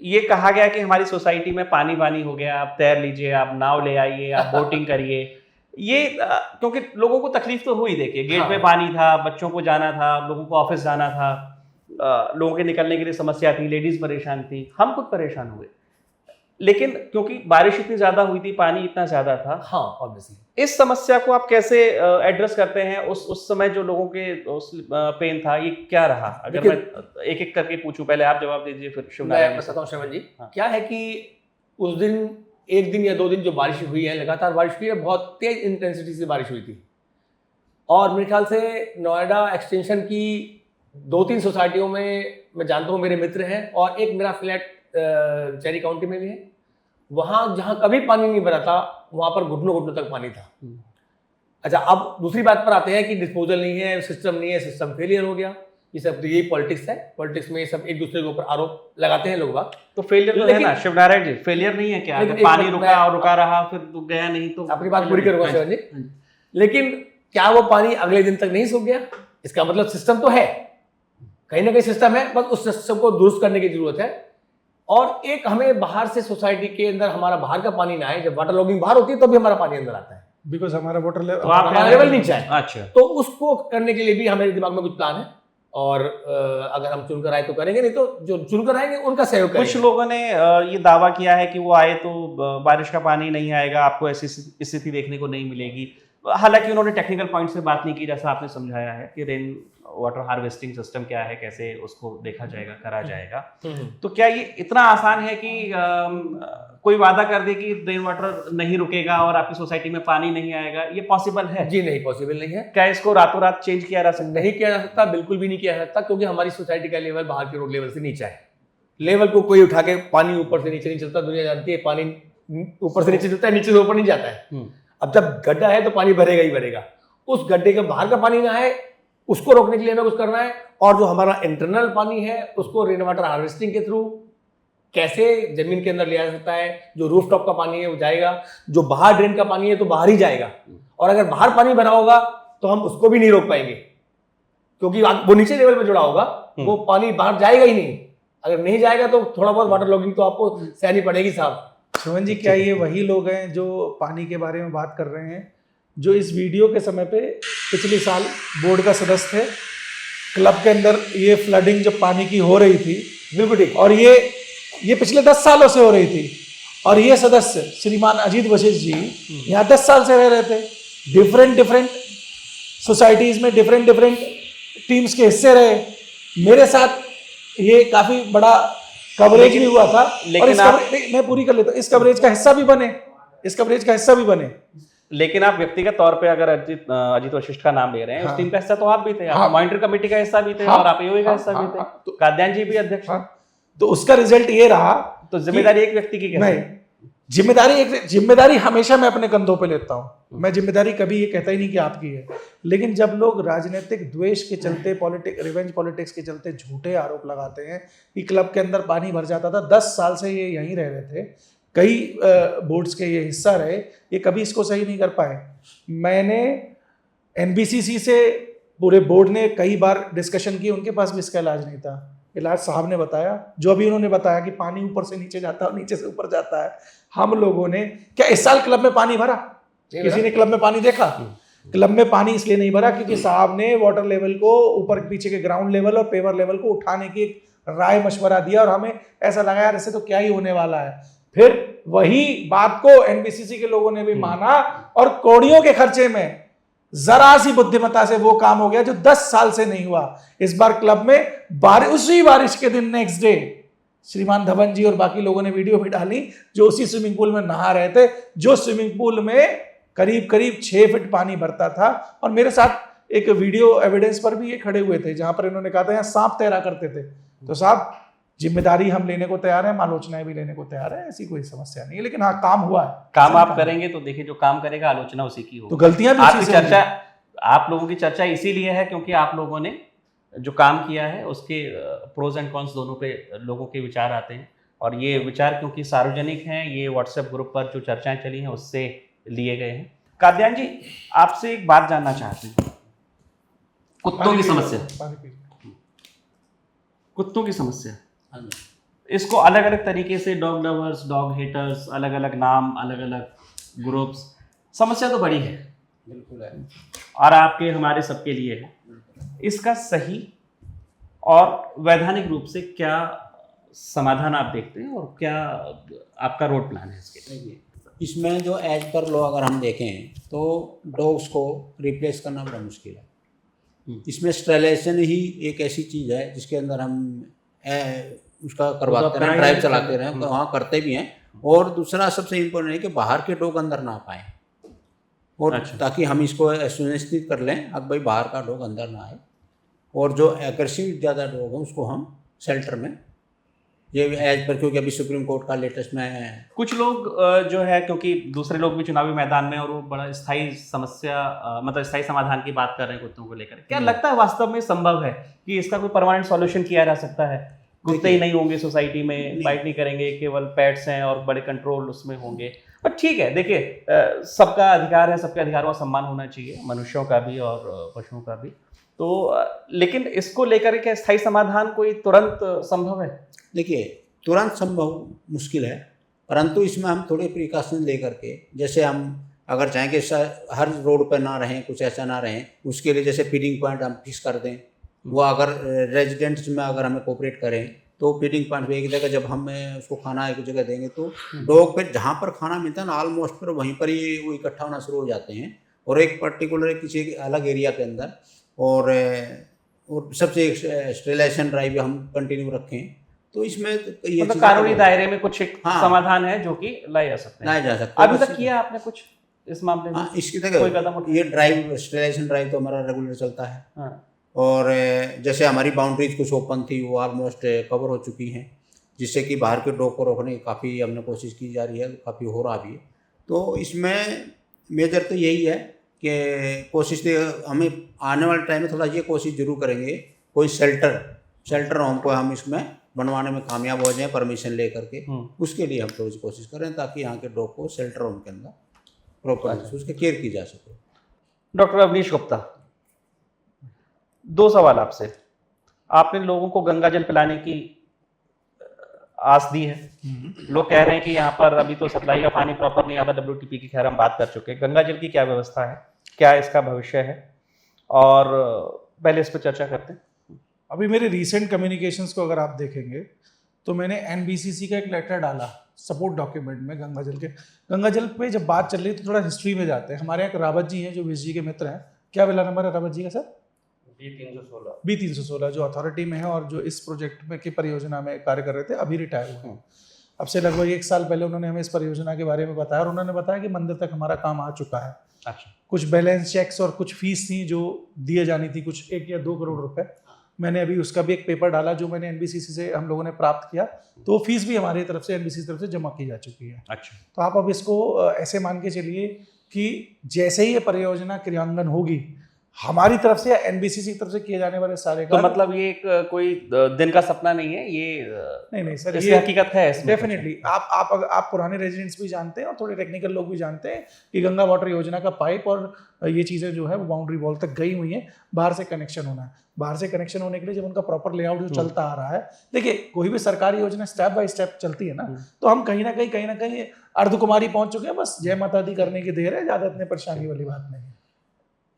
ये कहा गया कि हमारी सोसाइटी में पानी पानी हो गया, आप तैर लीजिए, आप नाव ले आइए, आप बोटिंग करिए। ये क्योंकि लोगों को तकलीफ तो हुई, देखिए गेट हाँ। पे पानी था, बच्चों को जाना था, लोगों को ऑफिस जाना था, लोगों के निकलने के लिए समस्या थी, लेडीज परेशान थी, हम खुद परेशान हुए। लेकिन क्योंकि बारिश इतनी ज्यादा हुई थी, पानी इतना ज्यादा था, हाँ ऑब्वियसली। इस समस्या को आप कैसे एड्रेस करते हैं? उस समय जो लोगों के उस पेन था, ये क्या रहा? अगर मैं एक एक करके पूछूं, पहले आप जवाब दीजिए, फिर मैं शिवनारायण। बताता हूँ श्रवण जी, हाँ। क्या है कि उस दिन एक दिन या 2 दिन जो बारिश हुई है, लगातार बारिश हुई है, बहुत तेज इंटेंसिटी से बारिश हुई थी। और मेरे ख्याल से नोएडा एक्सटेंशन की 2-3 सोसाइटियों में मैं जानता हूँ, मेरे मित्र हैं, और एक मेरा फ्लैट चेरी काउंटी में भी है। वहाँ जहाँ कभी पानी नहीं भरा था, वहाँ पर घुटनों घुटनों तक पानी था। अच्छा, अब दूसरी बात पर आते हैं कि डिस्पोजल नहीं है, सिस्टम नहीं है, सिस्टम फेलियर हो गया। ये सब तो यही पॉलिटिक्स है। पॉलिटिक्स में ये सब एक दूसरे के ऊपर आरोप लगाते हैं लोग बाग। तो फेलियर तो है लेकिन- ना शिवनारायण जी, फेलियर नहीं है क्या? लेकिन अगर एक पानी बात रुका मैं- और रुका रहा, फिर गया नहीं तो अपनी बात पूरी करूंगा श्रवण जी। हाँ जी। लेकिन क्या वो पानी अगले दिन तक नहीं सूख गया? इसका मतलब सिस्टम तो है, कहीं ना कहीं सिस्टम है, बस उस सिस्टम को दुरुस्त करने की जरूरत है। और एक हमें बाहर से सोसाइटी के अंदर हमारा बाहर का पानी ना आए। जब वाटर लॉगिंग बाहर होती है तो भी हमारा पानी अंदर आता है, बिकॉज हमारा वाटर तो लेवल आप हमारा लेवल नीचे है। अच्छा, तो उसको करने के लिए भी हमारे दिमाग में कुछ प्लान है, और अगर हम चुनकर आए तो करेंगे, नहीं तो जो चुनकर आएंगे उनका सहयोग कुछ करेंगे। लोगों ने ये दावा किया है कि वो आए तो बारिश का पानी नहीं आएगा, आपको ऐसी स्थिति देखने को नहीं मिलेगी। हालांकि उन्होंने टेक्निकल पॉइंट से बात नहीं की, जैसा आपने समझाया है कि रेन वाटर हार्वेस्टिंग सिस्टम क्या है, कैसे उसको देखा जाएगा, करा जाएगा। तो क्या ये इतना आसान है कि कोई वादा कर दे कि रेन वाटर नहीं रुकेगा और आपकी सोसाइटी में पानी नहीं आएगा? ये पॉसिबल है? जी नहीं, पॉसिबल नहीं है। क्या इसको रातों रात चेंज किया जा सकता है? नहीं किया जा सकता, बिल्कुल भी नहीं किया जा सकता, क्योंकि हमारी सोसाइटी का लेवल बाहर के रोड लेवल से नीचे है। लेवल को कोई उठा के पानी ऊपर से नीचे नहीं चलता, दुनिया जानती है पानी ऊपर से नीचे चलता है, नीचे से ऊपर नहीं जाता है। अब जब गड्ढा है तो पानी भरेगा ही भरेगा। उस गड्ढे के बाहर का पानी ना है, उसको रोकने के लिए हमें कुछ करना है। और जो हमारा इंटरनल पानी है, उसको रेन वाटर हार्वेस्टिंग के थ्रू कैसे जमीन के अंदर लिया जा सकता है। जो रूफ टॉप का पानी है वो जाएगा, जो बाहर ड्रेन का पानी है तो बाहर ही जाएगा। और अगर बाहर पानी भरा होगा तो हम उसको भी नहीं रोक पाएंगे, क्योंकि वो नीचे लेवल पे जुड़ा होगा, वो पानी बाहर जाएगा ही नहीं। अगर नहीं जाएगा तो थोड़ा बहुत वाटर लॉगिंग तो आपको सहनी पड़ेगी साहब। शिवन जी, क्या ये वही लोग हैं जो पानी के बारे में बात कर रहे हैं, जो इस वीडियो के समय पे पिछले साल बोर्ड का सदस्य थे? क्लब के अंदर ये फ्लडिंग जब पानी की हो रही थी, बिल्कुल ठीक। और ये पिछले 10 सालों से हो रही थी, और ये सदस्य श्रीमान अजीत वशिष्ठ जी यहाँ 10 साल से रह रहे थे। डिफरेंट सोसाइटीज में डिफरेंट टीम्स के हिस्से रहे। मेरे साथ ये काफी बड़ा कवरेज भी हुआ था। और इस कवरेज मैं पूरी कर लेता हूँ, इस कवरेज का हिस्सा भी बने। लेकिन आप व्यक्तिगत तौर पे अगर अजीत वशिष्ठ का नाम ले रहे हैं, हाँ। उस टीम का हिस्सा तो आप भी थे, हाँ। आप मॉनिटर कमेटी का हिस्सा भी थे, हाँ। और आप एओए का हिस्सा हाँ। भी थे, हाँ। तो- काद्यान जी भी अध्यक्ष हैं। तो उसका रिजल्ट ये रहा। तो जिम्मेदारी एक व्यक्ति की कैसे? नहीं, जिम्मेदारी हमेशा मैं अपने कंधों पे लेता हूँ। मैं जिम्मेदारी कभी ये कहता ही नहीं कि आपकी है। लेकिन जब लोग राजनीतिक द्वेष के चलते, रिवेंज पॉलिटिक्स के चलते झूठे आरोप लगाते हैं कि क्लब के अंदर पानी भर जाता था, 10 साल से ये यहीं रह रहे थे, कई बोर्ड्स के ये हिस्सा रहे, ये कभी इसको सही नहीं कर पाए। मैंने NBCC से पूरे बोर्ड ने कई बार डिस्कशन की, उनके पास भी इसका इलाज नहीं था। इलाज साहब ने बताया, जो अभी उन्होंने बताया कि पानी ऊपर से नीचे जाता है और नीचे से ऊपर जाता है। हम लोगों ने क्या इस साल क्लब में पानी भरा? किसी ने क्लब में पानी देखा? क्लब में पानी इसलिए नहीं भरा क्योंकि साहब ने वाटर लेवल को ऊपर पीछे के ग्राउंड लेवल और पेवर लेवल को उठाने की एक राय मशवरा दिया, और हमें ऐसा लगा यार इससे तो क्या ही होने वाला है। फिर वही बात को NBCC के लोगों ने भी माना, और कौड़ियों के खर्चे में जरा सी बुद्धिमत्ता से वो काम हो गया जो 10 साल से नहीं हुआ। इस बार क्लब में उसी बारिश के दिन नेक्स्ट डे श्रीमान धवन जी और बाकी लोगों ने वीडियो भी डाली, जो उसी स्विमिंग पूल में नहा रहे थे, जो स्विमिंग पूल में करीब 6 फीट पानी भरता था। और मेरे साथ एक वीडियो एविडेंस पर भी ये खड़े हुए थे, जहां पर इन्होंने कहा था यहाँ सांप तैरा करते थे। तो साहब, जिम्मेदारी हम लेने को तैयार हैं, आलोचनाएं भी लेने को तैयार है, ऐसी कोई समस्या नहीं है। लेकिन हाँ, काम हुआ है, काम आप करेंगे तो देखिए, जो काम करेगा आलोचना उसी की तो होगी। गलतियां भी आपकी उसी से चर्चा, होंगी। आप लोगों की चर्चा इसीलिए है क्योंकि आप लोगों ने जो काम किया है उसके प्रोज एंड कॉन्स दोनों पे लोगों के विचार आते हैं, और ये विचार क्योंकि सार्वजनिक हैं, ये व्हाट्सएप ग्रुप पर जो चर्चाएं चली हैं उससे लिए गए हैं। काद्यान जी, आपसे एक बात जानना चाहते हैं, कुत्तों की समस्या, पानी पी लो। कुत्तों की समस्या इसको अलग अलग तरीके से डॉग लवर्स, डॉग हेटर्स, अलग अलग नाम, अलग अलग ग्रुप्स, समस्या तो बड़ी है बिल्कुल है। और आपके हमारे सबके लिए है। इसका सही और वैधानिक रूप से क्या समाधान आप देखते हैं और क्या आपका रोड प्लान है इसके लिए? देखिए, इसमें जो एज पर लॉ अगर हम देखें तो डॉग्स को रिप्लेस करना बड़ा मुश्किल है। इसमें स्टेरिलाइजेशन ही एक ऐसी चीज़ है जिसके अंदर हम उसका करवाते रहें, ड्राइव चलाते रहें, वहाँ करते भी हैं। और दूसरा सबसे इम्पोर्टेंट है कि बाहर के डॉग अंदर ना पाएँ, और अच्छा। ताकि हम इसको सुनिश्चित कर लें अब भाई बाहर का डॉग अंदर ना आए, और जो एग्रेसिव ज़्यादा डॉग है उसको हम शेल्टर में, ये एज पर, क्योंकि अभी सुप्रीम कोर्ट का लेटेस्ट में कुछ लोग जो है, क्योंकि दूसरे लोग भी चुनावी मैदान में और वो बड़ा स्थायी समस्या मतलब स्थायी समाधान की बात कर रहे हैं कुत्तों को लेकर, क्या लगता है वास्तव में संभव है कि इसका कोई परमानेंट सॉल्यूशन किया जा सकता है? कुत्ते ही नहीं होंगे सोसाइटी में, बाइट नहीं करेंगे, केवल पेट्स हैं और बड़े कंट्रोल उसमें होंगे, पर ठीक है, देखिए सबका अधिकार है, सबके अधिकारों का सम्मान होना चाहिए, मनुष्यों का भी और पशुओं का भी। तो लेकिन इसको लेकर के स्थायी समाधान कोई तुरंत संभव है? देखिए, तुरंत संभव मुश्किल है, परंतु इसमें हम थोड़े प्रिकॉशन लेकर के, जैसे हम अगर चाहें कि हर रोड पर ना रहें, कुछ ऐसा ना रहें, उसके लिए जैसे फीडिंग पॉइंट हम फिक्स कर दें। वो अगर रेजिडेंट्स में अगर हमें कोऑपरेट करें तो फीडिंग पॉइंट पे एक जगह जब हम उसको खाना एक जगह देंगे तो डॉग फिर जहाँ पर खाना मिलता है ना ऑलमोस्ट फिर वहीं पर ही वो इकट्ठा होना शुरू हो जाते हैं, और एक पर्टिकुलर किसी अलग एरिया के अंदर, और सबसे स्टेरिलाइजेशन ड्राइव हम कंटिन्यू रखें। तो इसमें ये मतलब कानूनी दायरे में कुछ एक हाँ। समाधान है जो कि लाए जा सकते हैं। लाया जा सकता है। अभी तक किया आपने कुछ इस मामले में? हाँ, इसकी कोई जगह कदम उठाया? ये ड्राइव स्टेरिलाइजेशन ड्राइव तो हमारा रेगुलर चलता है। हाँ। और जैसे हमारी बाउंड्रीज कुछ ओपन थी वो ऑलमोस्ट कवर हो चुकी हैं, जिससे कि बाहर के डॉग को रोकने की काफ़ी हमने कोशिश की जा रही है, काफ़ी हो रहा भी है। तो इसमें मेजर तो यही है कि कोशिश तो हमें आने वाले टाइम में थोड़ा ये कोशिश जरूर करेंगे, कोई शेल्टर होम को हम इसमें बनवाने में कामयाब हो जाएं परमिशन ले करके, उसके लिए हम थोड़ी सी कोशिश करें ताकि यहाँ के डॉग को शेल्टर होम के अंदर प्रॉपर उसकी केयर की जा सके। डॉक्टर अवनीश गुप्ता, 2 सवाल आपसे। आपने लोगों को गंगा जल पिलाने की आस दी है, लोग कह रहे हैं कि यहाँ पर अभी तो सप्लाई का पानी प्रॉपर नहीं आता, WTP की खैर हम बात कर चुके हैं, गंगा जल की क्या व्यवस्था है, क्या इसका भविष्य है, और पहले इस पर चर्चा करते हैं। अभी मेरे रीसेंट कम्युनिकेशंस को अगर आप देखेंगे तो मैंने NBCC का एक लेटर डाला सपोर्ट डॉक्यूमेंट में गंगा जल के। गंगा जल पे जब बात चल रही है तो थोड़ा हिस्ट्री में जाते हैं। हमारे यहाँ रावत जी हैं जो विश जी के मित्र हैं, क्या बिला नंबर है रावत जी का सर? B316 जो अथॉरिटी में है और जो इस प्रोजेक्ट में की परियोजना में कार्य कर रहे थे, अभी रिटायर हुए हैं। अब से लगभग 1 साल पहले उन्होंने हमें इस परियोजना के बारे में बताया और उन्होंने बताया कि मंदिर तक हमारा काम आ चुका है। अच्छा। कुछ बैलेंस चेक्स और कुछ फीस थी जो दिए जानी थी, कुछ 1 या 2 करोड़ रुपए। मैंने अभी उसका भी एक पेपर डाला जो मैंने NBCC से हम लोगों ने प्राप्त किया, तो फीस भी हमारी तरफ से NBCC तरफ से जमा की जा चुकी है। अच्छा। तो आप अब इसको ऐसे मान के चलिए कि जैसे ही ये परियोजना क्रियान्वयन होगी, हमारी तरफ से या NBCC की तरफ से किए जाने वाले सारे तो मतलब ये एक कोई दिन का सपना नहीं है, ये नहीं सर, इसकी ये हकीकत है इसमें। डेफिनेटली आप पुराने रेजिडेंट्स भी जानते हैं और थोड़े टेक्निकल लोग भी जानते हैं कि गंगा वाटर योजना का पाइप और ये चीज़ें जो है वो बाउंड्री वॉल तक गई हुई हैं। बाहर से कनेक्शन होना है, बाहर से कनेक्शन होने के लिए जब उनका प्रॉपर लेआउट जो चलता आ रहा है, देखिए कोई भी सरकारी योजना स्टेप बाय स्टेप चलती है ना, तो हम कहीं ना कहीं अर्धकुमारी पहुंच चुके हैं, बस जय माता दी करने की देर है, ज़्यादा इतने परेशानी वाली बात नहीं है।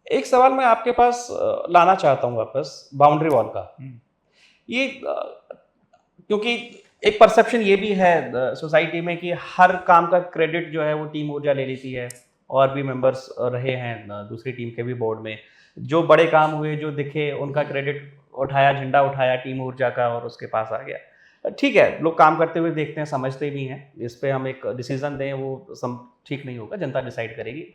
एक सवाल मैं आपके पास लाना चाहता हूँ वापस, बाउंड्री वॉल का। ये क्योंकि एक परसेप्शन ये भी है सोसाइटी में कि हर काम का क्रेडिट जो है वो टीम ऊर्जा ले लेती है, और भी मेंबर्स रहे हैं दूसरी टीम के भी बोर्ड में, जो बड़े काम हुए जो दिखे उनका क्रेडिट उठाया, झंडा उठाया टीम ऊर्जा का और उसके पास आ गया। ठीक है, लोग काम करते हुए देखते हैं, समझते भी हैं, इस पे हम एक डिसीजन दें वो ठीक नहीं होगा, जनता डिसाइड करेगी।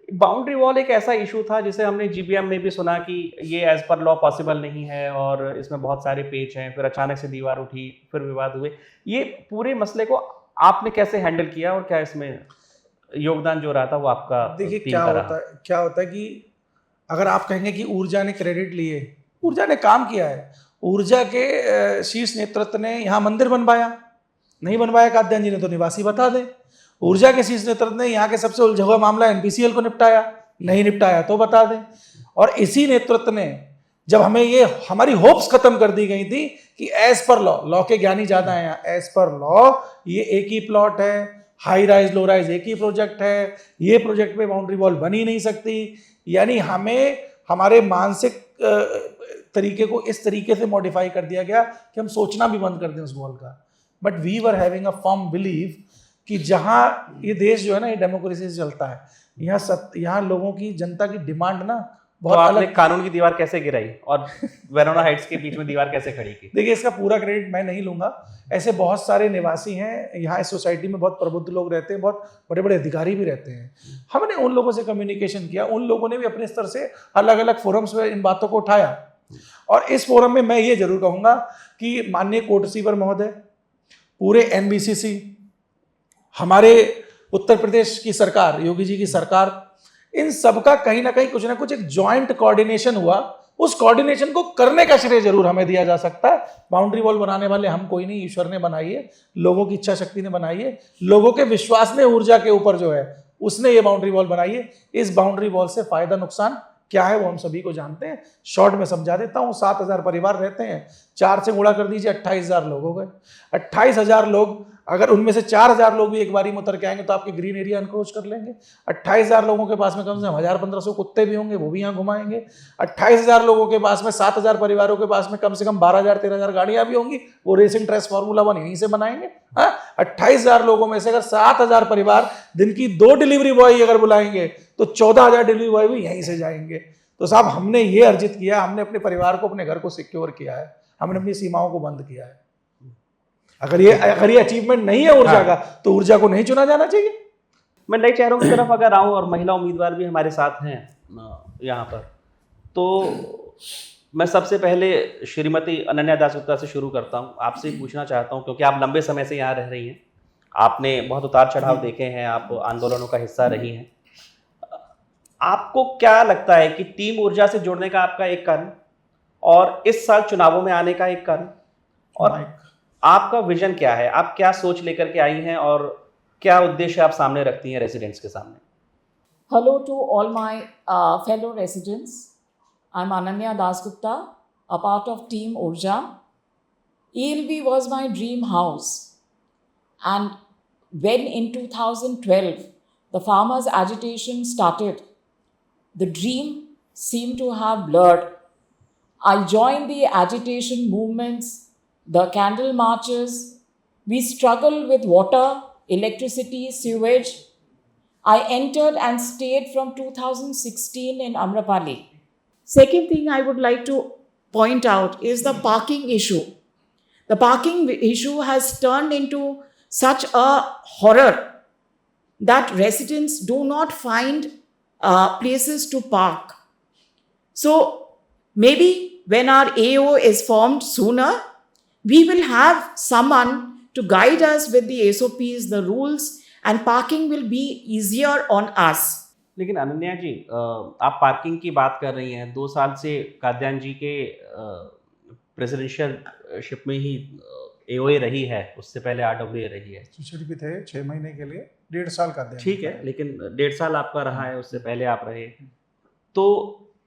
बाउंड्री वॉल एक ऐसा इशू था जिसे हमने GBM में भी सुना कि ये एज पर लॉ पॉसिबल नहीं है और इसमें बहुत सारे पेच हैं, फिर अचानक से दीवार उठी, फिर विवाद हुए। ये पूरे मसले को आपने कैसे हैंडल किया और क्या इसमें योगदान जो रहा था वो आपका? देखिए क्या होता है कि अगर आप कहेंगे कि ऊर्जा ने क्रेडिट लिए, ऊर्जा ने काम किया है। ऊर्जा के शीर्ष नेतृत्व ने यहाँ मंदिर बनवाया, नहीं बनवाया काद्यान जी ने तो निवासी बता दे। ऊर्जा के शीर्ष नेतृत्व ने यहाँ के सबसे उलझा हुआ मामला NPCL को निपटाया, नहीं निपटाया तो बता दें। और इसी नेतृत्व ने जब हमें ये हमारी होप्स खत्म कर दी गई थी कि एज पर लॉ के ज्ञानी ज्यादा हैं यहाँ, एज पर लॉ ये एक ही प्लॉट है, हाई राइज लो राइज एक ही प्रोजेक्ट है, ये प्रोजेक्ट में बाउंड्री वॉल बन ही नहीं सकती। यानी हमें हमारे मानसिक तरीके को इस तरीके से मॉडिफाई कर दिया गया कि हम सोचना भी बंद कर दें उस वॉल का। But we were having a firm believe कि जहाँ ये देश जो है ना, ये डेमोक्रेसी से चलता है, यहाँ लोगों की, जनता की डिमांड ना तो बहुत आपने अलग। कानून की दीवार कैसे गिराई और वेरोना हाइट्स के बीच में दीवार कैसे खड़ी की? देखिए, इसका पूरा क्रेडिट मैं नहीं लूंगा। ऐसे बहुत सारे निवासी हैं यहाँ, इस सोसाइटी में बहुत प्रबुद्ध लोग रहते हैं, बहुत बड़े बड़े अधिकारी भी रहते हैं। हमने उन लोगों से कम्युनिकेशन किया, उन लोगों ने भी अपने स्तर से अलग अलग फोरम्स में इन बातों को उठाया। और इस फोरम में मैं ये जरूर कहूँगा कि माननीय कोर्ट रिसीवर महोदय, पूरे एनबीसीसी, हमारे उत्तर प्रदेश की सरकार, योगी जी की सरकार, इन सबका कहीं ना कहीं कुछ ना कुछ एक जॉइंट कोऑर्डिनेशन हुआ। उस कोऑर्डिनेशन को करने का श्रेय जरूर हमें दिया जा सकता है। बाउंड्री वॉल बनाने वाले हम कोई नहीं, ईश्वर ने बनाई है, लोगों की इच्छा शक्ति ने बनाई है, लोगों के विश्वास ने ऊर्जा के ऊपर जो है उसने ये बाउंड्री वॉल बनाई है। इस बाउंड्री वॉल से फायदा नुकसान क्या है वो हम सभी को जानते हैं। शॉर्ट में समझा देता हूँ, 7,000 परिवार रहते हैं, 4 से गुणा कर दीजिए, 28,000 लोग हो गए। 28,000 लोग, अगर उनमें से 4,000 लोग भी एक बारी में उतर के आएंगे तो आपके ग्रीन एरिया एनक्रोच कर लेंगे। 28,000 लोगों के पास में कम से कम 1,000-1,500 कुत्ते भी होंगे, वो भी यहाँ घुमाएंगे। 28,000 लोगों के पास में, 7,000 परिवारों के पास में कम से कम 12,000-13,000 गाड़ियाँ भी होंगी, वो रेसिंग ट्रेस फार्मूला 1 यहीं से बनाएंगे। 28,000 लोगों में से अगर 7,000 परिवार दिन की 2 डिलीवरी बॉय अगर बुलाएंगे तो 14,000 डिलीवरी बॉय भी यहीं से जाएंगे। तो साहब, हमने ये अर्जित किया, हमने अपने परिवार को, अपने घर को सिक्योर किया है, हमने अपनी सीमाओं को बंद किया है। अगर ये अचीवमेंट नहीं है ऊर्जा का, तो ऊर्जा को नहीं चुना जाना चाहिए। मैं नए चेहरों की तरफ अगर आऊँ, और महिला उम्मीदवार भी हमारे साथ हैं यहाँ पर, तो मैं सबसे पहले श्रीमती अनन्या दासगुप्ता से शुरू करता हूँ। आपसे पूछना चाहता हूँ, क्योंकि आप लंबे समय से यहाँ रह रही हैं, आपने बहुत उतार चढ़ाव देखे हैं, आप आंदोलनों का हिस्सा रही हैं। आपको क्या लगता है कि टीम ऊर्जा से जुड़ने का आपका एक कारण, और इस साल चुनावों में आने का एक कारण, और आपका विजन क्या है? आप क्या सोच लेकर के आई हैं और क्या उद्देश्य आप सामने रखती हैं रेजिडेंट्स के सामने? Hello to all my fellow residents. I'm Ananya Dasgupta, a part of Team Urja. ELB was my dream house. And when in 2012 the farmers' agitation started, the dream seemed to have blurred. I joined the agitation movements, the candle marches. We struggled with water, electricity, sewage. I entered and stayed from 2016 in Amrapali. Second thing I would like to point out is the parking issue. The parking issue has turned into such a horror that residents do not find places to park. So maybe when our AO is formed sooner, we will have someone to guide us with the SOPs, the rules, and parking will be easier on us. लेकिन अनन्या जी, आप parking की बात कर रही हैं। 2 साल से काद्यान जी के प्रेसिडेंशियलशिप में ही एओए रही है, उससे पहले आरडब्ल्यूए रही है। टीचर भी थे 6 महीने के लिए, 1.5 साल का अध्ययन। ठीक है, लेकिन 1.5 साल आपका रहा है, उससे पहले आप रहे। तो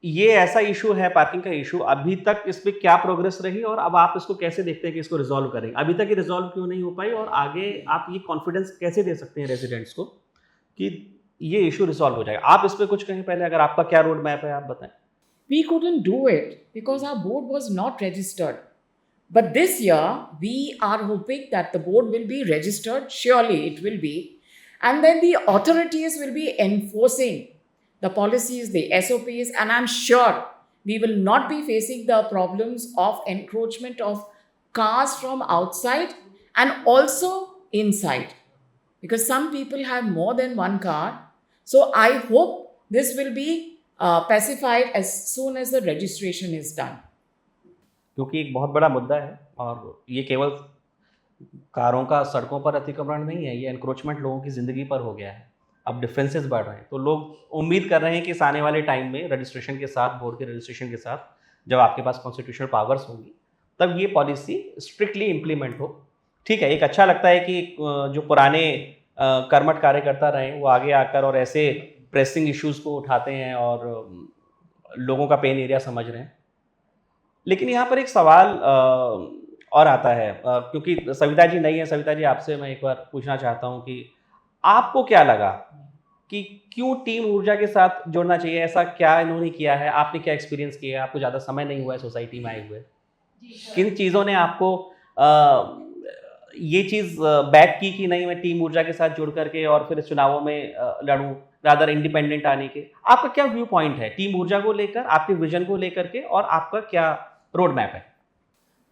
ये ऐसा इशू है, पार्किंग का इशू, अभी तक इस पर क्या प्रोग्रेस रही और अब आप इसको कैसे देखते हैं कि इसको रिजॉल्व करेंगे? अभी तक ये रिजॉल्व क्यों नहीं हो पाई, और आगे आप ये कॉन्फिडेंस कैसे दे सकते हैं रेजिडेंट्स को कि ये इशू रिजॉल्व हो जाएगा? आप इस पर कुछ कहें पहले, अगर आपका क्या रोड मैप है आप बताएं। We couldn't do it because our board was not registered. But this year, we are hoping that the board will be registered. Surely it will be. And then the authorities will be enforcing the policies, the SOPs, and I'm sure we will not be facing the problems of encroachment of cars from outside and also inside. Because some people have more than one car. So I hope this will be pacified as soon as the registration is done. क्योंकि एक बहुत बड़ा मुद्दा है, और ये केवल कारों का सड़कों पर अतिक्रमण नहीं है, ये एनक्रोचमेंट लोगों की ज़िंदगी पर हो गया है। अब डिफरेंसेस बढ़ रहे हैं, तो लोग उम्मीद कर रहे हैं कि इस आने वाले टाइम में रजिस्ट्रेशन के साथ, बोर्ड के रजिस्ट्रेशन के साथ, जब आपके पास कॉन्स्टिट्यूशनल पावर्स होंगी, तब ये पॉलिसी स्ट्रिक्टली इम्प्लीमेंट हो। ठीक है, एक अच्छा लगता है कि जो पुराने कर्मठ कार्यकर्ता रहे वो आगे आकर और ऐसे प्रेसिंग इश्यूज़ को उठाते हैं और लोगों का पेन एरिया समझ रहे हैं। लेकिन यहाँ पर एक सवाल और आता है, क्योंकि सविता जी नहीं है। सविता जी, आपसे मैं एक बार पूछना चाहता हूँ कि आपको क्या लगा कि क्यों टीम ऊर्जा के साथ जुड़ना चाहिए? ऐसा क्या इन्होंने किया है? आपने क्या एक्सपीरियंस किया है? आपको ज़्यादा समय नहीं हुआ है सोसाइटी में आए हुए, किन चीज़ों ने आपको ये चीज़ बैक की कि नहीं, मैं टीम ऊर्जा के साथ जुड़ करके और फिर चुनावों में लड़ूं, रादर इंडिपेंडेंट आने के? आपका क्या व्यू पॉइंट है टीम ऊर्जा को लेकर, आपके विजन को लेकर के, और आपका क्या रोड मैप है?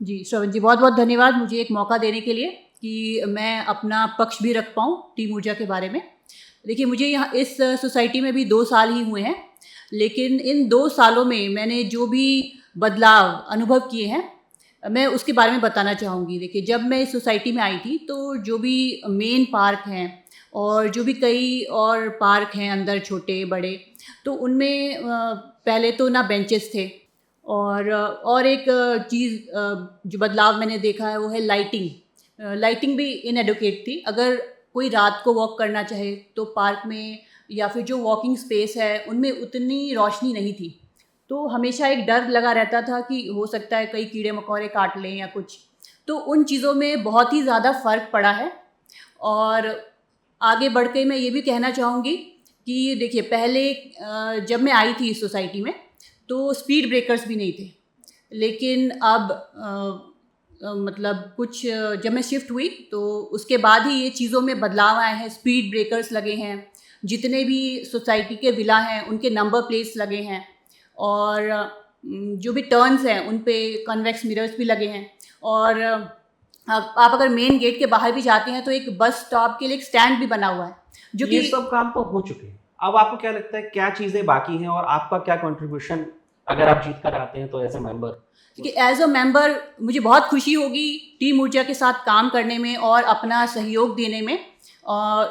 जी श्रवण जी, बहुत बहुत धन्यवाद मुझे एक मौका देने के लिए कि मैं अपना पक्ष भी रख पाऊँ टीम ऊर्जा के बारे में। देखिए, मुझे यहाँ इस सोसाइटी में भी 2 साल ही हुए हैं, लेकिन इन 2 सालों में मैंने जो भी बदलाव अनुभव किए हैं, मैं उसके बारे में बताना चाहूँगी। देखिए, जब मैं इस सोसाइटी में आई थी तो जो भी मेन पार्क हैं और जो भी कई और पार्क हैं अंदर छोटे बड़े, तो उनमें पहले तो ना बेंचेस थे, और एक चीज़ जो बदलाव मैंने देखा है वो है लाइटिंग। लाइटिंग भी इनएडुकेट थी। अगर कोई रात को वॉक करना चाहे तो पार्क में या फिर जो वॉकिंग स्पेस है उनमें उतनी रोशनी नहीं थी, तो हमेशा एक डर लगा रहता था कि हो सकता है कई कीड़े मकोड़े काट लें या कुछ। तो उन चीज़ों में बहुत ही ज़्यादा फ़र्क पड़ा है। और आगे बढ़ के मैं ये भी कहना चाहूँगी कि देखिए, पहले जब मैं आई थी इस सोसाइटी में तो स्पीड ब्रेकर्स भी नहीं थे, लेकिन अब मतलब कुछ जब मैं शिफ्ट हुई तो उसके बाद ही ये चीज़ों में बदलाव आए हैं। स्पीड ब्रेकर्स लगे हैं, जितने भी सोसाइटी के विला हैं उनके नंबर प्लेट्स लगे हैं, और जो भी टर्न्स हैं उन पे कन्वेक्स मिरर्स भी लगे हैं। और आप अगर मेन गेट के बाहर भी जाते हैं तो एक बस स्टॉप के लिए एक स्टैंड भी बना हुआ है, जो ये कि सब काम तो हो चुके हैं। अब आपको क्या लगता है क्या चीज़ें बाकी हैं, और आपका क्या कंट्रीब्यूशन अगर आप जीत कर आते हैं तो एज ए मेंबर? कि एज अ मेंबर मुझे बहुत खुशी होगी टीम ऊर्जा के साथ काम करने में और अपना सहयोग देने में,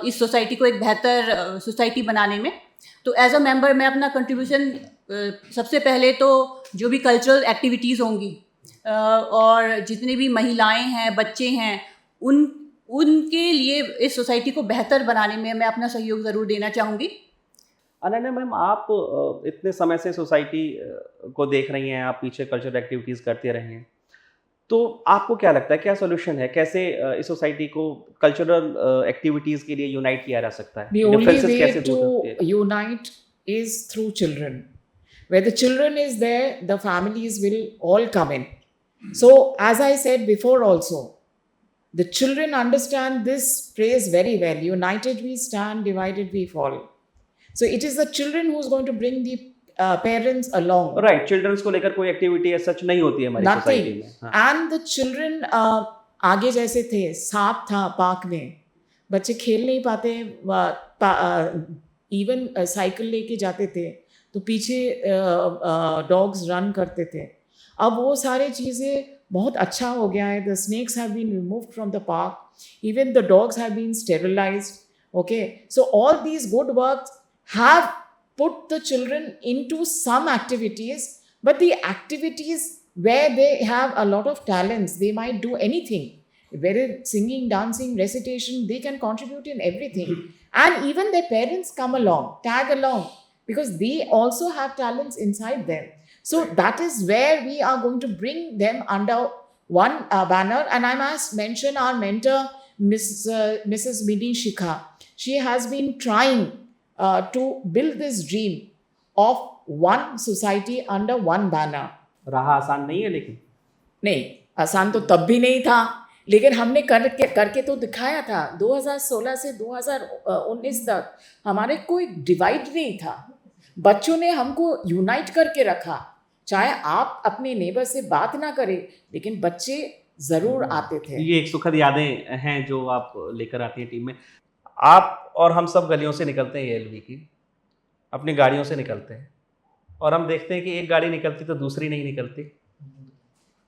इस सोसाइटी को एक बेहतर सोसाइटी बनाने में। तो एज अ मेंबर मैं अपना कंट्रीब्यूशन सबसे पहले तो जो भी कल्चरल एक्टिविटीज़ होंगी और जितनी भी महिलाएं हैं, बच्चे हैं, उनके लिए इस सोसाइटी को बेहतर बनाने में मैं अपना सहयोग ज़रूर देना चाहूँगी। अनन्या मैम, आप इतने समय से सोसाइटी को देख रही हैं, आप पीछे कल्चरल एक्टिविटीज़ करते रहे हैं, तो आपको क्या लगता है क्या सोल्यूशन है? कैसे इस सोसाइटी को कल्चरल एक्टिविटीज़ के लिए यूनाइट किया जा सकता है? The only Differences way कैसे दूर होते हैं? to unite is through children. Where the children is there, the families will all come in. So, as I said before also, the children understand this phrase very well. United we stand, divided we fall. So, it is the children who's going to bring the parents along. Right, childrens को लेकर कोई activity सच नहीं होती है हमारी society Nothing. में। हाँ। And the children आगे जैसे थे, सांप था पार्क में, बच्चे खेल नहीं पाते, इवन साइकिल लेके जाते थे तो पीछे डॉग्स रन करते थे। अब वो सारे चीज़ें बहुत अच्छा हो गया है। The snakes have been removed from the park, even the dogs have been sterilised. Okay, so all these good works have put the children into some activities, but the activities where they have a lot of talents, they might do anything. Whether it's singing, dancing, recitation, they can contribute in everything. And even their parents come along, tag along, because they also have talents inside them. So that is where we are going to bring them under one banner. And I must mention our mentor, Mrs. Mini Shikha. She has been trying to build this dream of one society under one banner. रहा आसान नहीं है, लेकिन नहीं, आसान तो तब भी नहीं था, लेकिन हमने करके तो दिखाया था। 2016 से 2019 तक हमारे कोई डिवाइड नहीं था। बच्चों ने हमको यूनाइट करके रखा। चाहे आप अपने नेबर से बात ना करें, लेकिन बच्चे ज़रूर आते थे। ये एक सुखद यादें हैं जो आप लेकर आती हैं टीम में। आप और हम सब गलियों से निकलते हैं एएलवी की, अपनी गाड़ियों से निकलते हैं, और हम देखते हैं कि एक गाड़ी निकलती तो दूसरी नहीं निकलती,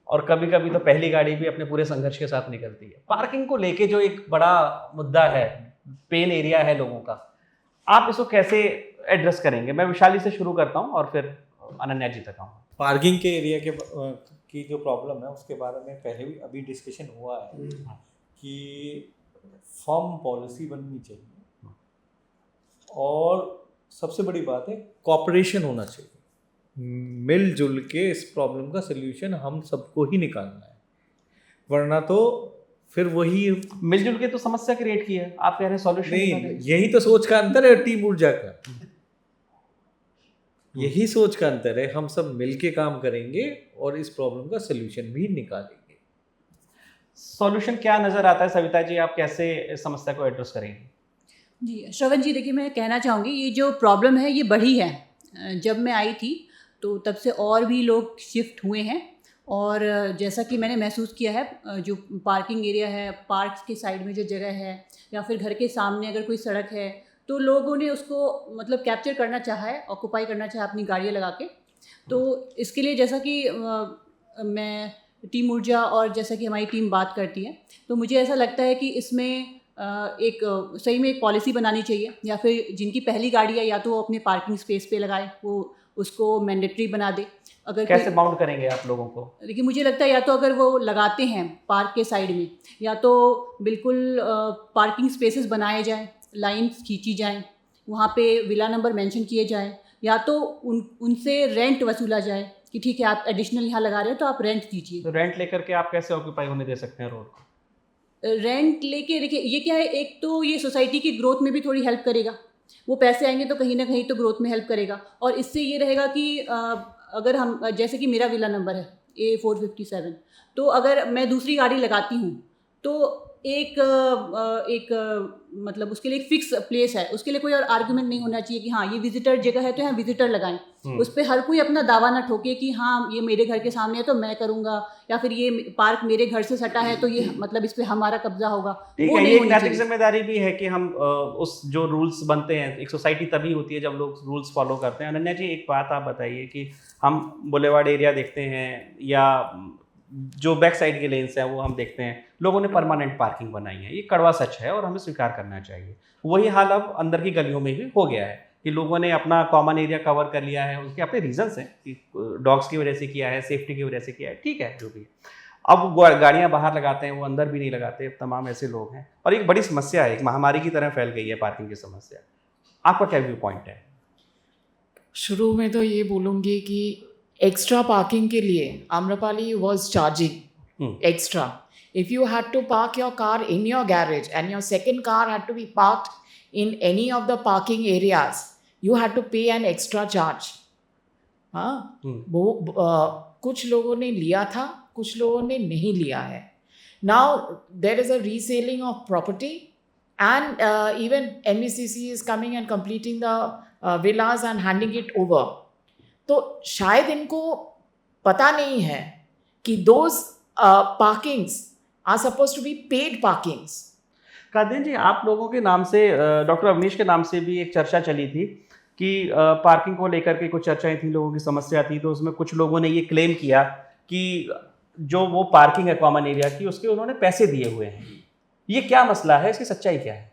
और कभी कभी तो पहली गाड़ी भी अपने पूरे संघर्ष के साथ निकलती है। पार्किंग को लेके जो एक बड़ा मुद्दा है, पेन एरिया है लोगों का, आप इसको कैसे एड्रेस करेंगे? मैं विशाली से शुरू करता हूँ और फिर अनन्या जी तक आऊँगा। पार्किंग के एरिया की जो प्रॉब्लम है उसके बारे में पहले भी अभी डिस्कशन हुआ है कि फर्म पॉलिसी बननी चाहिए, और सबसे बड़ी बात है कॉपरेशन होना चाहिए मिलजुल के इस प्रॉब्लम का सल्यूशन हम सबको ही निकालना है, वरना तो फिर वही मिलजुल के तो समस्या क्रिएट की है, आप कह रहे हैं सॉल्यूशन नहीं, यही तो सोच का अंतर है टीम ऊर्जा का, यही सोच का अंतर है। हम सब मिलके काम करेंगे और इस प्रॉब्लम का सल्यूशन भी निकालेंगे। सॉल्यूशन क्या नजर आता है सविता जी, आप कैसे इस समस्या को एड्रेस करेंगे? जी श्रवण जी, देखिए मैं कहना चाहूँगी ये जो प्रॉब्लम है ये बढ़ी है। जब मैं आई थी तो तब से और भी लोग शिफ्ट हुए हैं, और जैसा कि मैंने महसूस किया है जो पार्किंग एरिया है, पार्क के साइड में जो जगह है या फिर घर के सामने अगर कोई सड़क है तो लोगों ने उसको मतलब कैप्चर करना चाहा है, ऑक्यूपाई करना चाहा अपनी गाड़ियाँ लगा के। तो इसके लिए जैसा कि मैं टीम ऊर्जा और जैसा कि हमारी टीम बात करती है, तो मुझे ऐसा लगता है कि इसमें एक सही में एक पॉलिसी बनानी चाहिए, या फिर जिनकी पहली गाड़ी है या तो वो अपने पार्किंग स्पेस पे लगाए, वो उसको मैंडेटरी बना दे। अगर कैसे बाउंड करेंगे आप लोगों को? देखिए मुझे लगता है या तो अगर वो लगाते हैं पार्क के साइड में, या तो बिल्कुल पार्किंग स्पेसेस बनाए जाएं, लाइन्स खींची जाएं, वहाँ पे विला नंबर मेंशन किए जाएं, या तो उनसे रेंट वसूला जाए कि ठीक है आप एडिशनल यहाँ लगा रहे हो तो आप रेंट दीजिए। तो रेंट लेकर के आप कैसे ऑक्यूपाई होने दे सकते हैं रोड को? रेंट लेके देखिए ये क्या है, एक तो ये सोसाइटी की ग्रोथ में भी थोड़ी हेल्प करेगा, वो पैसे आएंगे तो कहीं ना कहीं तो ग्रोथ में हेल्प करेगा। और इससे ये रहेगा कि अगर हम जैसे कि मेरा विला नंबर है A457, तो अगर मैं दूसरी गाड़ी लगाती हूँ तो एक मतलब उसके लिए एक फिक्स प्लेस है, उसके लिए कोई और आर्गुमेंट नहीं होना चाहिए कि हाँ ये विजिटर जगह है तो यहाँ विजिटर लगाएं। उस पर हर कोई अपना दावा ना ठोके कि हाँ ये मेरे घर के सामने है तो मैं करूँगा, या फिर ये पार्क मेरे घर से सटा है तो ये मतलब इस पर हमारा कब्जा होगा। ठीक वो है, नहीं ये एक होनी नैतिक चाहिए। जिम्मेदारी भी है कि हम उस जो रूल्स बनते हैं, एक सोसाइटी तभी होती है जब लोग रूल्स फॉलो करते हैं। अनन्या जी, एक बात आप बताइए कि हम बुलेवार्ड एरिया देखते हैं या जो बैक साइड के लेन्स हैं वो हम देखते हैं, लोगों ने परमानेंट पार्किंग बनाई है, ये कड़वा सच है और हमें स्वीकार करना चाहिए। वही हाल अब अंदर की गलियों में भी हो गया है कि लोगों ने अपना कॉमन एरिया कवर कर लिया है, उसके अपने रीजंस हैं कि डॉग्स की वजह से किया है, सेफ्टी की वजह से किया है, ठीक है जो भी। अब गाड़ियां बाहर लगाते हैं, वो अंदर भी नहीं लगाते, तमाम ऐसे लोग हैं और एक बड़ी समस्या है, एक महामारी की तरह फैल गई है पार्किंग की समस्या। आपका क्या व्यू पॉइंट है? शुरू में तो ये बोलूँगी कि एक्स्ट्रा पार्किंग के लिए Amrapali was charging extra. If you had to park your car in your garage and your second car had to be parked in any of the parking areas, you had to pay an extra charge. हाँ, वो कुछ लोगों ने लिया था, कुछ लोगों ने नहीं लिया है. Now there is a reselling of property, and even NBCC is coming and completing the villas and handing it over. तो शायद इनको पता नहीं है कि those parkings are supposed to be paid parkings. Qadir जी, आप लोगों के नाम से, डॉक्टर अवनीश के नाम से भी एक चर्चा चली थी कि पार्किंग को लेकर के कुछ चर्चाएं थी, लोगों की समस्या थी, तो उसमें कुछ लोगों ने ये क्लेम किया कि जो वो पार्किंग है कॉमन एरिया की, उसके उन्होंने पैसे दिए हुए हैं। ये क्या मसला है, इसकी सच्चाई क्या है?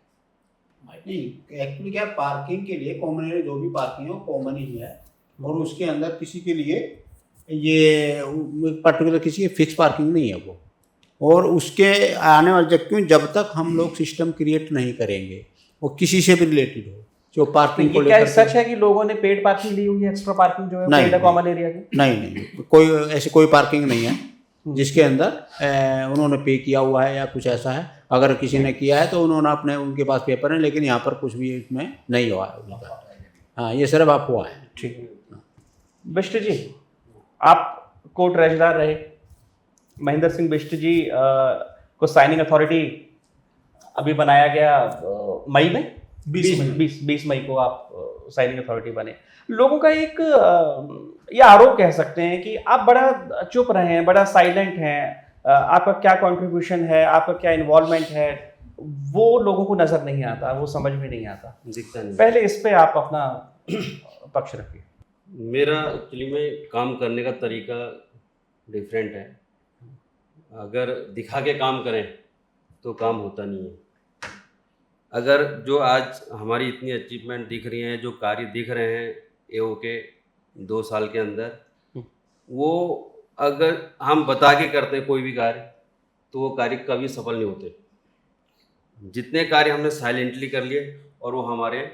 नहीं, एक्चुअली क्या, पार्किंग के लिए कॉमन एरिया जो भी पार्किंग है वो कॉमन ही है, और उसके अंदर किसी के लिए ये पर्टिकुलर किसी की फिक्स पार्किंग नहीं है वो। और उसके आने वाले जब तक हम लोग सिस्टम क्रिएट नहीं करेंगे, वो किसी से भी रिलेटेड हो, जो पार्किंग को क्या लेकर सच है कि लोगों ने पेड पार्किंग ली हुई है, एक्स्ट्रा पार्किंग जो है नहीं, पेड है कॉमन एरिया की? नहीं, कोई ऐसी कोई पार्किंग नहीं है जिसके अंदर उन्होंने पे किया हुआ है या कुछ ऐसा है। अगर किसी ने किया है तो उन्होंने अपने, उनके पास पेपर है, लेकिन यहाँ पर कुछ भी इसमें नहीं हुआ है उनका। हाँ, ये सिर्फ अफवाह है। ठीक है। बिष्ट जी, आप कोर्ट रजिस्ट्रार रहे, महेंद्र सिंह बिष्ट जी को साइनिंग अथॉरिटी अभी बनाया गया मई में, 20 मई को आप साइनिंग अथॉरिटी बने। लोगों का एक ये आरोप कह सकते हैं कि आप बड़ा चुप रहे हैं, बड़ा साइलेंट हैं, आपका क्या कंट्रीब्यूशन है, आपका क्या इन्वॉल्वमेंट है, वो लोगों को नज़र नहीं आता, वो समझ में नहीं आता, दिखता नहीं। पहले इस पे आप अपना पक्ष रखिए। मेरा एक्चुअली में काम करने का तरीका डिफरेंट है। अगर दिखा के काम करें तो काम होता नहीं है। अगर जो आज हमारी इतनी अचीवमेंट दिख रही हैं, जो कार्य दिख रहे हैं एओ के 2 साल के अंदर, वो अगर हम बता के करते हैं कोई भी कार्य तो वो कार्य कभी सफल नहीं होते। जितने कार्य हमने साइलेंटली कर लिए और वो हमारे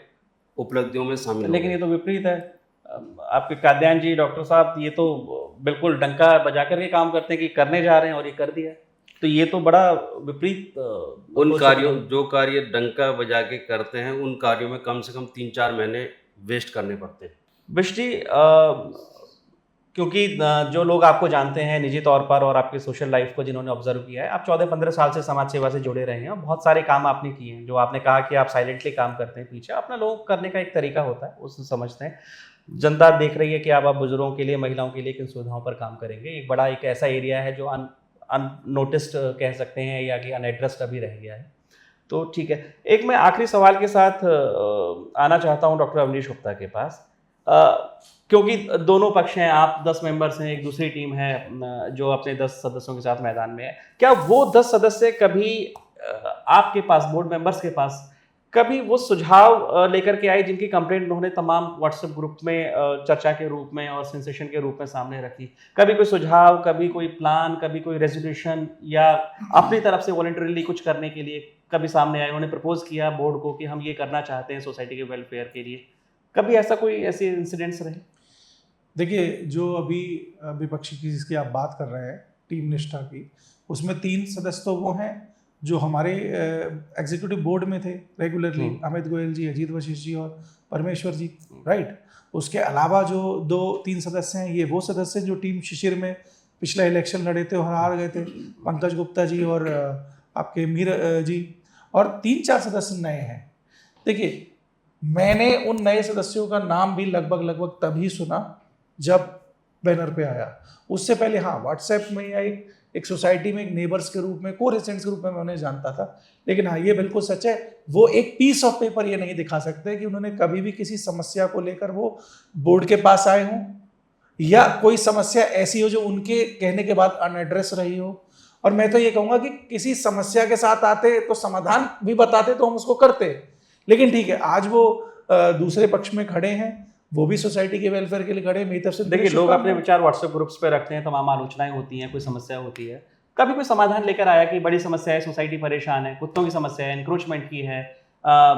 उपलब्धियों में शामिल हो लेकिन गए। ये तो विपरीत है, आपके काद्यान जी, डॉक्टर साहब, ये तो बिल्कुल डंका बजा करके काम करते हैं कि करने जा रहे हैं और ये कर दिया, तो ये तो बड़ा विपरीत उन कार्यों, जो कार्य डंका बजा के करते हैं, उन कार्यों में कम से कम 3-4 महीने वेस्ट करने पड़ते हैं। बिश जी, क्योंकि जो लोग आपको जानते हैं निजी तौर पर और आपकी सोशल लाइफ को जिन्होंने ऑब्जर्व किया है, आप 14-15 साल से समाज सेवा से जुड़े रहे हैं और बहुत सारे काम आपने किए हैं। जो आपने कहा कि आप साइलेंटली काम करते हैं पीछे, अपना लोग करने का एक तरीका होता है, उससे समझते हैं। जनता देख रही है कि आप बुजुर्गों के लिए, महिलाओं के लिए किन सुविधाओं पर काम करेंगे। एक बड़ा एक ऐसा एरिया है जो अननोटिस्ड कह सकते हैं या कि अनएड्रेस्ड अभी रह गया है। तो ठीक है, एक मैं आखिरी सवाल के साथ आना चाहता हूँ डॉक्टर अवनीश गुप्ता के पास, क्योंकि दोनों पक्ष हैं, आप 10 मेंबर्स हैं, एक दूसरी टीम है जो अपने 10 सदस्यों के साथ मैदान में है। क्या वो 10 सदस्य कभी आपके पास, बोर्ड मेंबर्स के पास, कभी वो सुझाव लेकर के आए जिनकी कंप्लेंट उन्होंने तमाम व्हाट्सएप ग्रुप में चर्चा के रूप में और सेंसेशन के रूप में सामने रखी? कभी कोई सुझाव, कभी कोई प्लान, कभी कोई रेजोल्यूशन या अपनी तरफ से वॉलंटरीली कुछ करने के लिए कभी सामने आए, उन्होंने प्रपोज किया बोर्ड को कि हम ये करना चाहते हैं सोसाइटी के वेलफेयर के लिए? कभी ऐसा कोई ऐसे इंसिडेंट्स रहे? देखिए, जो अभी विपक्षी की जिसकी आप बात कर रहे हैं, टीम निष्ठा की, उसमें 3 सदस्य तो वो हैं जो हमारे एग्जीक्यूटिव बोर्ड में थे रेगुलरली, अमित गोयल जी, अजीत वशिष्ठ जी और परमेश्वर जी, राइट। उसके अलावा जो 2-3 सदस्य हैं, ये वो सदस्य जो टीम शिशिर में पिछला इलेक्शन लड़े थे और हार गए थे, पंकज गुप्ता जी और आपके मीर जी, और 3-4 सदस्य नए हैं। देखिए, मैंने उन नए सदस्यों का नाम भी लगभग तभी सुना जब बैनर पे आया। उससे पहले हाँ, व्हाट्सएप में या एक सोसाइटी में एक नेबर्स के रूप में, को रेसिडेंट्स के रूप में मैं उन्हें जानता था। लेकिन हाँ, ये बिल्कुल सच है, वो एक पीस ऑफ पेपर ये नहीं दिखा सकते कि उन्होंने कभी भी किसी समस्या को लेकर वो बोर्ड के पास आए हों या कोई समस्या ऐसी हो जो उनके कहने के बाद अनएड्रेस रही हो। और मैं तो ये कहूँगा कि किसी समस्या के साथ आते तो समाधान भी बताते तो हम उसको करते। लेकिन ठीक है, आज वो दूसरे पक्ष में खड़े हैं, वो भी सोसाइटी के वेलफेयर के लिए खड़े हैं। मेरी तरफ से देखिए, लोग अपने विचार व्हाट्सएप ग्रुप्स पे रखते हैं, तमाम आलोचनाएं होती हैं, कोई समस्या होती है, कभी कोई समाधान लेकर आया कि बड़ी समस्या है, सोसाइटी परेशान है, कुत्तों की समस्या है, इंक्रोचमेंट की है,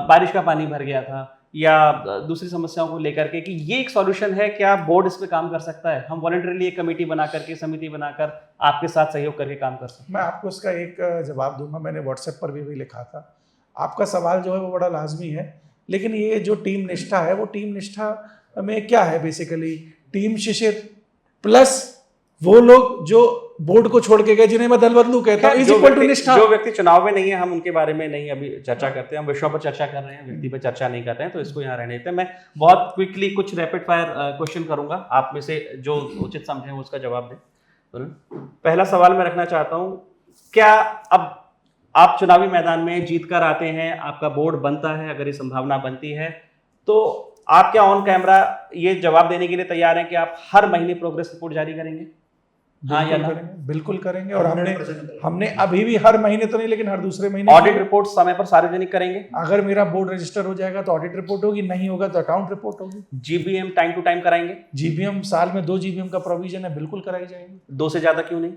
बारिश का पानी भर गया था, या दूसरी समस्याओं को लेकर के, कि ये एक सॉल्यूशन है, क्या बोर्ड इस पे काम कर सकता है? हम वॉलंटरीली एक कमेटी बना करके, समिति बनाकर आपके साथ सहयोग करके काम कर सकते हैं? मैं आपको इसका एक जवाब दूंगा। मैंने व्हाट्सएप पर भी लिखा था। आपका सवाल जो है वो बड़ा लाजमी है, लेकिन ये जो टीम निष्ठा है, वो टीम निष्ठा में क्या है? बेसिकली टीम शिशिर प्लस वो लोग जो बोर्ड को छोड़ के गए, जिन्हें मैं दल बदलू कहता हूं, इज इक्वल टू निष्ठा। जो व्यक्ति चुनाव में नहीं है, हम उनके बारे में नहीं अभी चर्चा करते हैं, हम विषयों पर चर्चा कर रहे हैं, व्यक्ति पर चर्चा नहीं कर रहे हैं, तो इसको यहाँ रहने देते हैं। मैं बहुत क्विकली कुछ रैपिड फायर क्वेश्चन करूंगा, आप में से जो उचित समझें उसका जवाब दें। पहला सवाल मैं रखना चाहता हूँ, क्या अब आप चुनावी मैदान में जीत कर आते हैं, आपका बोर्ड बनता है, अगर ये संभावना बनती है, तो आप क्या ऑन कैमरा ये जवाब देने के लिए तैयार हैं कि आप हर महीने प्रोग्रेस रिपोर्ट जारी करेंगे? हाँ या ना? बिल्कुल करेंगे। और हमने अभी भी हर महीने तो नहीं, लेकिन हर दूसरे महीने ऑडिट रिपोर्ट समय पर सार्वजनिक करेंगे। अगर मेरा बोर्ड रजिस्टर हो जाएगा तो ऑडिट रिपोर्ट होगी, नहीं होगा तो अकाउंट रिपोर्ट होगी। जीबीएम टाइम टू टाइम कराएंगे? जीबीएम साल में 2 जीबीएम का प्रोविजन है, बिल्कुल कराई जाएगी। 2 से ज्यादा क्यों नहीं?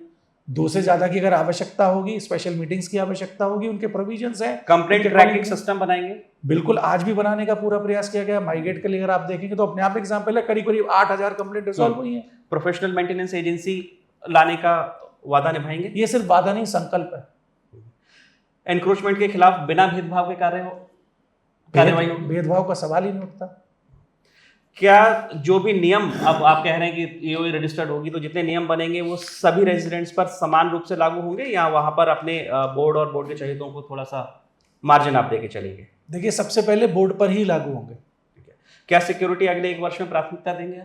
2 से ज्यादा की अगर आवश्यकता होगी, स्पेशल मीटिंग्स की आवश्यकता होगी, उनके प्रोविजंस हैं। कंप्लेंट ट्रैकिंग सिस्टम बनाएंगे? बिल्कुल, आज भी बनाने का पूरा प्रयास किया गया। माईगेट के लिए अगर आप देखेंगे तो अपने आप एग्जाम्पल है, करीब 8000 कंप्लेंट रिजॉल्व हुई है। प्रोफेशनल मेंटेनेंस एजेंसी लाने का वादा निभाएंगे? ये सिर्फ वादा नहीं, संकल्प है। एनक्रोचमेंट के खिलाफ बिना भेदभाव के कार्रवाई होगी? भेदभाव का सवाल ही नहीं उठता। क्या जो भी नियम, अब आप कह रहे हैं कि ईओई रजिस्टर्ड होगी, तो जितने नियम बनेंगे वो सभी रेजिडेंट्स पर समान रूप से लागू होंगे, या वहां पर अपने बोर्ड और बोर्ड के चहेतों को थोड़ा सा मार्जिन आप देके चलेंगे? देखिए, सबसे पहले बोर्ड पर ही लागू होंगे। क्या सिक्योरिटी अगले 1 वर्ष में प्राथमिकता देंगे?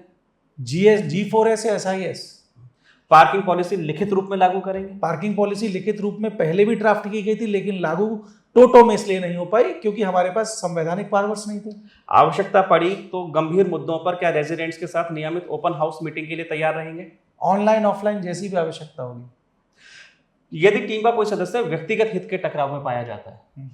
G4S या SIS। पार्किंग पॉलिसी लिखित रूप में लागू करेंगे? पार्किंग पॉलिसी लिखित रूप में पहले भी ड्राफ्ट की गई थी, लेकिन लागू टोटो में इसलिए नहीं हो पाई क्योंकि हमारे पास संवैधानिक पावर्स नहीं थे। आवश्यकता पड़ी तो गंभीर मुद्दों पर क्या रेजिडेंट्स के साथ नियमित ओपन हाउस मीटिंग के लिए तैयार रहेंगे? ऑनलाइन ऑफलाइन जैसी भी आवश्यकता होगी। यदि टीम का कोई सदस्य व्यक्तिगत हित के टकराव में पाया जाता है,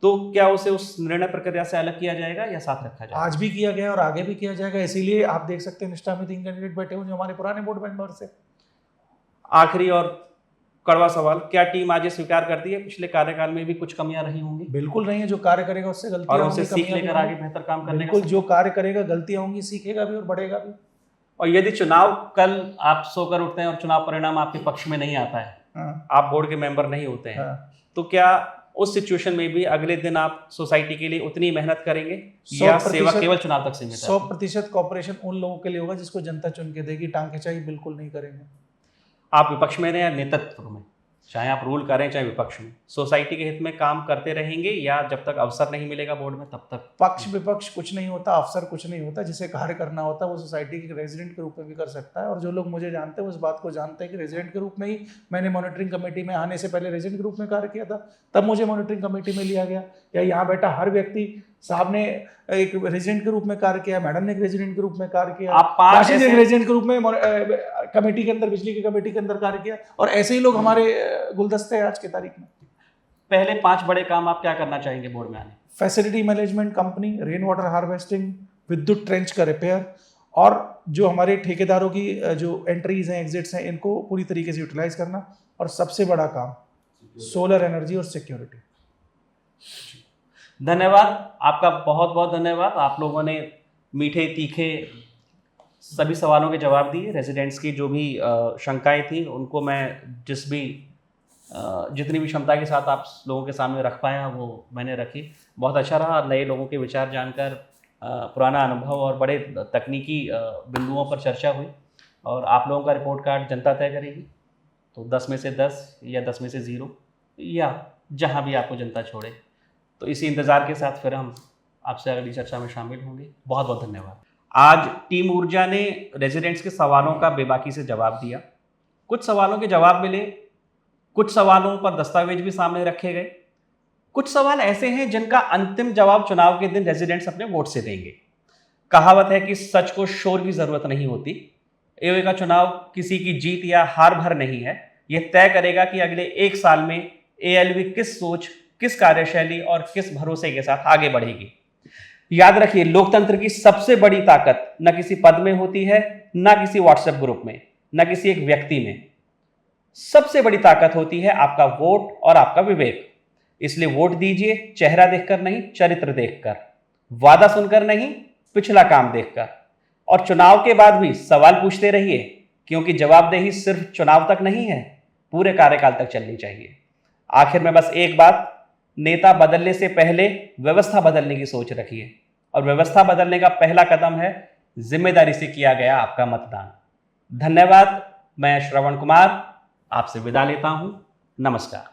तो क्या उसे उस निर्णय प्रक्रिया से अलग किया जाएगा या साथ रखा जाएगा? आज भी किया गया और आगे भी किया जाएगा। इसीलिए आप देख सकते हैं निष्ठा में 3 कैंडिडेट बैठे हुए जो हमारे पुराने बोर्ड मेंबर्स हैं। आखिरी और कड़वा सवाल, क्या टीम आज ये स्वीकार करती है पिछले कार्यकाल में भी कुछ कमियां रही होंगी बिल्कुल नहीं है, जो कार्य करेगा उससे और गलतियां उनसे होंगी, सीख कमियां भी लेकर आगे होंगी। बेहतर काम करने का बिल्कुल, जो कार्य करेगा गलतियां होंगी, सीखेगा भी और बढ़ेगा भी। और यदि चुनाव कल आप सोकर उठते हैं और चुनाव परिणाम आपके पक्ष में नहीं आता है, हाँ, आप बोर्ड के मेंबर नहीं होते हैं, हाँ। तो क्या उस सिचुएशन में भी अगले दिन आप सोसाइटी के लिए उतनी मेहनत करेंगे या 100% सेवा केवल चुनाव तक सीमित है? 100% कॉपरेशन उन लोगों के लिए होगा जिसको जनता चुन के देगी। टांकेचाही बिल्कुल नहीं करेंगे। आप विपक्ष में रहें या नेतृत्व में, चाहे आप रूल करें चाहे विपक्ष में, सोसाइटी के हित में काम करते रहेंगे या जब तक अवसर नहीं मिलेगा बोर्ड में तब तक? पक्ष विपक्ष कुछ नहीं होता, अफसर कुछ नहीं होता। जिसे कार्य करना होता है वो सोसाइटी के रेजिडेंट के रूप में भी कर सकता है। और जो लोग मुझे जानते हैं उस बात को जानते हैं कि रेजिडेंट के रूप में ही मैंने मॉनिटरिंग कमेटी में आने से पहले रेजिडेंट के रूप में कार्य किया था, तब मुझे मॉनिटरिंग कमेटी में लिया गया। या यहाँ बैठा हर व्यक्ति, साहब ने एक रेजिडेंट के रूप में कार्य किया, मैडम ने एक रेजिडेंट के रूप में कार्य किया, आप 5 काशी ने एक ऐसे रेजिडेंट के रूप में कमेटी के अंदर, बिजली की कमेटी के अंदर कार्य किया। और ऐसे ही लोग हमारे गुलदस्ते हैं आज की तारीख में। पहले 5 बड़े काम आप क्या करना चाहेंगे बोर्ड में आने? Facility management company, rain water harvesting, विद्युत ट्रेंच का रिपेयर, और जो हमारे ठेकेदारों की जो एंट्रीज हैं एग्जिट्स हैं इनको पूरी तरीके से यूटिलाइज करना। और सबसे बड़ा काम सोलर एनर्जी और सिक्योरिटी। धन्यवाद, आपका बहुत बहुत धन्यवाद। आप लोगों ने मीठे तीखे सभी सवालों के जवाब दिए। रेजिडेंट्स की जो भी शंकाएं थी उनको मैं जितनी भी क्षमता के साथ आप लोगों के सामने रख पाया वो मैंने रखी। बहुत अच्छा रहा नए लोगों के विचार जानकर, पुराना अनुभव और बड़े तकनीकी बिंदुओं पर चर्चा हुई। और आप लोगों का रिपोर्ट कार्ड जनता तय करेगी, तो 10 में से 10 या 10 में से 0 या जहां भी आपको जनता छोड़े। तो इसी इंतज़ार के साथ फिर हम आपसे अगली चर्चा में शामिल होंगे। बहुत बहुत धन्यवाद। आज टीम ऊर्जा ने रेजिडेंट्स के सवालों का बेबाकी से जवाब दिया। कुछ सवालों के जवाब मिले, कुछ सवालों पर दस्तावेज भी सामने रखे गए, कुछ सवाल ऐसे हैं जिनका अंतिम जवाब चुनाव के दिन रेजिडेंट्स अपने वोट से देंगे। कहावत है कि सच को शोर की जरूरत नहीं होती। एओए का चुनाव किसी की जीत या हार भर नहीं है, यह तय करेगा कि अगले 1 साल में एएलवी किस सोच, किस कार्यशैली और किस भरोसे के साथ आगे बढ़ेगी। याद रखिए, लोकतंत्र की सबसे बड़ी ताकत न किसी पद में होती है, न किसी व्हाट्सएप ग्रुप में, न किसी एक व्यक्ति में। सबसे बड़ी ताकत होती है आपका वोट और आपका विवेक। इसलिए वोट दीजिए चेहरा देखकर नहीं, चरित्र देखकर, वादा सुनकर नहीं, पिछला काम देखकर। और चुनाव के बाद भी सवाल पूछते रहिए, क्योंकि जवाबदेही सिर्फ चुनाव तक नहीं है, पूरे कार्यकाल तक चलनी चाहिए। आखिर में बस एक बात, नेता बदलने से पहले व्यवस्था बदलने की सोच रखिए। और व्यवस्था बदलने का पहला कदम है जिम्मेदारी से किया गया आपका मतदान। धन्यवाद। मैं श्रवण कुमार आपसे विदा लेता हूं। नमस्कार।